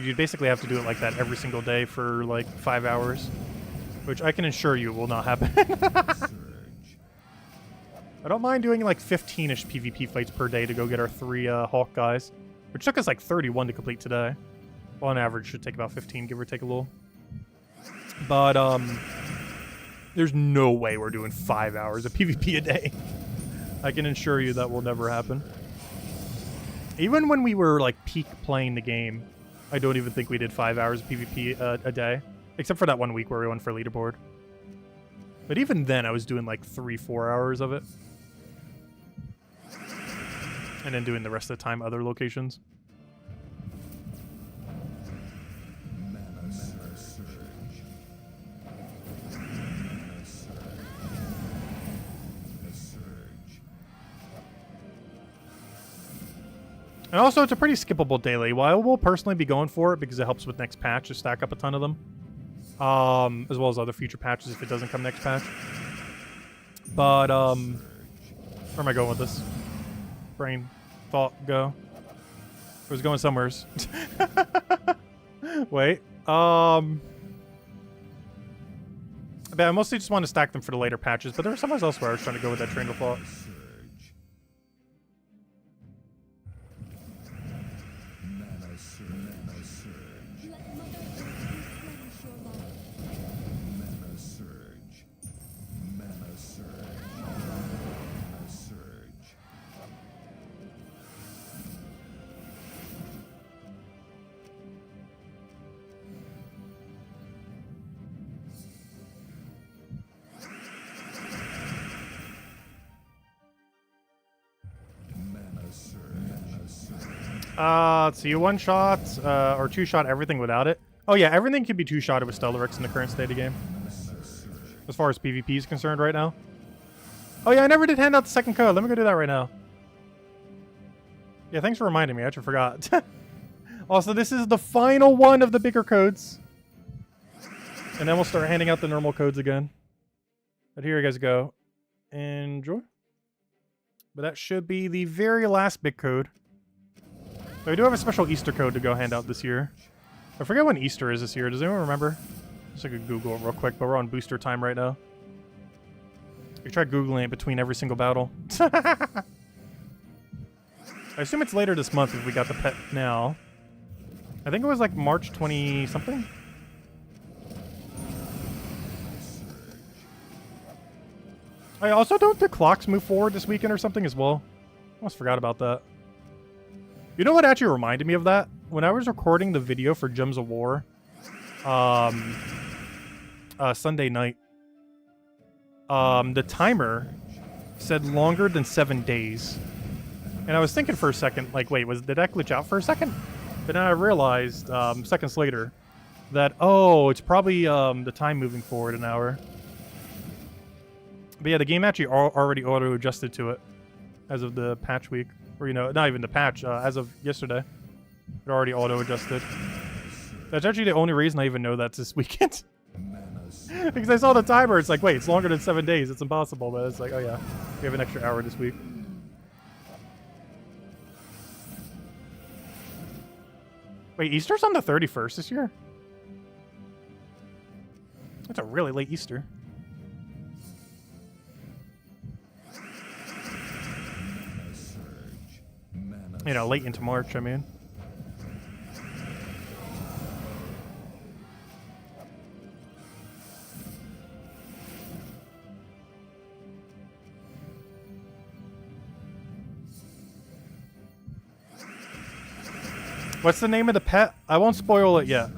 You basically have to do it like that every single day for like 5 hours. Which I can assure you will not happen. I don't mind doing like 15-ish PvP fights per day to go get our 3 Hawk guys. Which took us like 31 to complete today. Well, on average, should take about 15, give or take a little. But, there's no way we're doing 5 hours of PvP a day. I can assure you that will never happen. Even when we were, like, peak playing the game, I don't even think we did 5 hours of PvP a day. Except for that 1 week where we went for leaderboard. But even then, I was doing, like, 3-4 hours of it. And then doing the rest of the time other locations. And also, it's a pretty skippable daily. Well, I will personally be going for it because it helps with next patch to stack up a ton of them. As well as other future patches if it doesn't come next patch. But, where am I going with this? Brain, thought, go. I was going somewheres. Wait. But I mostly just want to stack them for the later patches, but there was somewhere else where I was trying to go with that train of thought. Let's see, one-shot, or two-shot everything without it. Oh yeah, everything can be two-shotted with Stellarix in the current state of game. As far as PvP is concerned right now. Oh yeah, I never did hand out the second code. Let me go do that right now. Yeah, thanks for reminding me. I actually forgot. Also, this is the final one of the bigger codes. And then we'll start handing out the normal codes again. But here you guys go. Enjoy. But that should be the very last big code. So we do have a special Easter code to go hand out this year. I forget when Easter is this year. Does anyone remember? Just I could Google it real quick, but we're on booster time right now. We try Googling it between every single battle. I assume it's later this month if we got the pet now. I think it was like March 20-something? I also don't the clocks move forward this weekend or something as well? Almost forgot about that. You know what actually reminded me of that? When I was recording the video for Gems of War, Sunday night, the timer said longer than 7 days. And I was thinking for a second, like, wait, did that glitch out for a second? But then I realized, seconds later, that, oh, it's probably the time moving forward an hour. But yeah, the game actually already auto-adjusted to it as of the patch week. Or, you know, not even the patch, as of yesterday. It already auto-adjusted. That's actually the only reason I even know that's this weekend. Because I saw the timer, it's like, wait, it's longer than 7 days. It's impossible. But it's like, oh yeah, we have an extra hour this week. Wait, Easter's on the 31st this year? That's a really late Easter. You know, late into March, I mean. What's the name of the pet? I won't spoil it yet.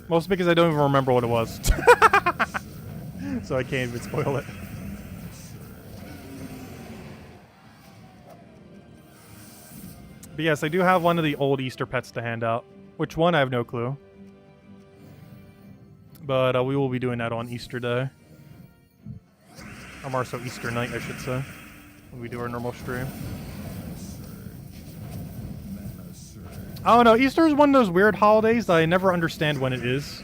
Mostly because I don't even remember what it was. So I can't even spoil it. But yes, I do have one of the old Easter pets to hand out. Which one? I have no clue. But we will be doing that on Easter Day. Or more so Easter night, I should say, when we do our normal stream. I don't know, Easter is one of those weird holidays that I never understand when it is.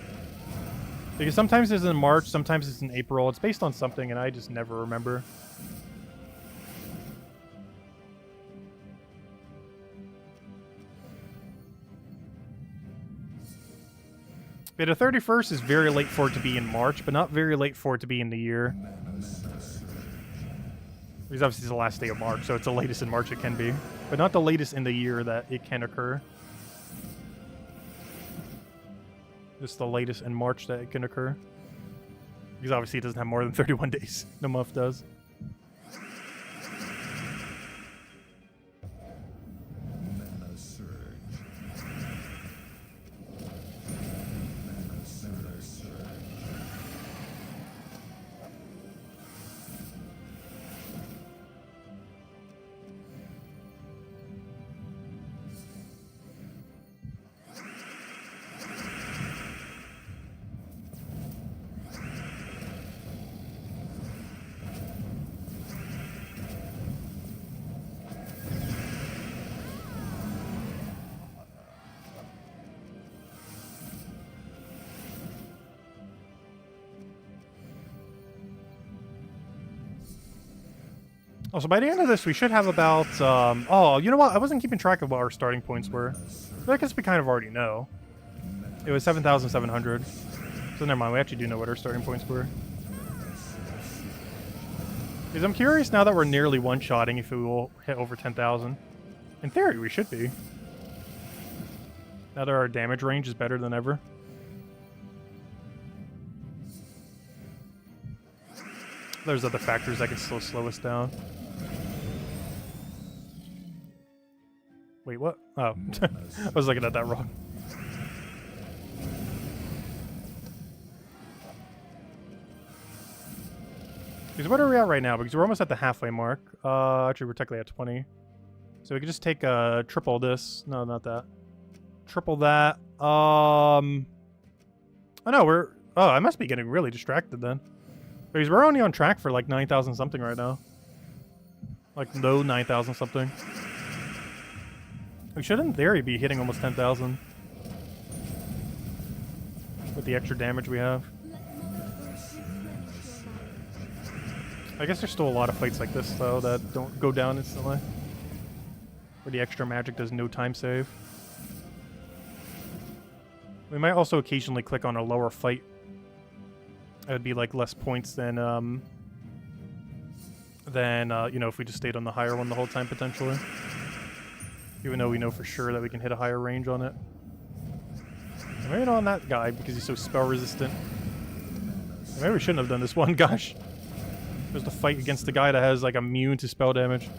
Because sometimes it's in March, sometimes it's in April. It's based on something, and I just never remember. Yeah, the 31st is very late for it to be in March, but not very late for it to be in the year. Because obviously it's the last day of March, so it's the latest in March it can be. But not the latest in the year that it can occur. Just the latest in March that it can occur. Because obviously it doesn't have more than 31 days. No month does. Oh, so by the end of this, we should have about, oh, you know what? I wasn't keeping track of what our starting points were. But I guess we kind of already know. It was 7,700. So never mind, we actually do know what our starting points were. Because I'm curious now that we're nearly one-shotting if we will hit over 10,000. In theory, we should be. Now that our damage range is better than ever. There's other factors that can still slow us down. Wait, what? Oh. I was looking at that wrong. Because what are we at right now? Because we're almost at the halfway mark. Actually, we're technically at 20. So we can just take triple this. No, not that. Triple that. Oh no, we're... Oh, I must be getting really distracted then. Because we're only on track for like 9,000 something right now. Like low 9,000 something. We should in theory be hitting almost 10,000. With the extra damage we have. I guess there's still a lot of fights like this though that don't go down instantly. Where the extra magic does no time save. We might also occasionally click on a lower fight. It would be like less points than you know, if we just stayed on the higher one the whole time potentially. Even though we know for sure that we can hit a higher range on it. Maybe not on that guy because he's so spell resistant. Maybe we shouldn't have done this one, gosh. There's the fight against the guy that has like immune to spell damage.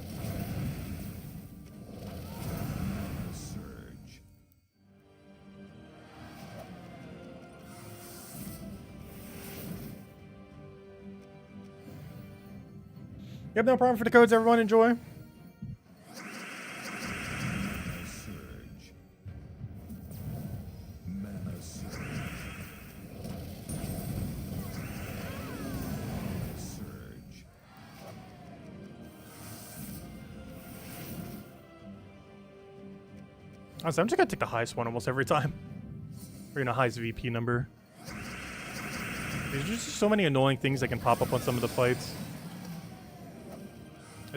Yep, no problem for the codes, everyone. Enjoy. Honestly, I'm just gonna take the highest one almost every time. Or, you know, highest VP number. There's just so many annoying things that can pop up on some of the fights.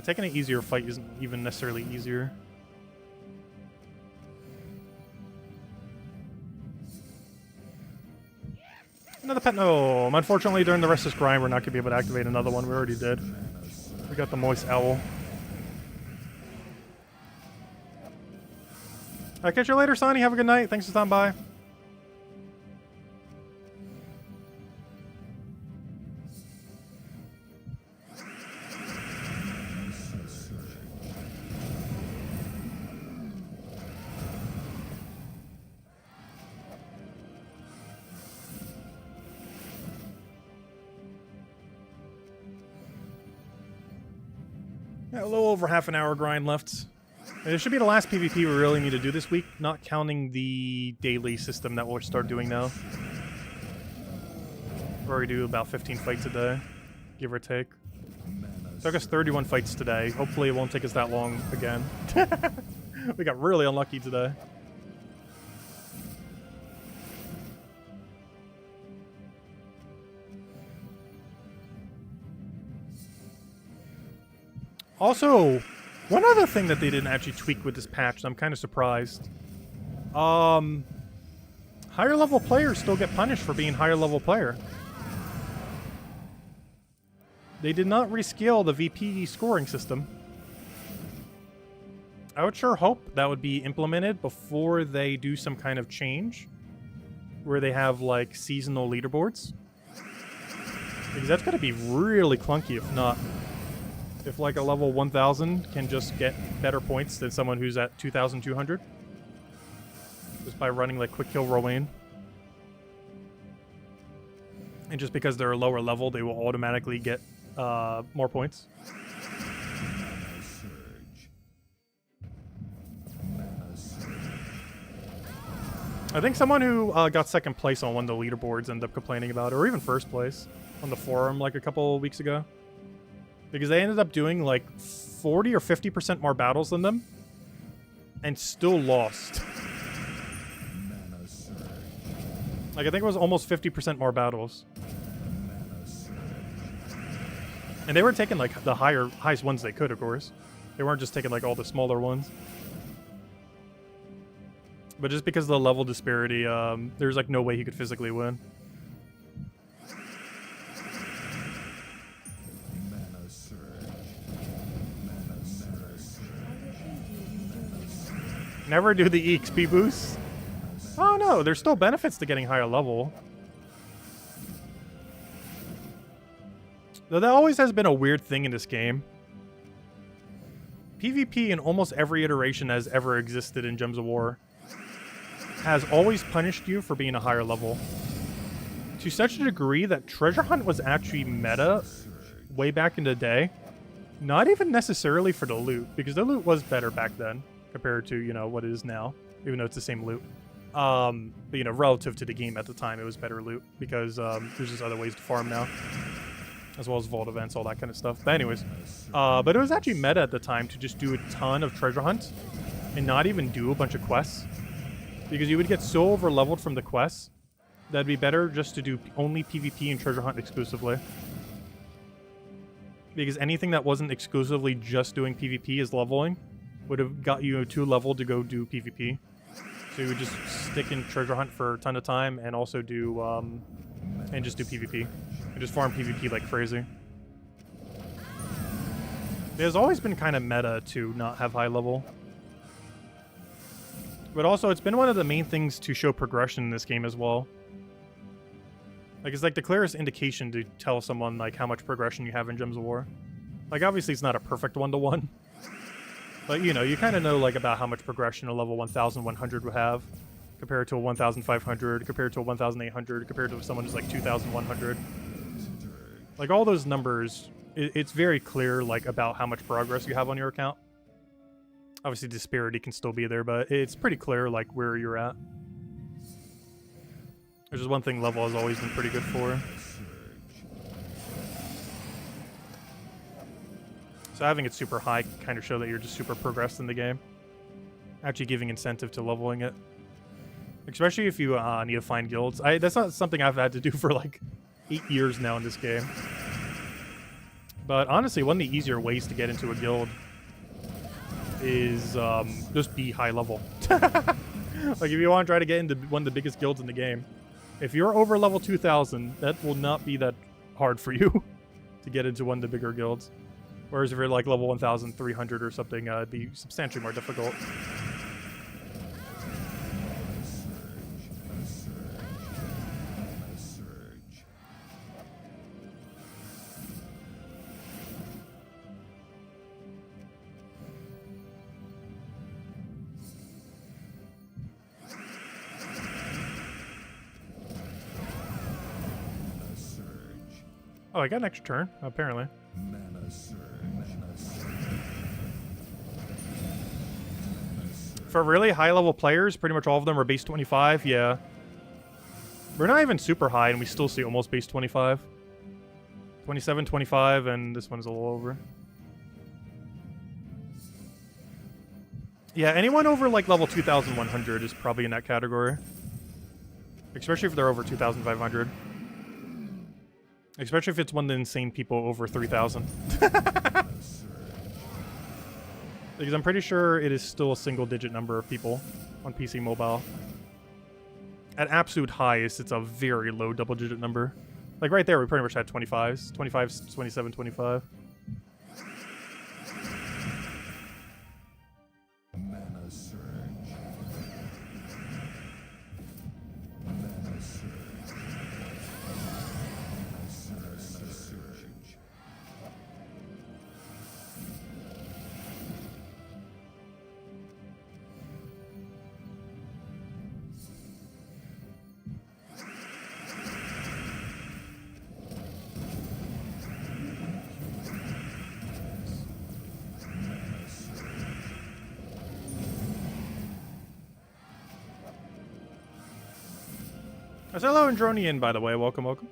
Taking an easier fight isn't even necessarily easier. Another pet gnome. Unfortunately, during the rest of this grind, we're not going to be able to activate another one. We already did. We got the moist owl. I'll catch you later, Sonny. Have a good night. Thanks for stopping by. Yeah, a little over half an hour grind left. It should be the last PvP we really need to do this week, not counting the daily system that we'll start doing now. Where we do about 15 fights a day, give or take.
Mana
Took us 31 fights today. Hopefully it won't take us that long again. We got really unlucky today. Also, one other thing that they didn't actually tweak with this patch, and I'm kind of surprised. Higher level players still get punished for being higher level player. They did not rescale the VP scoring system. I would sure hope that would be implemented before they do some kind of change where they have like seasonal leaderboards. Because that's going to be really clunky if not. If like a level 1000 can just get better points than someone who's at 2200. Just by running like quick kill Rowan. And just because they're a lower level, they will automatically get more points. I think someone who got second place on one of the leaderboards ended up complaining about it, or even first place on the forum like a couple weeks ago. Because they ended up doing like 40 or 50% more battles than them and still lost. Like I think it was almost 50% more battles. And they were taking like the highest ones they could, of course. They weren't just taking like all the smaller ones. But just because of the level disparity, there's like no way he could physically win. Never do the EXP boost. Oh no, there's still benefits to getting higher level. Though that always has been a weird thing in this game. PvP in almost every iteration has ever existed in Gems of War has always punished you for being a higher level. To such a degree that Treasure Hunt was actually meta way back in the day. Not even necessarily for the loot, because the loot was better back then compared to, you know, what it is now, even though it's the same loot. But, you know, relative to the game at the time, it was better loot because there's just other ways to farm now. As well as vault events, all that kind of stuff. But anyways, but it was actually meta at the time to just do a ton of treasure hunt and not even do a bunch of quests. Because you would get so over leveled from the quests that'd be better just to do only PvP and treasure hunt exclusively. Because anything that wasn't exclusively just doing PvP as leveling would have got you to level to go do PvP. So you would just stick in treasure hunt for a ton of time and also do and just do PvP. And just farm PvP like crazy. It has always been kind of meta to not have high level. But also, it's been one of the main things to show progression in this game as well. Like, it's like the clearest indication to tell someone, like, how much progression you have in Gems of War. Like, obviously, it's not a perfect one-to-one. But, you know, you kind of know, like, about how much progression a level 1,100 would have. Compared to a 1,500, compared to a 1,800, compared to someone who's, like, 2,100. Like, all those numbers, it's very clear, like, about how much progress you have on your account. Obviously, disparity can still be there, but it's pretty clear, like, where you're at. Which is one thing level has always been pretty good for. So having it super high can kind of show that you're just super progressed in the game. Actually giving incentive to leveling it. Especially if you need to find guilds. That's not something I've had to do for, like, 8 years now in this game. But honestly, one of the easier ways to get into a guild is just be high level. Like, if you want to try to get into one of the biggest guilds in the game, if you're over level 2000, that will not be that hard for you to get into one of the bigger guilds. Whereas if you're like level 1300 or something, it'd be substantially more difficult. Oh, I got an extra turn, apparently.
Mana surge.
For really high-level players, pretty much all of them are base 25, yeah. We're not even super high, and we still see almost base 25. 27, 25, and this one's a little over. Yeah, anyone over like level 2,100 is probably in that category. Especially if they're over 2,500. Especially if it's one of the insane people over 3,000. Because I'm pretty sure it is still a single-digit number of people on PC Mobile. At absolute highest, it's a very low double-digit number. Like right there, we pretty much had 25s. 25, 27, 25.
Mana surge. Mana surge. Mana surge.
Hello, Andronian, by the way. Welcome, welcome.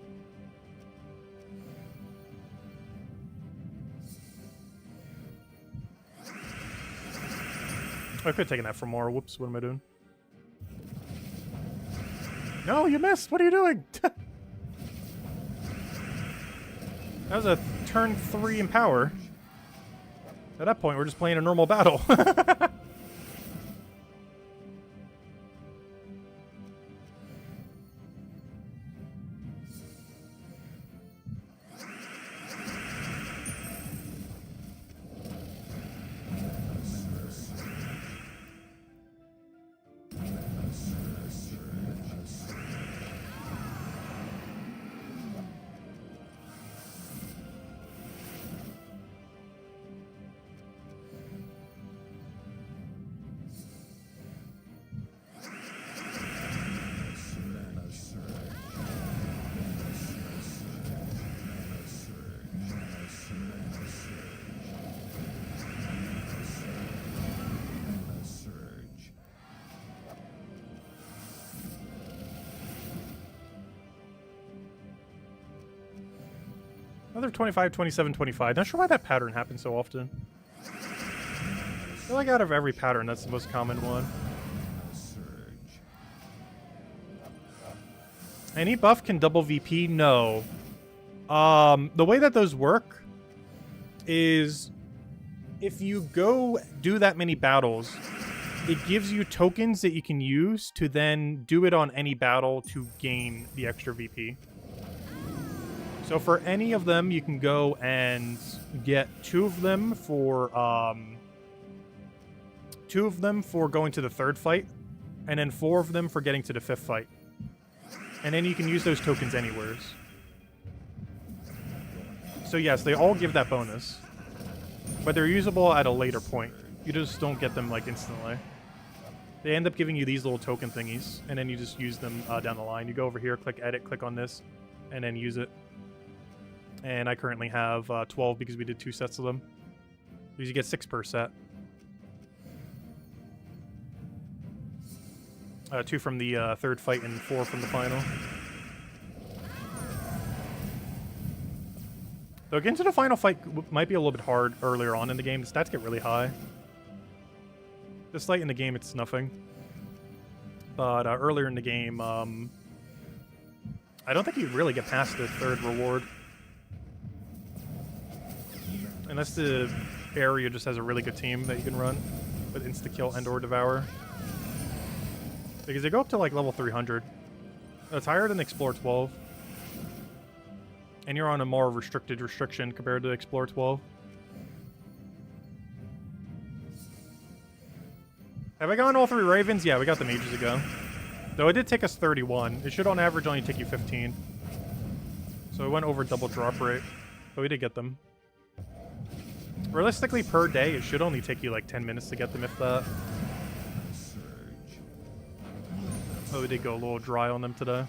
I could have taken that for more. Whoops, what am I doing? No, you missed! What are you doing? That was a turn 3 in power. At that point, we're just playing a normal battle. Another 25, 27, 25. Not sure why that pattern happens so often. I feel like out of every pattern, that's the most common one. Any buff can double VP? No. The way that those work is if you go do that many battles, it gives you tokens that you can use to then do it on any battle to gain the extra VP. So for any of them, you can go and get 2 of them for going to the 3rd fight, and then 4 of them for getting to the 5th fight. And then you can use those tokens anywheres. So yes, they all give that bonus, but they're usable at a later point. You just don't get them like instantly. They end up giving you these little token thingies, and then you just use them down the line. You go over here, click edit, click on this, and then use it. And I currently have 12 because we did 2 sets of them. Because you get 6 per set. 2 from the 3rd fight and 4 from the final. Though getting to the final fight might be a little bit hard earlier on in the game. The stats get really high. This late in the game, it's nothing. But earlier in the game, I don't think you really get past the 3rd reward. Unless the area just has a really good team that you can run with insta-kill and or devour. Because they go up to like level 300. It's higher than Explore 12. And you're on a more restricted restriction compared to Explore 12. Have I gotten all 3 Ravens? Yeah, we got them ages ago. Though it did take us 31. It should on average only take you 15. So we went over double drop rate. But we did get them. Realistically, per day, it should only take you like 10 minutes to get them, if that. Oh, we did go a little dry on them today.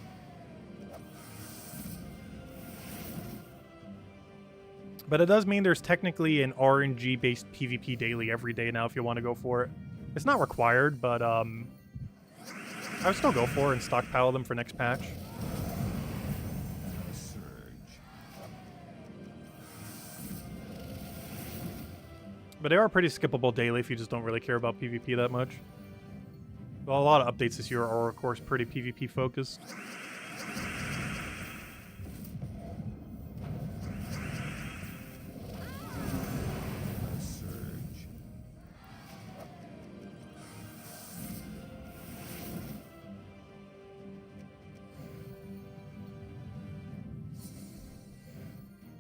But it does mean there's technically an RNG-based PvP daily every day now if you want to go for it. It's not required, but I would still go for it and stockpile them for next patch. But they are pretty skippable daily if you just don't really care about PvP that much. Well, a lot of updates this year are, of course, pretty PvP focused.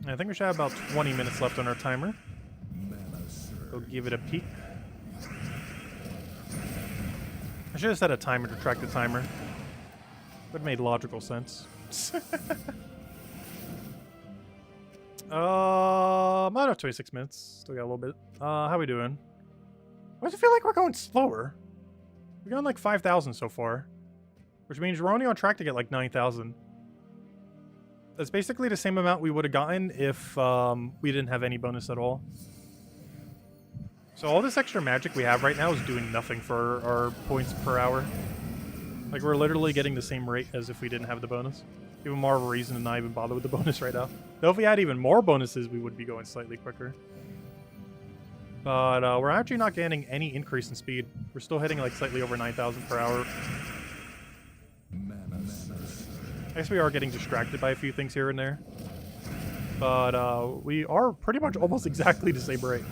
I think we should have about 20 minutes left on our timer. Go give it a peek. I should have set a timer to track the timer. Would have made logical sense. I'm out of 26 minutes. Still got a little bit. How we doing? Why does it feel like we're going slower? We're going like 5,000 so far. Which means we're only on track to get like 9,000. That's basically the same amount we would have gotten if we didn't have any bonus at all. So all this extra magic we have right now is doing nothing for our points per hour. Like, we're literally getting the same rate as if we didn't have the bonus. Even more of a reason to not even bother with the bonus right now. Though if we had even more bonuses, we would be going slightly quicker. But we're actually not getting any increase in speed. We're still hitting like slightly over 9,000 per hour. I guess we are getting distracted by a few things here and there. But we are pretty much almost exactly the same rate.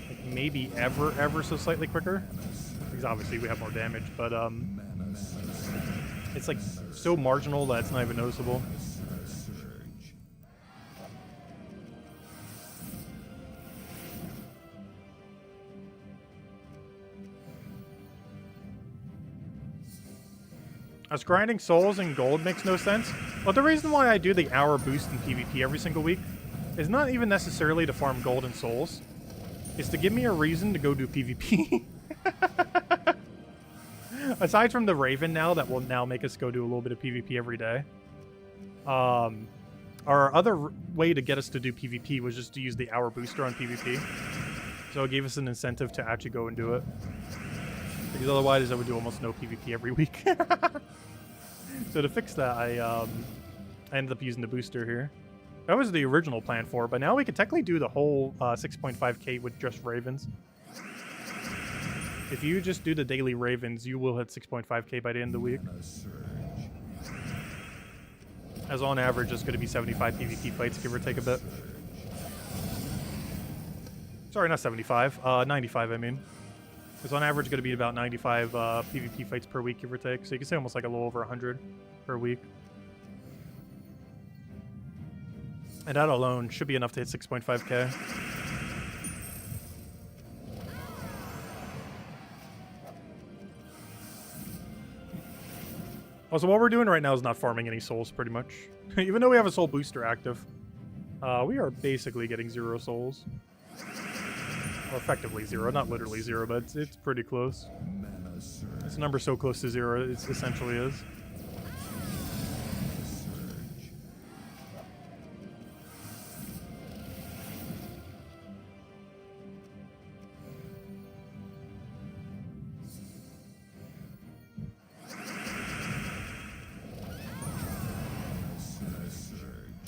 Like maybe ever so slightly quicker. Because obviously we have more damage, but it's like so marginal that it's not even noticeable. Us grinding souls and gold makes no sense, but the reason why I do the hour boost in PvP every single week is not even necessarily to farm gold and souls. It's to give me a reason to go do PvP. Aside from the Raven now that will now make us go do a little bit of PvP every day. Our other way to get us to do PvP was just to use the hour booster on PvP. So it gave us an incentive to actually go and do it. Because otherwise I would do almost no PvP every week. So to fix that, I ended up using the booster here. That was the original plan for it, but now we could technically do the whole 6.5k with just Ravens. If you just do the daily Ravens, you will hit 6.5k by the end of the week. As on average, it's going to be 75 PvP fights, give or take a bit. Sorry, not 75. 95, I mean. It's on average going to be about 95 PvP fights per week, give or take. So you can say almost like a little over 100 per week. And that alone should be enough to hit 6.5k. Also, what we're doing right now is not farming any souls, pretty much. Even though we have a soul booster active, we are basically getting 0 souls. Well, effectively 0, not literally 0, but it's pretty close. This number so close to 0, it essentially is.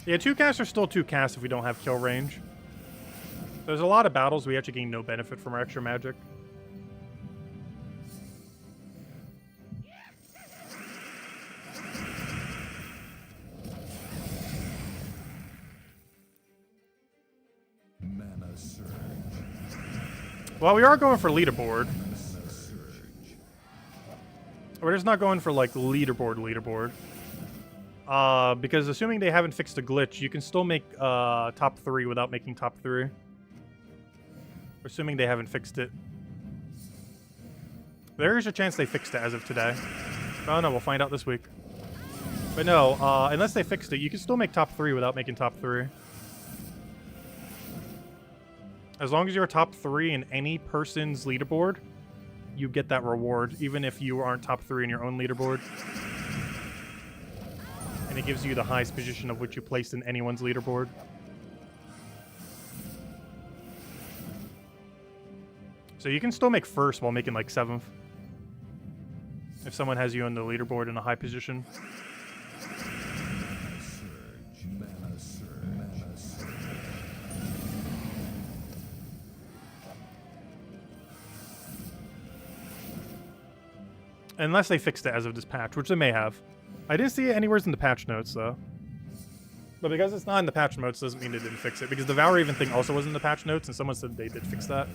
Yeah, 2 casts are still 2 casts if we don't have kill range. There's a lot of battles we actually gain no benefit from our extra magic. Well, we are going for leaderboard. We're just not going for like leaderboard. Because assuming they haven't fixed a glitch, you can still make top 3 without making top 3. Assuming they haven't fixed it. There is a chance they fixed it as of today. Oh no, we'll find out this week. But no, unless they fixed it, you can still make top 3 without making top 3. As long as you're top 3 in any person's leaderboard, you get that reward, even if you aren't top 3 in your own leaderboard. And it gives you the highest position of which you placed in anyone's leaderboard. So you can still make first while making like 7th. If someone has you on the leaderboard in a high position. Unless they fixed it as of this patch, which they may have. I didn't see it anywhere in the patch notes, though. But because it's not in the patch notes doesn't mean they didn't fix it. Because the Valraven thing also was in the patch notes, and someone said they did fix that.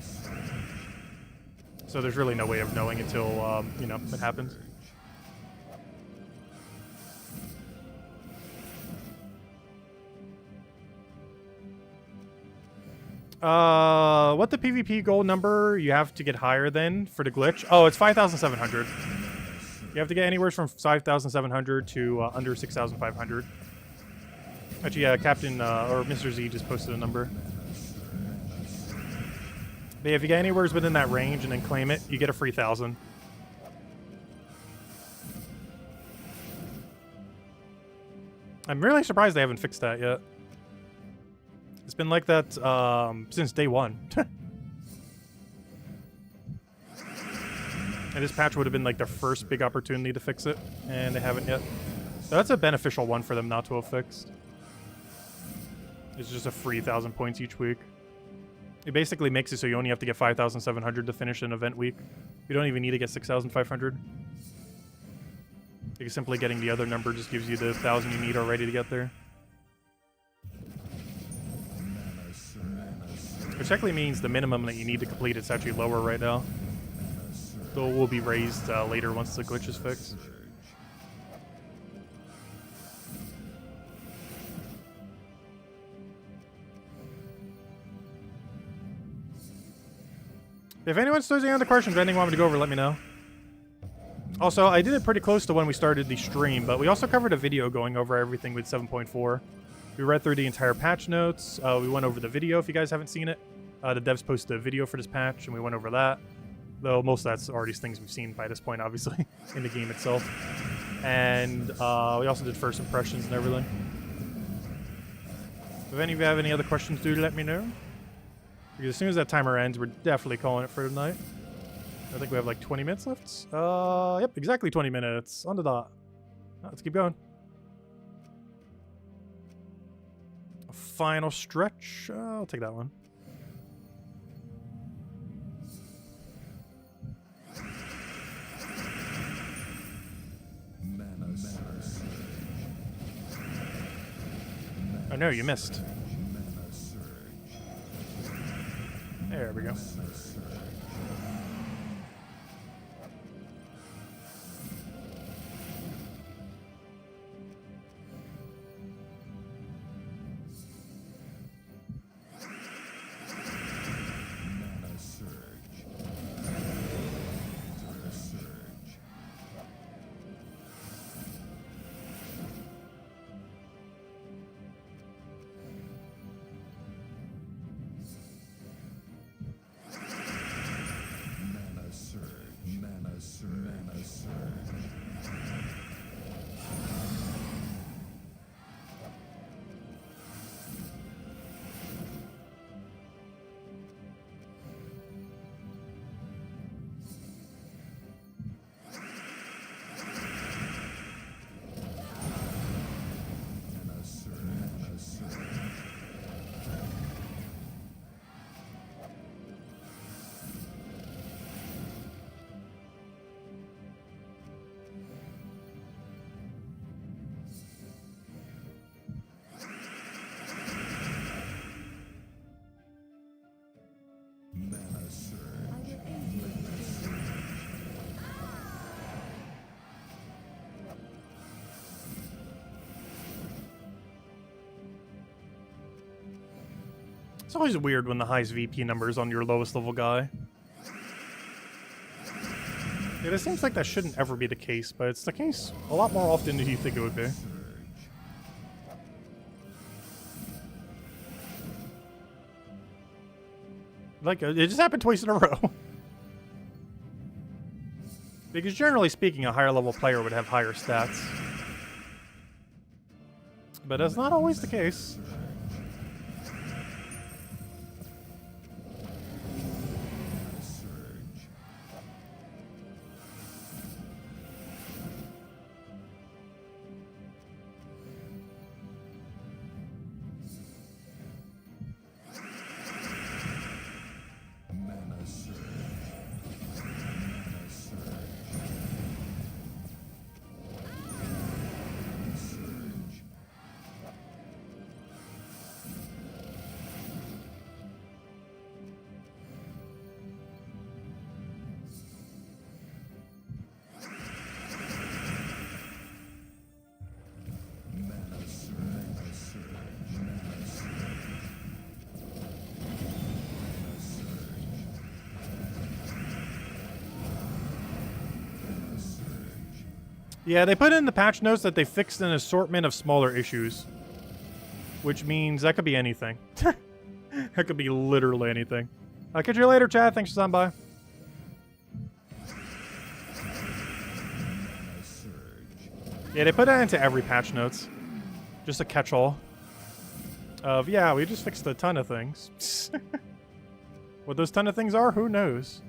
So there's really no way of knowing until, you know, it happens. What the PvP goal number you have to get higher than for the glitch? Oh, it's 5,700. You have to get anywhere from 5,700 to under 6,500. Actually, yeah, Captain or Mr. Z just posted a number. But yeah, if you get anywhere within that range and then claim it, you get a free 1,000. I'm really surprised they haven't fixed that yet. It's been like that since day one. And this patch would have been like their first big opportunity to fix it, and they haven't yet. So that's a beneficial one for them not to have fixed. It's just a free 1,000 points each week. It basically makes it so you only have to get 5,700 to finish an event week. You don't even need to get 6,500. Because simply getting the other number just gives you the 1,000 you need already to get there. Which technically means the minimum that you need to complete is actually lower right now. Though it will be raised later once the glitch is fixed. If anyone still has any other questions or anything you want me to go over, let me know. Also, I did it pretty close to when we started the stream, but we also covered a video going over everything with 7.4. We read through the entire patch notes. We went over the video if you guys haven't seen it. The devs posted a video for this patch, and we went over that. Though most of that's already things we've seen by this point, obviously, in the game itself. And we also did first impressions and everything. If any of you have any other questions, do let me know. Because as soon as that timer ends, we're definitely calling it for tonight. I think we have like 20 minutes left. Yep, exactly 20 minutes. On the dot. Let's keep going. A final stretch. I'll take that one. Oh no, you missed. There we go. It's always weird when the highest VP number is on your lowest level guy. Yeah, it seems like that shouldn't ever be the case, but it's the case a lot more often than you think it would be. Like, it just happened twice in a row. Because generally speaking, a higher level player would have higher stats. But that's not always the case. Yeah, they put in the patch notes that they fixed an assortment of smaller issues. Which means that could be anything. That could be literally anything. I'll catch you later, Chad. Thanks for stopping by. Yeah, they put that into every patch notes. Just a catch-all. Of, yeah, we just fixed a ton of things. What those ton of things are, who knows?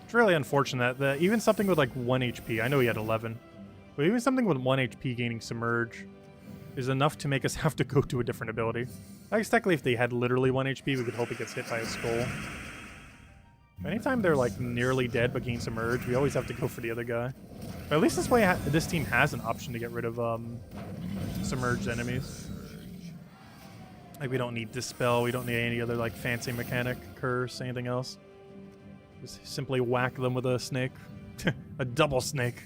It's really unfortunate that even something with like 1 HP, I know he had 11, but even something with 1 HP gaining Submerge is enough to make us have to go to a different ability. I guess technically if they had literally 1 HP, we could hope he gets hit by a skull. Anytime they're like nearly dead but gain Submerge, we always have to go for the other guy. But at least this way this team has an option to get rid of submerged enemies. Like we don't need Dispel, we don't need any other like fancy mechanic, curse, anything else. Just simply whack them with a snake. A double snake.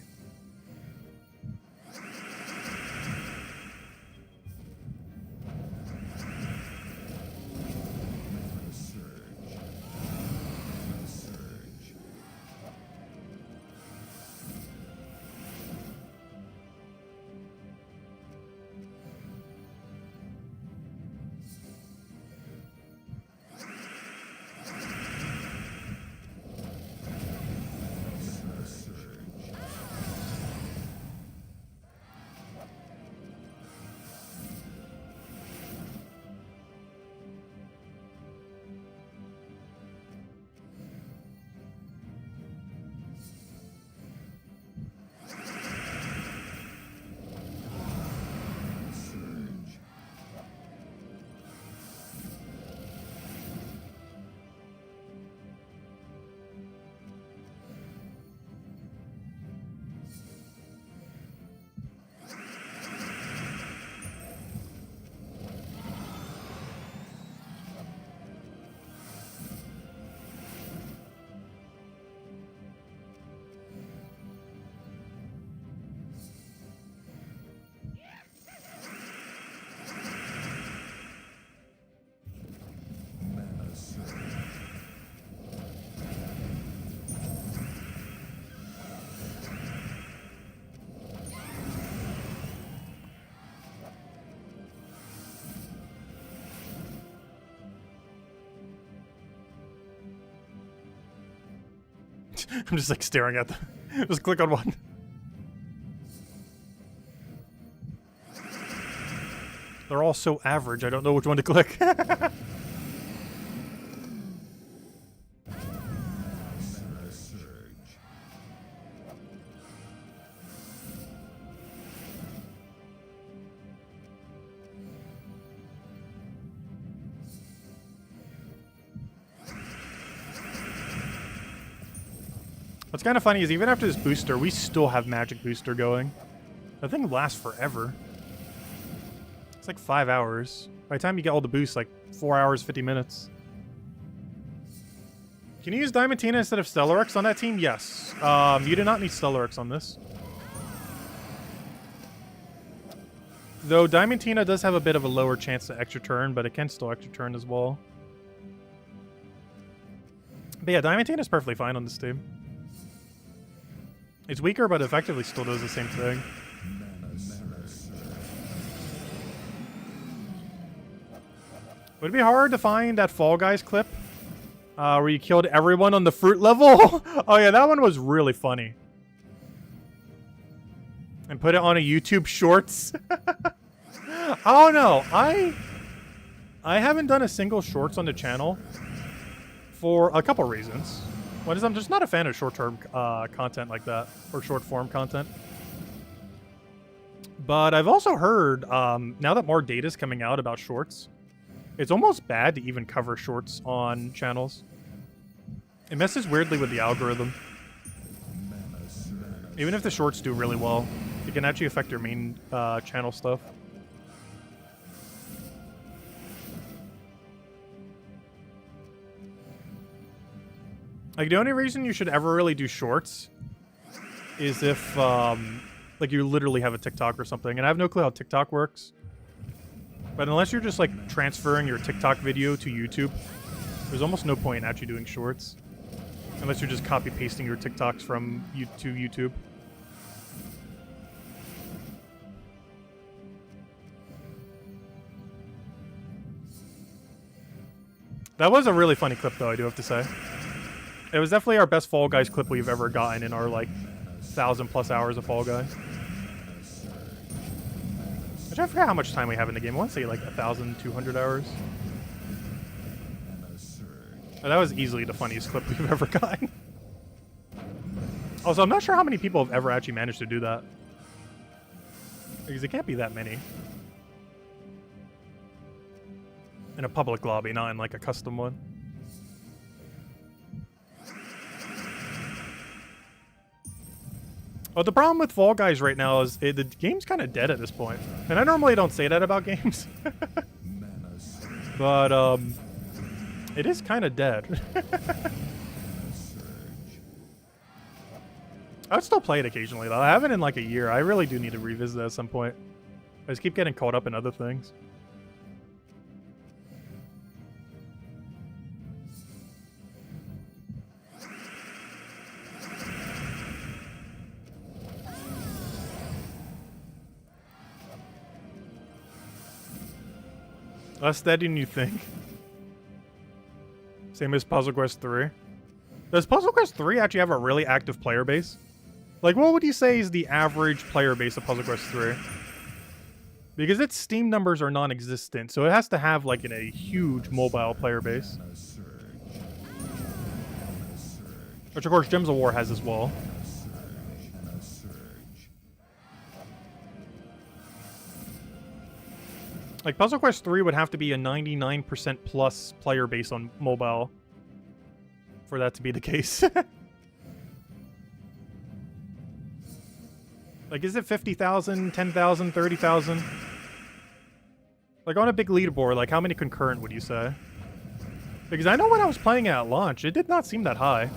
I'm just like staring at them. Just click on one. They're all so average, I don't know which one to click. What's kind of funny is even after this booster, we still have magic booster going. That thing lasts forever. It's like 5 hours. By the time you get all the boosts, like 4 hours, 50 minutes. Can you use Diamantina instead of Stellarex on that team? Yes. You do not need Stellarex on this. Though Diamantina does have a bit of a lower chance to extra turn, but it can still extra turn as well. But yeah, Diamantina is perfectly fine on this team. It's weaker, but effectively still does the same thing. Would it be hard to find that Fall Guys clip? Where you killed everyone on the fruit level? Oh yeah, that one was really funny. And put it on a YouTube Shorts. Oh no, I haven't done a single Shorts on the channel for a couple reasons. One is I'm just not a fan of short-term content like that, or short-form content. But I've also heard, now that more data is coming out about Shorts, it's almost bad to even cover Shorts on channels. It messes weirdly with the algorithm. Even if the Shorts do really well, it can actually affect your main channel stuff. Like, the only reason you should ever really do Shorts is if, like, you literally have a TikTok or something. And I have no clue how TikTok works. But unless you're just, like, transferring your TikTok video to YouTube, there's almost no point in actually doing Shorts. Unless you're just copy-pasting your TikToks from to YouTube. That was a really funny clip, though, I do have to say. It was definitely our best Fall Guys clip we've ever gotten in our, like, 1,000+ hours of Fall Guys. Which I forgot how much time we have in the game. I want to say, like, 1,200 hours. But that was easily the funniest clip we've ever gotten. Also, I'm not sure how many people have ever actually managed to do that. Because it can't be that many. In a public lobby, not in, like, a custom one. Well, the problem with Fall Guys right now is the game's kind of dead at this point. And I normally don't say that about games. But, it is kind of dead. I would still play it occasionally, though. I haven't in, like, a year. I really do need to revisit it at some point. I just keep getting caught up in other things. Less dead than you think. Same as Puzzle Quest 3. Does Puzzle Quest 3 actually have a really active player base? Like, what would you say is the average player base of Puzzle Quest 3? Because its Steam numbers are non-existent, so it has to have, like, a huge mobile player base. Which, of course, Gems of War has as well. Like, Puzzle Quest 3 would have to be a 99% plus player base on mobile for that to be the case. Like, is it 50,000, 10,000, 30,000? Like, on a big leaderboard, like, how many concurrent would you say? Because I know when I was playing it at launch, it did not seem that high.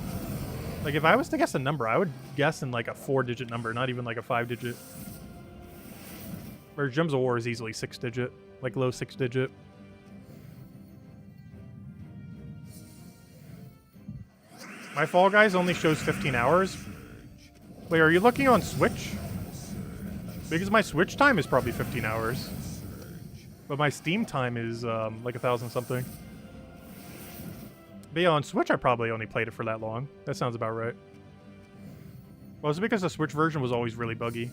Like, if I was to guess a number, I would guess in, like, a 4-digit number, not even, like, a 5-digit. Whereas Gems of War is easily 6-digit. Like, low 6-digit. My Fall Guys only shows 15 hours. Wait, are you looking on Switch? Because my Switch time is probably 15 hours. But my Steam time is, like 1,000 something. But yeah, on Switch I probably only played it for that long. That sounds about right. Well, it's because the Switch version was always really buggy.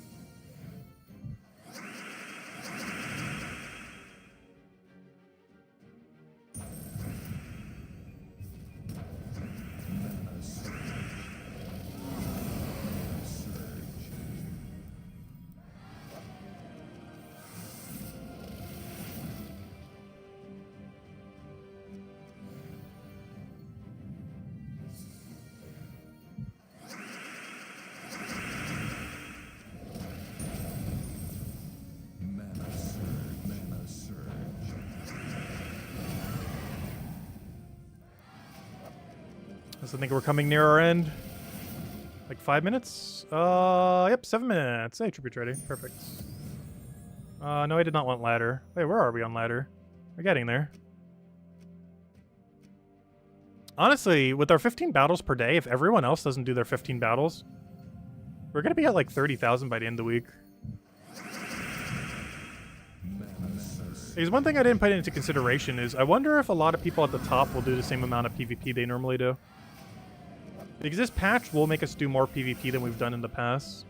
I think we're coming near our end. Like 5 minutes? Yep, 7 minutes. Hey, Trippy Trading. Perfect. No, I did not want ladder. Wait, where are we on ladder? We're getting there. Honestly, with our 15 battles per day, if everyone else doesn't do their 15 battles, we're gonna be at like 30,000 by the end of the week. Because one thing I didn't put into consideration is I wonder if a lot of people at the top will do the same amount of PvP they normally do. Because this patch will make us do more PvP than we've done in the past.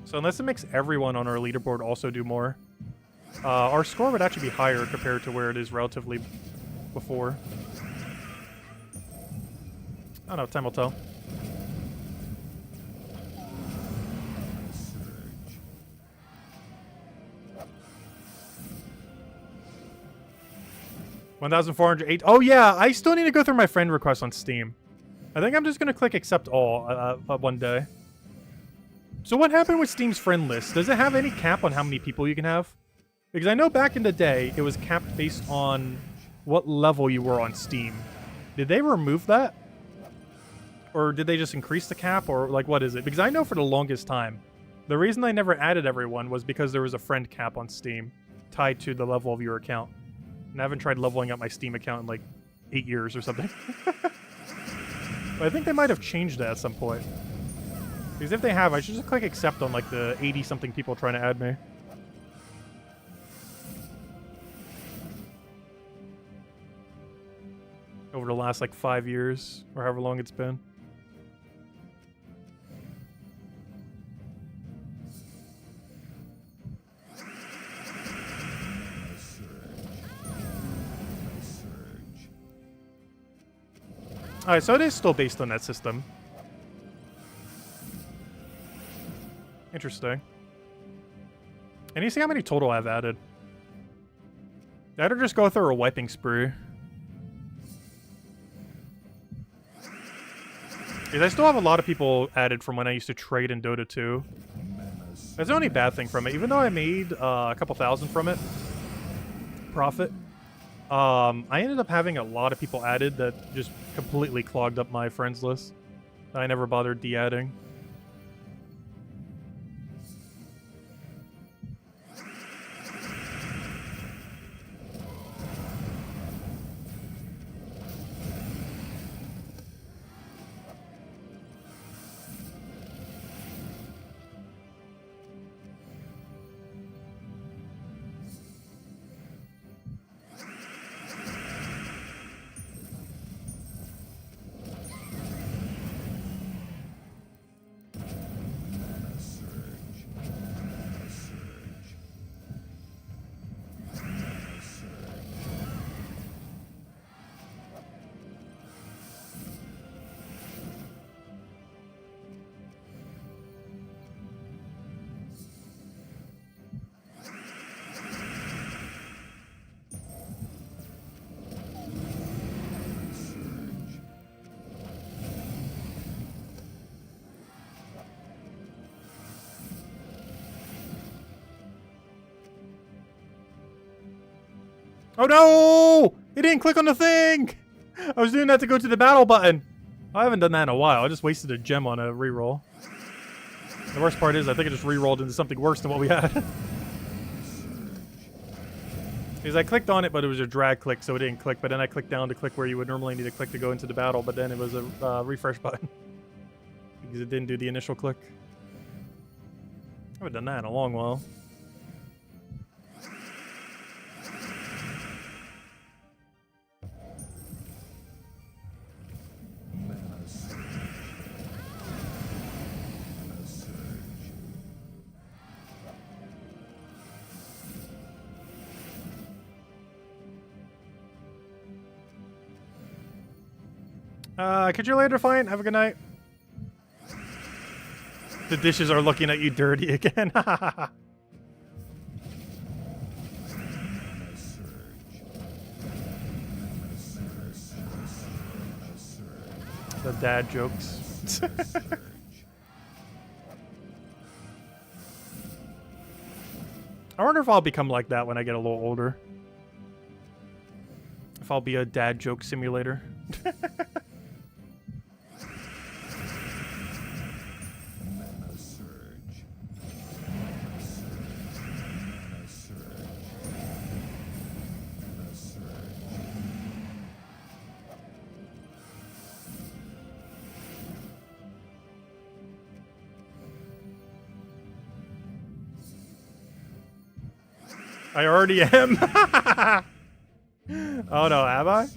So unless it makes everyone on our leaderboard also do more, our score would actually be higher compared to where it is relatively before. I don't know, time will tell.
Surge.
1,408. Oh yeah, I still need to go through my friend requests on Steam. I think I'm just gonna click accept all one day. So what happened with Steam's friend list? Does it have any cap on how many people you can have? Because I know back in the day, it was capped based on what level you were on Steam. Did they remove that? Or did they just increase the cap? Or like, what is it? Because I know for the longest time, the reason I never added everyone was because there was a friend cap on Steam tied to the level of your account. And I haven't tried leveling up my Steam account in like 8 years or something. But I think they might have changed that at some point. Because if they have, I should just click accept on like the 80-something people trying to add me. Over the last like 5 years, or however long it's been. Alright, so it is still based on that system. Interesting. And you see how many total I've added? I'd just go through a wiping spree. Because I still have a lot of people added from when I used to trade in Dota 2. That's the only bad thing from it. Even though I made a couple thousand from it, profit, I ended up having a lot of people added that just completely clogged up my friends list. I never bothered de-adding. Oh no! It didn't click on the thing! I was doing that to go to the battle button. I haven't done that in a while. I just wasted a gem on a reroll. The worst part is I think I just rerolled into something worse than what we had. Because I clicked on it, but it was a drag click, so it didn't click. But then I clicked down to click where you would normally need to click to go into the battle, but then it was a refresh button. Because it didn't do the initial click. I haven't done that in a long while. Could you later find? Have a good night. The dishes are looking at you dirty again. The dad jokes. I wonder if I'll become like that when I get a little older. If I'll be a dad joke simulator. I already am. Oh no, am I?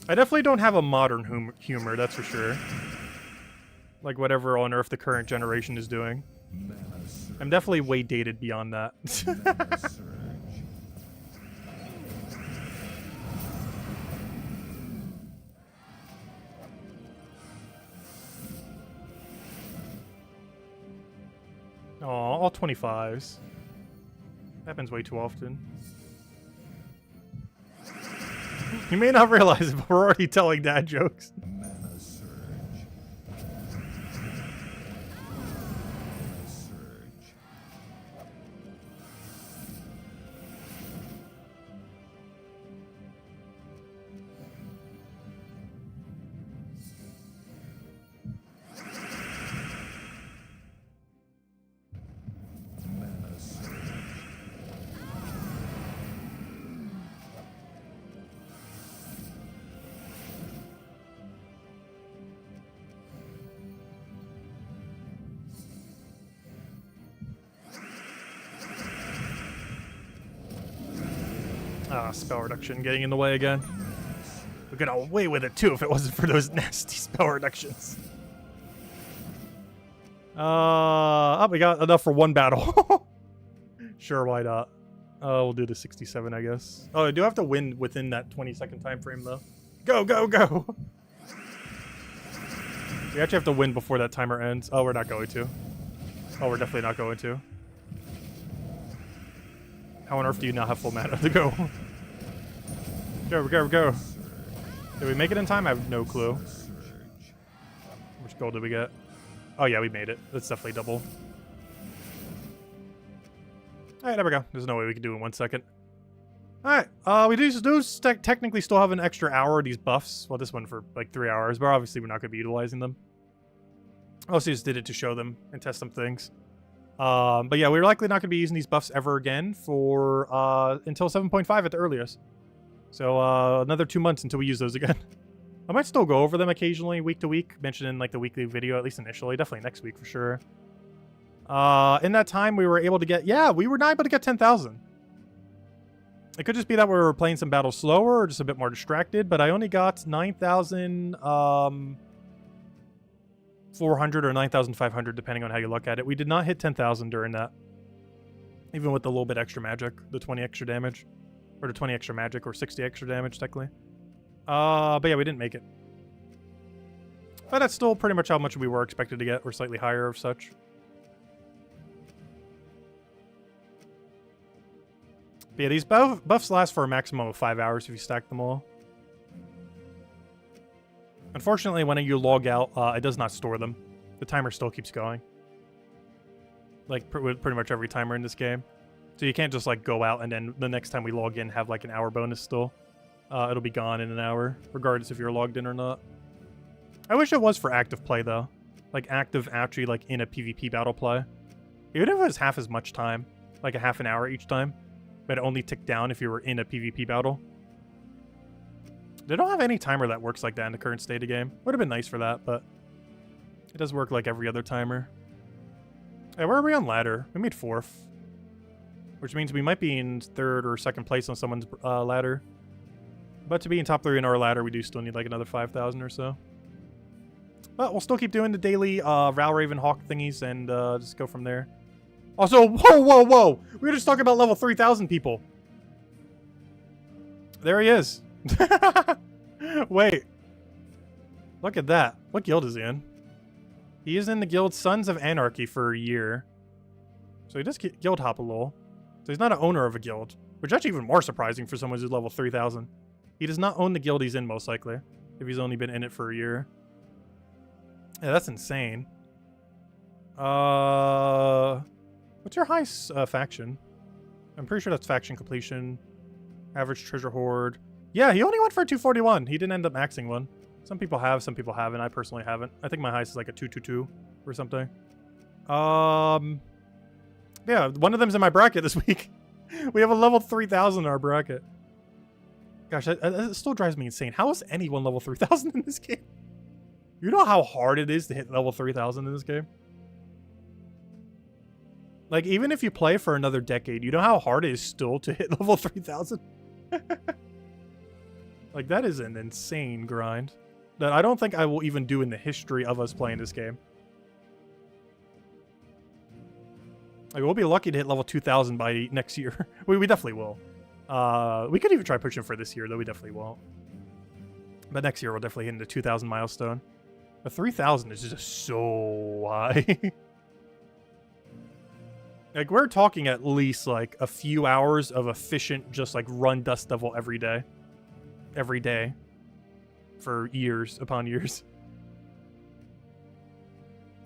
I definitely don't have a modern humor, that's for sure. Like whatever on earth the current generation is doing.
Mana surge.
I'm definitely way dated beyond that.
Mana surge.
Aw, all 25s. Happens way too often. You may not realize it, but we're already telling dad jokes.
Mana surge. Mana surge. Mana surge.
Ah, spell reduction getting in the way again. We got away with it too if it wasn't for those nasty spell reductions. Oh, we got enough for one battle. Sure, why not? We'll do the 67, I guess. Oh, I do have to win within that 20-second time frame, though. Go, go, go! We actually have to win before that timer ends. Oh, we're not going to. Oh, we're definitely not going to. How on earth do you not have full mana to go? Go, go, go. Did we make it in time? I have no clue. Which goal did we get? Oh yeah, we made it. That's definitely double. Alright, there we go. There's no way we can do it in 1 second. Alright, we do technically still have an extra hour of these buffs. Well, this one for like 3 hours, but obviously we're not going to be utilizing them. I also just did it to show them and test some things. But yeah, we're likely not going to be using these buffs ever again for until 7.5 at the earliest. So another 2 months until we use those again. I might still go over them occasionally, week to week, mentioned in like the weekly video, at least initially. Definitely next week for sure. In that time, we were able to get, yeah, we were not able to get 10,000. It could just be that we were playing some battles slower or just a bit more distracted, but I only got 9,400 or 9,500, depending on how you look at it. We did not hit 10,000 during that. Even with the little bit extra magic, the 20 extra damage. Or the 20 extra magic, or 60 extra damage, technically. But yeah, we didn't make it. But that's still pretty much how much we were expected to get, or slightly higher of such. But yeah, these buffs last for a maximum of 5 hours if you stack them all. Unfortunately, when you log out, it does not store them. The timer still keeps going. Like, with pretty much every timer in this game. So you can't just, like, go out and then the next time we log in have, like, an hour bonus still. It'll be gone in an hour, regardless if you're logged in or not. I wish it was for active play, though. Like, active, actually, like, in a PvP battle play. Even if it was half as much time. Like, a half an hour each time. But it only ticked down if you were in a PvP battle. They don't have any timer that works like that in the current state of game. Would have been nice for that, but it does work like every other timer. Hey, where are we on ladder? We made 4th. Which means we might be in 3rd or 2nd place on someone's ladder. But to be in top 3 in our ladder, we do still need like another 5,000 or so. But we'll still keep doing the daily Val Hawk thingies and just go from there. Also, whoa, whoa, whoa! We were just talking about level 3,000 people. There he is. Wait. Look at that. What guild is he in? He is in the guild Sons of Anarchy for a year. So he does guild hop a little. So he's not an owner of a guild. Which is actually even more surprising for someone who's level 3,000. He does not own the guild he's in, most likely. If he's only been in it for a year. Yeah, that's insane. What's your highest faction? I'm pretty sure that's faction completion. Average treasure hoard. Yeah, he only went for a 241. He didn't end up maxing one. Some people have, some people haven't. I personally haven't. I think my highest is like a 222 or something. Yeah, one of them's in my bracket this week. We have a level 3,000 in our bracket. Gosh, that still drives me insane. How is anyone level 3,000 in this game? You know how hard it is to hit level 3,000 in this game? Like, even if you play for another decade, you know how hard it is still to hit level 3,000? Like, that is an insane grind that I don't think I will even do in the history of us playing this game. Like, we'll be lucky to hit level 2,000 by next year. we definitely will. We could even try pushing for this year, though we definitely won't. But next year, we'll definitely hit the 2,000 milestone. But 3,000 is just so high. Like, we're talking at least, like, a few hours of efficient, just, like, run dust devil every day. Every day. For years upon years.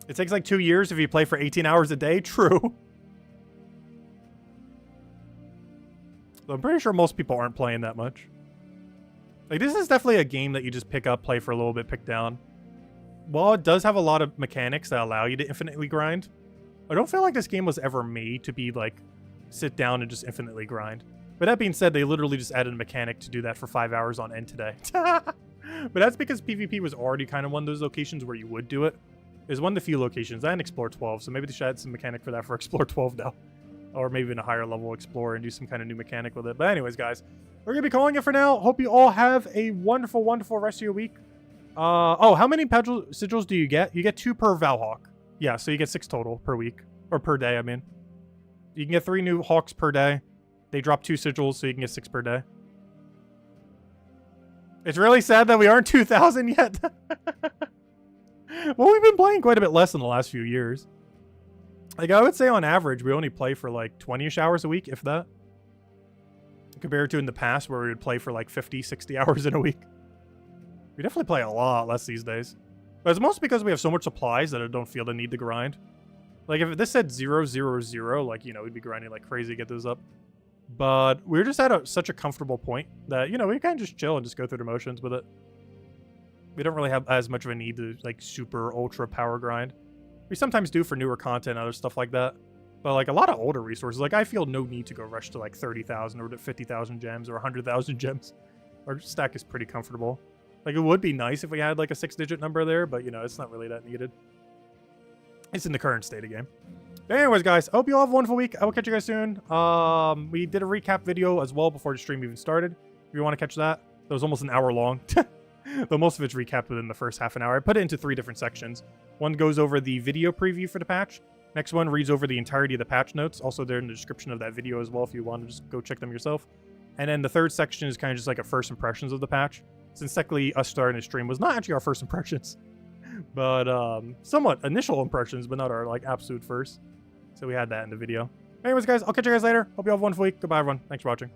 It takes, like, 2 years if you play for 18 hours a day. True. So I'm pretty sure most people aren't playing that much. Like, this is definitely a game that you just pick up, play for a little bit, pick down. While it does have a lot of mechanics that allow you to infinitely grind, I don't feel like this game was ever made to be, like, sit down and just infinitely grind. But that being said, they literally just added a mechanic to do that for 5 hours on end today. But that's because PvP was already kind of one of those locations where you would do it. It's one of the few locations. I didn't Explore 12, so maybe they should add some mechanic for that for Explore 12 now. Or maybe in a higher level Explorer and do some kind of new mechanic with it. But anyways, guys, we're going to be calling it for now. Hope you all have a wonderful, wonderful rest of your week. Oh, how many sigils do you get? You get 2 per Val Hawk. Yeah, so you get 6 total per week. Or per day, I mean. You can get 3 new Hawks per day. They drop 2 sigils, so you can get 6 per day. It's really sad that we aren't 2,000 yet. Well, we've been playing quite a bit less in the last few years. Like, I would say on average, we only play for like 20-ish hours a week, if that. Compared to in the past, where we would play for like 50, 60 hours in a week. We definitely play a lot less these days. But it's mostly because we have so much supplies that I don't feel the need to grind. Like, if this said 0, 0, 0, like, you know, we'd be grinding like crazy to get those up. But we're just at such a comfortable point that, you know, we kind of just chill and just go through the motions with it. We don't really have as much of a need to, like, super ultra power grind. We sometimes do for newer content and other stuff like that. But, like, a lot of older resources, like, I feel no need to go rush to, like, 30,000 or to 50,000 gems or 100,000 gems. Our stack is pretty comfortable. Like, it would be nice if we had, like, a 6-digit number there, but, you know, it's not really that needed. It's in the current state of game. But anyways, guys, I hope you all have a wonderful week. I will catch you guys soon. We did a recap video as well before the stream even started. If you want to catch that, that was almost an hour long. Though most of it's recapped within the first half an hour. I put it into 3 different sections. One goes over the video preview for the patch. Next one reads over the entirety of the patch notes. Also, they're in the description of that video as well if you want to just go check them yourself. And then the third section is kind of just like a first impressions of the patch. Since technically us starting the stream was not actually our first impressions. But somewhat initial impressions, but not our like absolute first. So we had that in the video. Anyways, guys, I'll catch you guys later. Hope you all have a wonderful week. Goodbye, everyone. Thanks for watching.